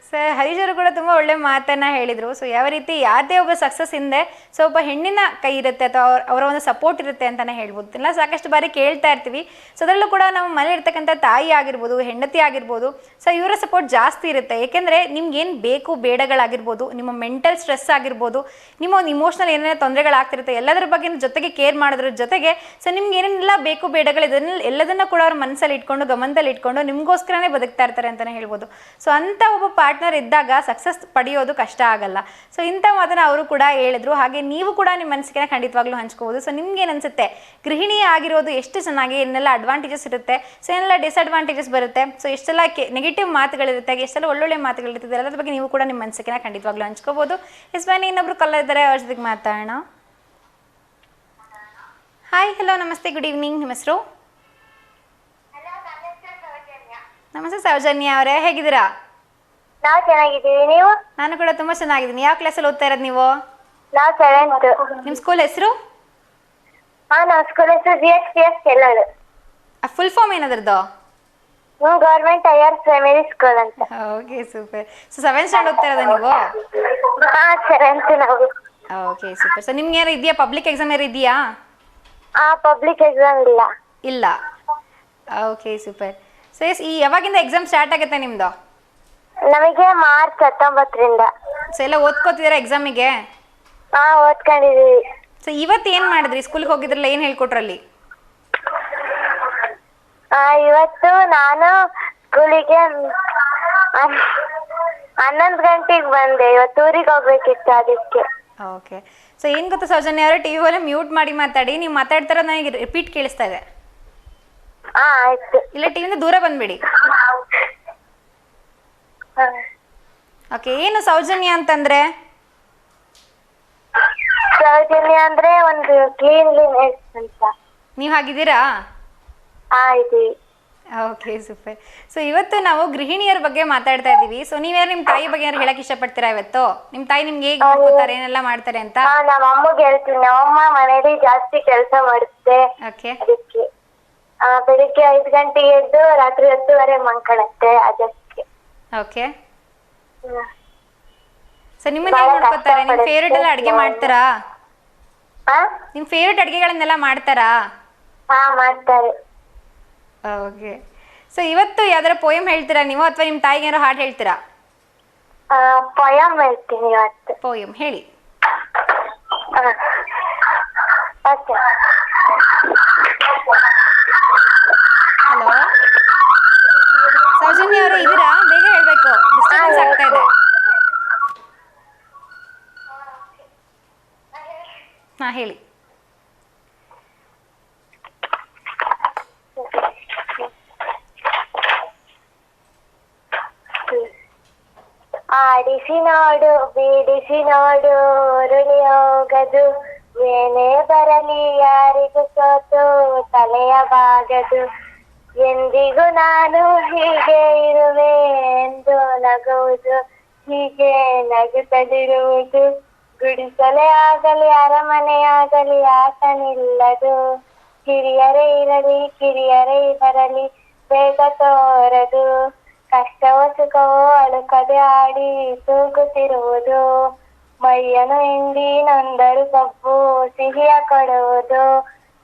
ಸರ್, ಹರೀಶ್ ಅವರು ಕೂಡ ತುಂಬ ಒಳ್ಳೆ ಮಾತನ್ನ ಹೇಳಿದರು. ಸೊ ಯಾವ ರೀತಿ ಯಾವುದೇ ಒಬ್ಬ ಸಕ್ಸಸ್ ಹಿಂದೆ ಸೊ ಒಬ್ಬ ಹೆಣ್ಣಿನ ಕೈ ಇರುತ್ತೆ ಅಥವಾ ಅವರ ಒಂದು ಸಪೋರ್ಟ್ ಇರುತ್ತೆ ಅಂತಲೇ ಹೇಳ್ಬೋದು. ಇಲ್ಲ, ಸಾಕಷ್ಟು ಬಾರಿ ಕೇಳ್ತಾ ಇರ್ತೀವಿ. ಸೊ ಅದರಲ್ಲೂ ಕೂಡ ನಮ್ಮ ಮನೇಲಿ ಇರ್ತಕ್ಕಂಥ ತಾಯಿ ಆಗಿರ್ಬೋದು, ಹೆಂಡತಿ ಆಗಿರ್ಬೋದು, ಸೊ ಇವರ ಸಪೋರ್ಟ್ ಜಾಸ್ತಿ ಇರುತ್ತೆ. ಏಕೆಂದರೆ ನಿಮ್ಗೇನು ಬೇಕು ಬೇಡಗಳಾಗಿರ್ಬೋದು, ನಿಮ್ಮ ಮೆಂಟಲ್ ಸ್ಟ್ರೆಸ್ ಆಗಿರ್ಬೋದು, ನಿಮ್ಮ ಒಂದು ಇಮೋಷ್ನಲ್ ಏನೇನೋ ತೊಂದರೆಗಳಾಗ್ತಿರುತ್ತೆ, ಎಲ್ಲದರ ಬಗ್ಗೆ ಜೊತೆಗೆ ಕೇರ್ ಮಾಡೋದ್ರ ಜೊತೆಗೆ ಸೊ ನಿಮ್ಗೆ ಏನೇನೆಲ್ಲ ಬೇಕು ಬೇಡಗಳು ಎಲ್ಲದನ್ನು ಕೂಡ ಅವ್ರ ಮನಸ್ಸಲ್ಲಿ ಇಟ್ಕೊಂಡು ಗಮನದಲ್ಲಿ ಇಟ್ಕೊಂಡು ನಿಮಗೋಸ್ಕರನೇ ಬದುಕ್ತಾ ಇರ್ತಾರೆ ಅಂತಲೇ ಹೇಳ್ಬೋದು. ಸೊ ಅಂಥ ಒಬ್ಬ ಪಾರ್ಟ್ನರ್ ಇದ್ದಾಗ ಸಕ್ಸಸ್ ಪಡೆಯೋದು ಕಷ್ಟ ಆಗಲ್ಲ. ಸೊ ಇಂಥ ಮಾತನ್ನ ಅವರು ಕೂಡ ಹೇಳಿದ್ರು. ಹಾಗೆ ನೀವು ಕೂಡ ನಿಮ್ಮ ಮನಸ್ಸಿಗೆ ಖಂಡಿತವಾಗ್ಲೂ ಹಂಚ್ಕೋಬಹುದು. ಸೊ ನಿಮ್ಗೆ ಏನು ಅನ್ಸುತ್ತೆ, ಗೃಹಿಣಿ ಆಗಿರೋದು ಎಷ್ಟು ಚೆನ್ನಾಗಿ, ಏನೆಲ್ಲ ಅಡ್ವಾಂಟೇಜಸ್ ಇರುತ್ತೆ, ಸೊ ಏನೆಲ್ಲ ಡಿಸ್ಅಡ್ವಾಂಟೇಜಸ್ ಬರುತ್ತೆ, ಸೊ ಎಷ್ಟೆಲ್ಲ ನೆಗೆಟಿವ್ ಮಾತುಗಳಿರುತ್ತೆ, ಎಷ್ಟೆಲ್ಲ ಒಳ್ಳೊಳ್ಳೆ ಮಾತುಗಳಿರುತ್ತೆ, ಎಲ್ಲದ್ರ ಬಗ್ಗೆ ನೀವು ಕೂಡ ನಿಮ್ಮ ಮನಸ್ಸಿಗೆ ಖಂಡಿತವಾಗ್ಲೂ ಹಂಚ್ಕೋಬಹುದು. ಎಸ್ ಬನ್ನಿ, ಇನ್ನೊಬ್ರು ಕಲ್ಲ ಇದ್ದಾರೆ, ಅವ್ರ ಜೊತೆಗೆ ಮಾತಾಡೋಣ. ಹಾಯ್, ಹಲೋ, ನಮಸ್ತೆ, ಗುಡ್ ಈವ್ನಿಂಗ್. ನಿಮ್ಮ ಹೆಸರು? ನಮಸ್ತೆ ಸೌಜನ್ಯ ಅವರೇ, ಹೇಗಿದ್ದೀರಾ? ನಾವ್ ಚೆನ್ನಾಗಿದ್ದೀವಿ, ನೀವು? ನಾನು ಕೂಡ ತುಂಬಾ ಚೆನ್ನಾಗಿದ್ದೀನಿ. ಯಾವ ಕ್ಲಾಸಲ್ಲಿ ಓದ್ತಾ ಇರೋದು ನೀವು? ನಾವ್ 7th. ನಿಮ್ಮ ಸ್ಕೂಲ್ ಹೆಸರು? ನಾವ್ ಸ್ಕೂಲ್ ಹೆಸರು GHPS ಕೆಲ್ಲೂರು. ಫುಲ್ ಫಾರ್ಮ್ ಏನದ್ರದ್ದು? ಗವರ್ಮೆಂಟ್ ಹೈಯರ್ ಪ್ರೈಮರಿ ಸ್ಕೂಲ್ ಅಂತ. Okay, super. So 7th standard ಓದ್ತಾ ಇರೋದಾ ನೀವು? ಹಾ, 7th ನಾವು. Okay, super. ಸೊ ನಿಮ್ಗೆ ಏನಾರು ಇದೆಯಾ, ಪಬ್ಲಿಕ್ ಎಕ್ಸಾಮ್ ಏನಾರು ಇದೆಯಾ? ಪಬ್ಲಿಕ್ ಎಕ್ಸಾಮ್ ಇಲ್ಲ. ಇಲ್ಲ. Okay, super. ಸೊ ಈ ಯಾವಾಗಿಂದ ಎಕ್ಸಾಮ್ ಸ್ಟಾರ್ಟ್ ಆಗುತ್ತೆ ನಿಮ್ದು? ನಮಗೆ ಮಾರ್ಚ್ 19ರಿಂದ. ಸೊ ಎಲ್ಲ ಓದ್ಕೋತಿದ್ದೀರಾ ಎಕ್ಸಾಮಿಗೆ? ಹಾ, ಓದ್ಕೊಂಡಿದೀವಿ. ಸೊ ಇವತ್ತು ಏನು ಮಾಡಿದ್ರಿ? ಸ್ಕೂಲ್ಗೆ ಹೋಗಿದ್ರಲ್ಲ, ಏನು ಹೇಳ್ಕೊಟ್ರಲ್ಲಿ? ಇವತ್ತು ನಾನು ಸ್ಕೂಲಿಗೆ 11 ಗಂಟೆಗೆ ಬಂದೆ. ಇವತ್ತು ಊರಿಗೆ ಹೋಗ್ಬೇಕಿತ್ತು, ಅದಕ್ಕೆ. ಓಕೆ. ಸೊ ಏನು ಗೊತ್ತಾ ಸೌಜನ್ಯ ಅವರೇ, ಟಿವಿ ಒಲೆ ಮ್ಯೂಟ್ ಮಾಡಿ ಮಾತಾಡಿ. ನೀವು ಮಾತಾಡ್ತಾರ ನನಗೆ ರಿಪೀಟ್ ಕೇಳಿಸ್ತಾ ಇದೆ. ಆಯ್ತು. ಇಲ್ಲ, ಟಿವಿಯಿಂದ ದೂರ ಬಂದ್ಬಿಡಿ. ಓಕೆ. ಏನು ಸೌಜನ್ಯ ಅಂತಂದ್ರೆ? ಸೌಜನ್ಯ ಅಂದ್ರೆ ಒಂದು ಕ್ಲೀನ್ಲಿನೆಸ್ ಅಂತ. ನೀವು ಹಾಗಿದ್ದೀರಾ? ಆಯ್ತು. Okay, super. ಸೊ ಇವತ್ತು ನಾವು ಗೃಹಿಣಿಯರ ಬಗ್ಗೆ ಮಾತಾಡ್ತಾ ಇದ್ದೀವಿ. ಸೊ ನೀವ್ಯಾರು ನಿಮ್ಮ ತಾಯಿ ಬಗ್ಗೆ ಏನಾರು ಹೇಳಕ್ ಇಷ್ಟಪಡ್ತೀರಾ ಇವತ್ತು? ನಿಮ್ಮ ತಾಯಿ ನಿಮ್ಗೆ ಹೇಗೆ ನೋಡ್ಕೊತಾರೆ, ಏನೆಲ್ಲ ಮಾಡ್ತಾರೆ ಅಂತ? ನಮ್ಮ ಅಮ್ಮಗೆ ಹೇಳ್ತೀನಿ. ನಮ್ಮಮ್ಮ ಮನೇಲಿ ಜಾಸ್ತಿ ಕೆಲಸ ಮಾಡುತ್ತೆ. ಓಕೆ. ಅದಕ್ಕೆ ಬೆಳಿಗ್ಗೆ 5 ಗಂಟೆಗೆ ಎದ್ದು ರಾತ್ರಿ 10:30 ಮಲ್ಕೊಳ್ಳುತ್ತೆ, ಅದಕ್ಕೆ. ಓಕೆ. ಸೊ ನಿಮ್ಮನ್ನ ಹೇಗೆ ನೋಡ್ಕೊತಾರೆ? ನಿಮ್ಮ ಫೇವ್ರೇಟ್ ಎಲ್ಲ ಅಡುಗೆ ಮಾಡ್ತಾರಾ? ನಿಮ್ಮ ಫೇವ್ರೇಟ್ ಅಡುಗೆಗಳನ್ನೆಲ್ಲ ಮಾಡ್ತಾರಾ? ಹಾ, ಮಾಡ್ತಾರೆ. ಓಕೆ. ಸೊ ಇವತ್ತು ಯಾವ್ದಾರ ಪೋಯಮ್ ಹೇಳ್ತೀರಾ ನೀವು, ಅಥವಾ ನಿಮ್ಮ ತಾಯಿಗೆ ಏನಾರು ಹಾಡು ಹೇಳ್ತೀರಾ? ಪೊಯಮ್ ಹೇಳ್ತೀನಿ ಇವತ್ತು. ಪೋಯಮ್ ಹೇಳಿ. ಓಕೆ. ಹಲೋ ಸೌಜನ್ಯ ಅವರು ಇದ್ದೀರಾ? ಬೇಗ ಹೇಳ್ಬೇಕು, ಡಿಸ್ಟರ್ಬೆನ್ಸ್ ಆಗ್ತಾ ಇದೆ. ಹಾ, ಹೇಳಿ. ಆಡಿಸಿ ನೋಡು, ಬೀಡಿಸಿ ನೋಡು, ಉರುಳಿ ಹೋಗದು. ಏನೇ ಬರಲಿ ಯಾರಿಗೂ ಸೋತು ತಲೆಯ ಬಾಗದು. ಎಂದಿಗೂ ನಾನು ಹೀಗೆ ಇರುವೆ ಎಂದು ನಗುವುದು, ಹೀಗೆ ನಗುತ್ತದಿರುವುದು. ಗುಡಿಸಲೇ ಆಗಲಿ ಅರಮನೆಯಾಗಲಿ ಆಟ ನಿಲ್ಲದು. ಹಿರಿಯರೇ ಇರಲಿ ಕಿರಿಯರೇ ಬರಲಿ ಬೇಗ ತೋರದು. ಕಷ್ಟವೋ ಸುಖವೋ ಅಳುಕದೆ ಆಡಿ ತೂಗುತ್ತಿರುವುದು. ಮೈಯನ್ನು ಹಿಂಡಿ ನೊಂದರು ಕಬ್ಬು ಸಿಹಿಯ ಕೊಡುವುದು.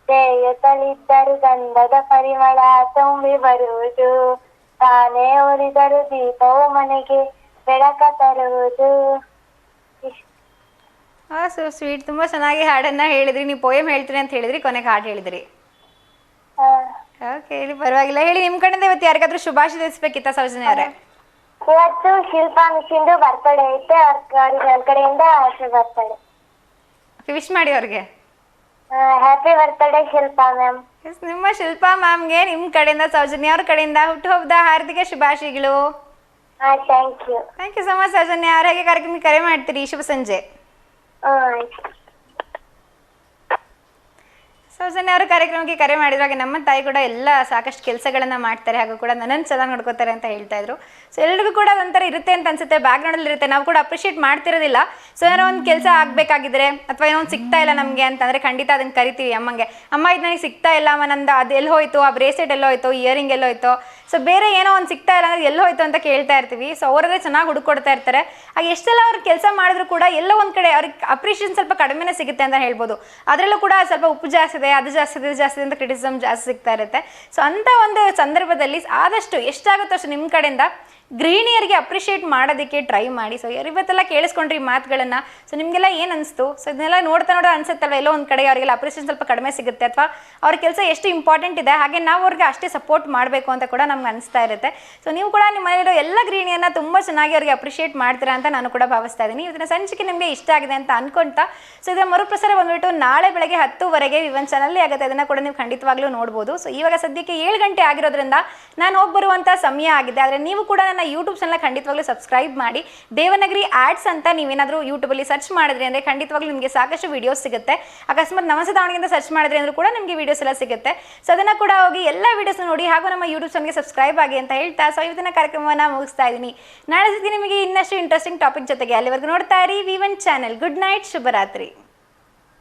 ಬೇಯುತ್ತಲಿದ್ದರು ಗಂಧದ ಪರಿಮಳ ತುಂಬಿ ಬರುವುದು. ತಾನೇ ಉರಿದರು ದೀಪವು ಮನೆಗೆ ಬೆಳಕ ತರುವುದು. So sweet. ತುಂಬ ಚೆನ್ನಾಗಿ ಹಾಡನ್ನ ಹೇಳಿದ್ರಿ. ನೀವು ಪೋಯಮ್ ಹೇಳ್ತೀರಿ ಅಂತ ಹೇಳಿದ್ರಿ, ಕೊನೆಗೆ ಹಾಡು ಹೇಳಿದ್ರಿ. ಓಕೆ, ಹೇಳಿ, ಪರವಾಗಿಲ್ಲ. ಹೇಳಿ, ನಿಮ್ಮ ಕಡೆಯಿಂದ ಇವತ್ತು ಯಾರಿಗಾದ್ರೂ ಶುಭಾಶಯ ತಿಳಿಸ್ಬೇಕಿತ್ತ ಸೌಜನ್ಯ ಅವರೇ? ಇವತ್ತು ಶಿಲ್ಪಾ ಮಿಸ್ಸಿಂದು ಬರ್ತಡೇ ಐತೆ, ಅವ್ರಿಗೆ ನನ್ನ ಕಡೆಯಿಂದ ಹ್ಯಾಪಿ ಬರ್ತಡೇ. ಓಕೆ, ವಿಶ್ ಮಾಡಿ ಅವ್ರಿಗೆ. Happy birthday Shilpa ma'am. ನಿಮ್ಮ ಶಿಲ್ಪಾ ಮ್ಯಾಮ್ಗೆ ನಿಮ್ಮ ಕಡೆಯಿಂದ, ಸೌಜನ್ಯ ಅವ್ರ ಕಡೆಯಿಂದ ಹುಟ್ಟುಹಬ್ಬದ ಹಾರ್ದಿಕ ಶುಭಾಶಯಗಳು. Thank you. Thank you so much Soujanya ಅವ್ರ. ಹೇಗೆ ಕಾರ್ಯಕ್ರಮಕ್ಕೆ ಕರೆ ಮಾಡ್ತೀರಿ? ಶುಭ ಸಂಜೆ. ಸೌಜನ್ಯ ಅವರು ಕಾರ್ಯಕ್ರಮಕ್ಕೆ ಕರೆ ಮಾಡಿದ್ರಾಗ ನಮ್ಮ ತಾಯಿ ಕೂಡ ಎಲ್ಲ ಸಾಕಷ್ಟು ಕೆಲಸಗಳನ್ನು ಮಾಡ್ತಾರೆ, ಹಾಗೂ ಕೂಡ ನನ್ನನ್ನು ಚೆನ್ನಾಗಿ ನೋಡ್ಕೋತಾರೆ ಅಂತ ಹೇಳ್ತಾ ಇದ್ರು. ಸೊ ಎಲ್ರಿಗೂ ಕೂಡ ಅದೊಂಥರ ಇರುತ್ತೆ ಅಂತ ಅನ್ಸುತ್ತೆ, ಬ್ಯಾಕ್ಗ್ರೌಂಡಲ್ಲಿ ಇರುತ್ತೆ. ನಾವು ಕೂಡ ಅಪ್ರಿಷಿಯೇಟ್ ಮಾಡ್ತಿರೋದಿಲ್ಲ. ಸೊ ಏನೋ ಒಂದು ಕೆಲಸ ಆಗಬೇಕಾಗಿದ್ರೆ, ಅಥವಾ ಏನೋ ಒಂದು ಸಿಗ್ತಾ ಇಲ್ಲ ನಮಗೆ ಅಂತಂದರೆ ಖಂಡಿತ ಅದನ್ನು ಕರಿತೀವಿ ಅಮ್ಮಂಗೆ. ಅಮ್ಮ, ಇದು ನನಗೆ ಸಿಗ್ತಾ ಇಲ್ಲ ಅಮ್ಮ, ನಂದು ಅದು ಎಲ್ಲಿ ಹೋಯ್ತು, ಆ ಬ್ರೇಸ್ಲೆಟ್ ಎಲ್ಲೋ ಹೋಯ್ತು, ಇಯರಿಂಗ್ ಎಲ್ಲೋ ಹೋಯ್ತು, ಸೊ ಬೇರೆ ಏನೋ ಒಂದು ಸಿಗ್ತಾ ಇಲ್ಲ ಅಂದರೆ ಎಲ್ಲೋ ಹೋಯ್ತು ಅಂತ ಕೇಳ್ತಾ ಇರ್ತೀವಿ. ಸೊ ಅವರೇ ಚೆನ್ನಾಗಿ ಹುಡುಕೊಡ್ತಾ ಇರ್ತಾರೆ. ಆಗ ಎಷ್ಟೆಲ್ಲ ಅವ್ರು ಕೆಲಸ ಮಾಡಿದ್ರು ಕೂಡ ಎಲ್ಲೋ ಒಂದು ಕಡೆ ಅವ್ರಿಗೆ ಅಪ್ರಿಷಿಯೇಷನ್ ಸ್ವಲ್ಪ ಕಡಿಮೆನೇ ಸಿಗುತ್ತೆ ಅಂತ ಹೇಳ್ಬೋದು. ಅದರಲ್ಲೂ ಕೂಡ ಸ್ವಲ್ಪ ಉಪ್ಪು ಜಾಸ್ತಿ ಇದೆ, ಅದು ಜಾಸ್ತಿ ಇದೆ, ಜಾಸ್ತಿ ಅಂತ ಕ್ರಿಟಿಸಿಸಮ್ ಜಾಸ್ತಿ ಸಿಗ್ತಾ ಇರುತ್ತೆ. ಸೊ ಅಂಥ ಒಂದು ಸಂದರ್ಭದಲ್ಲಿ ಆದಷ್ಟು ಎಷ್ಟಾಗುತ್ತೋ ಅಷ್ಟು ನಿಮ್ಮ ಕಡೆಯಿಂದ ಗೃಹಿಣಿಯರಿಗೆ ಅಪ್ರಿಷಿಯೇಟ್ ಮಾಡೋದಕ್ಕೆ ಟ್ರೈ ಮಾಡಿ. ಸೊ ಇವತ್ತೆಲ್ಲ ಕೇಳಿಸ್ಕೊಂಡ್ರಿ ಮಾತುಗಳನ್ನು. ಸೊ ನಿಮಗೆಲ್ಲ ಏನು ಅನಿಸ್ತು? ಸೊ ಇದನ್ನೆಲ್ಲ ನೋಡ್ತಾ ಅನ್ಸುತ್ತಲ್ವ, ಎಲ್ಲೋ ಒಂದು ಕಡೆ ಅವರಿಗೆಲ್ಲ ಅಪ್ರಿಷಿಯೇಷನ್ ಸ್ವಲ್ಪ ಕಡಿಮೆ ಸಿಗುತ್ತೆ, ಅಥವಾ ಅವ್ರ ಕೆಲಸ ಎಷ್ಟು ಇಂಪಾರ್ಟೆಂಟ್ ಇದೆ, ಹಾಗೆ ನಾವು ಅವ್ರಿಗೆ ಅಷ್ಟೇ ಸಪೋರ್ಟ್ ಮಾಡಬೇಕು ಅಂತ ಕೂಡ ನಮ್ಗೆ ಅನಿಸ್ತಾ ಇರುತ್ತೆ. ಸೊ ನೀವು ಕೂಡ ನಿಮ್ಮ ಮನೆಯಲ್ಲಿರೋ ಎಲ್ಲ ಗೃಹಿಣಿಯನ್ನು ತುಂಬ ಚೆನ್ನಾಗಿ ಅವ್ರಿಗೆ ಅಪ್ರಿಷಿಯೇಟ್ ಮಾಡ್ತೀರಾ ಅಂತ ನಾನು ಕೂಡ ಭಾವಿಸ್ತಾ ಇದ್ದೀನಿ. ಇದನ್ನ ಸಂಚಿಕೆ ನಿಮಗೆ ಇಷ್ಟ ಆಗಿದೆ ಅಂತ ಅನ್ಕೊಂತಾ, ಸೊ ಇದರ ಮರುಪ್ರಸಾರ ಬಂದ್ಬಿಟ್ಟು ನಾಳೆ ಬೆಳಗ್ಗೆ 10:00 ವಿವನ್ ಚಾನಲ್ಲಿ ಆಗುತ್ತೆ. ಅದನ್ನು ಕೂಡ ನೀವು ಖಂಡಿತವಾಗ್ಲೂ ನೋಡ್ಬೋದು. ಸೊ ಇವಾಗ ಸದ್ಯಕ್ಕೆ 7 ಗಂಟೆ ಆಗಿರೋದ್ರಿಂದ ನಾನು ಹೋಗಿ ಬರುವಂಥ ಸಮಯ ಆಗಿದೆ. ಆದರೆ ನೀವು ಕೂಡ ನನ್ನ ಯೂಟ್ಯೂಬ್ ಚಾನಲ್ ಖಂಡಿತವಾಗ್ಲೂ ಸಬ್ಸ್ಕ್ರೈಬ್ ಮಾಡಿ. ದೇವನಗರಿ ಆಡ್ಸ್ ಅಂತ ನೀವೇನಾದರೂ ಯೂಟ್ಯೂಬಲ್ಲಿ ಸರ್ಚ್ ಮಾಡಿದ್ರಿ ಅಂದರೆ ಖಂಡಿತವಾಗ್ಲೂ ನಿಮಗೆ ಸಾಕಷ್ಟು ವೀಡಿಯೋಸ್ ಸಿಗುತ್ತೆ. ಅಕಸ್ಮಾತ್ ನಮಸ್ತೆ ದಾವಣಗೆರೆ ಸರ್ಚ್ ಮಾಡಿದ್ರಿ ಅಂದರೂ ಕೂಡ ನಿಮಗೆ ವೀಡಿಯೋಸ್ ಎಲ್ಲ ಸಿಗುತ್ತೆ. ಸೊ ಅದನ್ನು ಕೂಡ ಹೋಗಿ ಎಲ್ಲ ವೀಡಿಯೋಸ್ ನೋಡಿ, ಹಾಗೂ ನಮ್ಮ ಯೂಟ್ಯೂಬ್ ಚಾನಲ್ಗೆ ಸಬ್ಸ್ಕ್ರೈಬ್ ಆಗಿ ಅಂತ ಹೇಳ್ತಾ ಸೊ ಇವತ್ತಿನ ಕಾರ್ಯಕ್ರಮವನ್ನು ಮುಗಿಸ್ತಾ ಇದ್ದೀನಿ. ನಾಳೆ ಸಿಗ್ತೀನಿ ನಿಮಗೆ ಇನ್ನಷ್ಟು ಇಂಟ್ರೆಸ್ಟಿಂಗ್ ಟಾಪಿಕ್ ಜೊತೆಗೆ. ಅಲ್ಲಿವರೆಗೂ ನೋಡ್ತಾ ಇರಿ ವಿವನ್ ಚಾನಲ್. ಗುಡ್ ನೈಟ್, ಶುಭರಾತ್ರಿ.